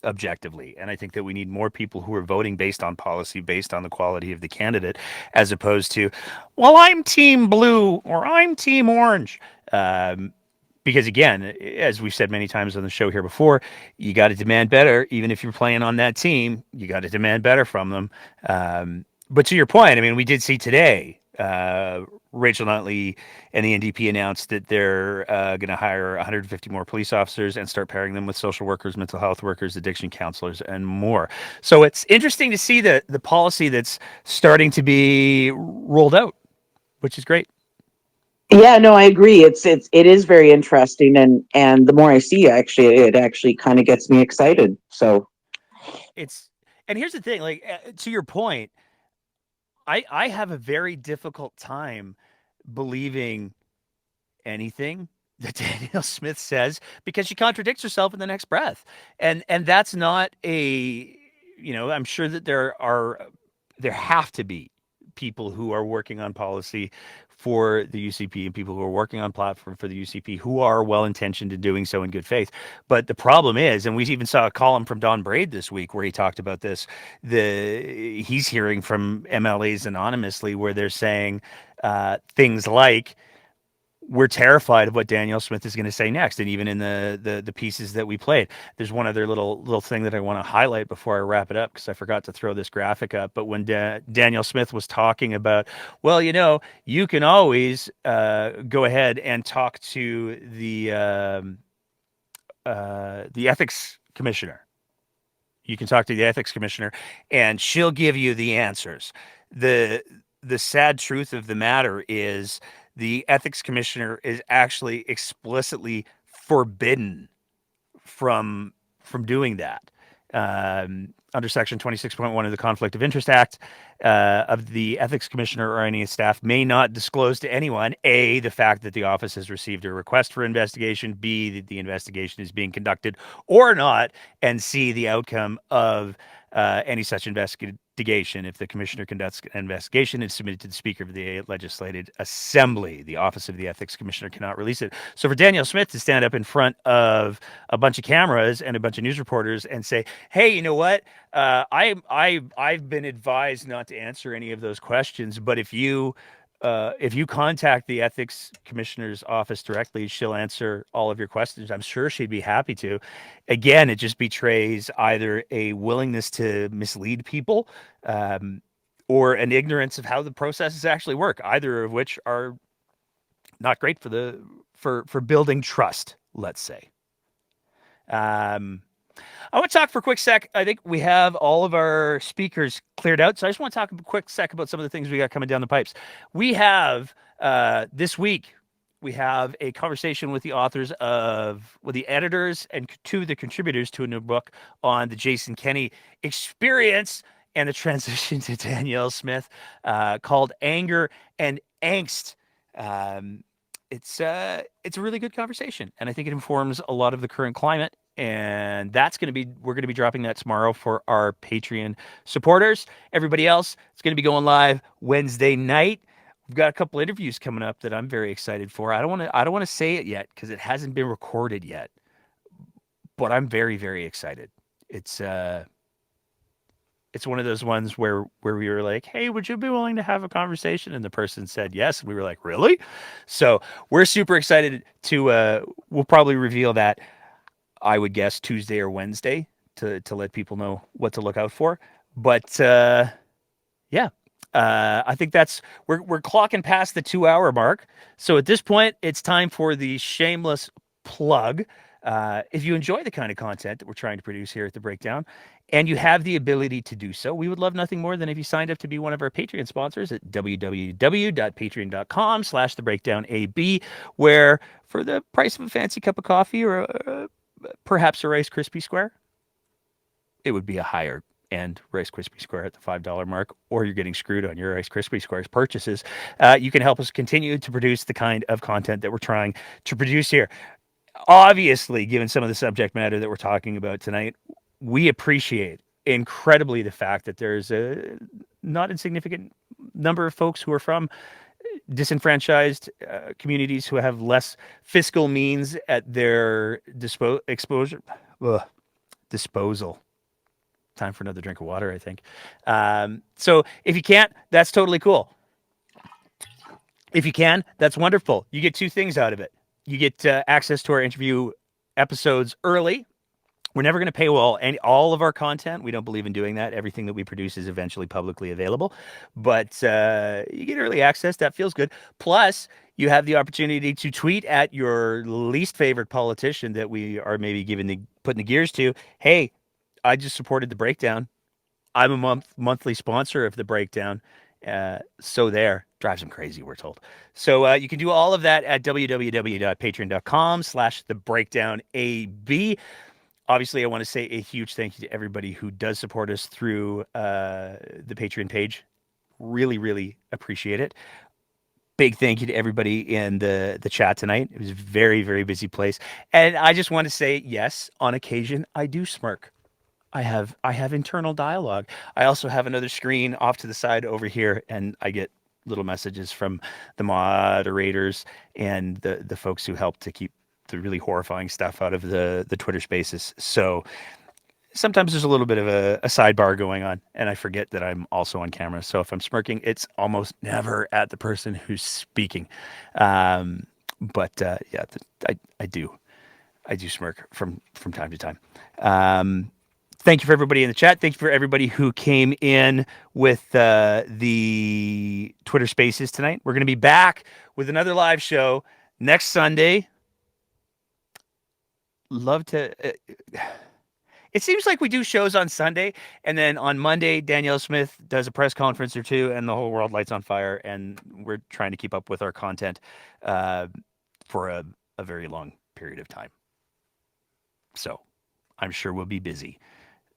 objectively. And I think that we need more people who are voting based on policy, based on the quality of the candidate, as opposed to, well, I'm team blue or I'm team orange. Because again, as we've said many times on the show here before, you got to demand better. Even if you're playing on that team, you got to demand better from them. But to your point, I mean, we did see today, Rachel Notley and the NDP announced that they're going to hire 150 more police officers and start pairing them with social workers, mental health workers, addiction counselors, and more. So it's interesting to see the policy that's starting to be rolled out, which is great. Yeah, no, I agree. It is very interesting, and the more I see, it actually kind of gets me excited. So and here's the thing, like to your point, I have a very difficult time believing anything that Danielle Smith says because she contradicts herself in the next breath. And that's not I'm sure that there have to be people who are working on policy for the UCP and people who are working on platform for the UCP who are well-intentioned in doing so in good faith. But the problem is, and we even saw a column from Don Braid this week where he talked about this, he's hearing from MLAs anonymously where they're saying things like, we're terrified of what Danielle Smith is going to say next. And even in the pieces that we played, there's one other little thing that I want to highlight before I wrap it up, because I forgot to throw this graphic up. But when Danielle Smith was talking about, well, you can always go ahead and talk to the ethics commissioner. You can talk to the ethics commissioner and she'll give you the answers. The sad truth of the matter is the ethics commissioner is actually explicitly forbidden from doing that. Under Section 26.1 of the Conflict of Interest Act, of the ethics commissioner or any staff may not disclose to anyone, A, the fact that the office has received a request for investigation, B, that the investigation is being conducted or not, and C, the outcome of any such investigation. If the commissioner conducts an investigation, it's submitted to the Speaker of the Legislative Assembly. The Office of the Ethics Commissioner cannot release it. So for Danielle Smith to stand up in front of a bunch of cameras and a bunch of news reporters and say, "Hey, you know what? I've been advised not to answer any of those questions, but if you contact the ethics commissioner's office directly, she'll answer all of your questions." I'm sure she'd be happy to. Again, it just betrays either a willingness to mislead people or an ignorance of how the processes actually work, either of which are not great for building trust, let's say. All I want to talk for a quick sec. I think we have all of our speakers cleared out. So I just want to talk a quick sec about some of the things we got coming down the pipes. We have this week, we have a conversation with the the editors and two of the contributors to a new book on the Jason Kenney experience and the transition to Danielle Smith, called Anger and Angst. It's a really good conversation, and I think it informs a lot of the current climate. And we're going to be dropping that tomorrow for our Patreon supporters. Everybody else, it's going to be going live Wednesday night. We've got a couple interviews coming up that I'm very excited for. I don't want to say it yet because it hasn't been recorded yet, but I'm very, very excited. It's one of those ones where we were like, hey, would you be willing to have a conversation? And the person said yes. And we were like, really? So we're super excited to, we'll probably reveal that, I would guess, Tuesday or Wednesday to let people know what to look out for. But yeah, I think we're clocking past the 2-hour mark. So at this point, it's time for the shameless plug. If you enjoy the kind of content that we're trying to produce here at The Breakdown, and you have the ability to do so, we would love nothing more than if you signed up to be one of our Patreon sponsors at www.patreon.com/thebreakdownab, where for the price of a fancy cup of coffee or perhaps a Rice Krispie Square, it would be a higher end Rice Krispie Square at the $5 mark, or you're getting screwed on your Rice Krispie Squares purchases. You can help us continue to produce the kind of content that we're trying to produce here. Obviously, given some of the subject matter that we're talking about tonight, we appreciate incredibly the fact that there's a not insignificant number of folks who are from disenfranchised communities who have less fiscal means at their disposal. Time for another drink of water, I think. So if you can't, that's totally cool. If you can, that's wonderful. You get two things out of it. You get access to our interview episodes early. We're never going to paywall all of our content. We don't believe in doing that. Everything that we produce is eventually publicly available. But you get early access. That feels good. Plus, you have the opportunity to tweet at your least favorite politician that we are maybe putting the gears to. Hey, I just supported The Breakdown. I'm a monthly sponsor of The Breakdown. So there. Drives them crazy, we're told. So you can do all of that at www.patreon.com/thebreakdownab. Obviously, I want to say a huge thank you to everybody who does support us through the Patreon page. Really, really appreciate it. Big thank you to everybody in the chat tonight. It was a very, very busy place. And I just want to say, yes, on occasion, I do smirk. I have internal dialogue. I also have another screen off to the side over here, and I get little messages from the moderators and the folks who help to keep the really horrifying stuff out of the Twitter spaces. So sometimes there's a little bit of a sidebar going on, and I forget that I'm also on camera. So if I'm smirking, it's almost never at the person who's speaking. Yeah, I do smirk from time to time. Thank you for everybody in the chat. Thank you for everybody who came in with the Twitter Spaces tonight. We're going to be back with another live show next Sunday. Love to... it seems like we do shows on Sunday, and then on Monday, Danielle Smith does a press conference or two, and the whole world lights on fire, and we're trying to keep up with our content for a very long period of time. So I'm sure we'll be busy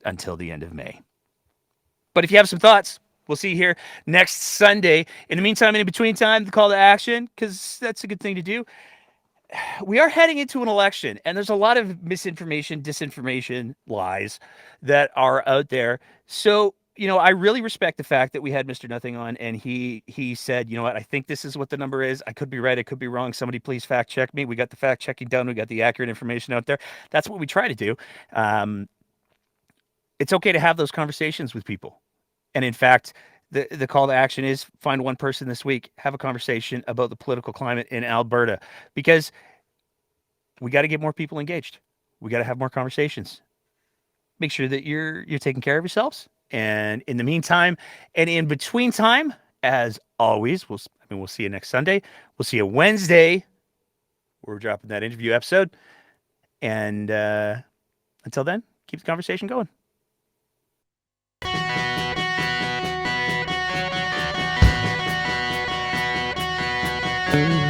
until the end of May. But if you have some thoughts, we'll see you here next Sunday. In the meantime, in between time, the call to action, because that's a good thing to do. We are heading into an election, and there's a lot of misinformation, disinformation, lies that are out there. So, I really respect the fact that we had Mr. Nothing on, and he said, you know what, I think this is what the number is. I could be right. I could be wrong. Somebody please fact check me. We got the fact checking done. We got the accurate information out there. That's what we try to do. It's okay to have those conversations with people. And in fact, the call to action is find one person this week, have a conversation about the political climate in Alberta, because we got to get more people engaged. We got to have more conversations. Make sure that you're taking care of yourselves. And in the meantime, and in between time, as always, we'll see you next Sunday. We'll see you Wednesday. We're dropping that interview episode. And until then, keep the conversation going. Thank you.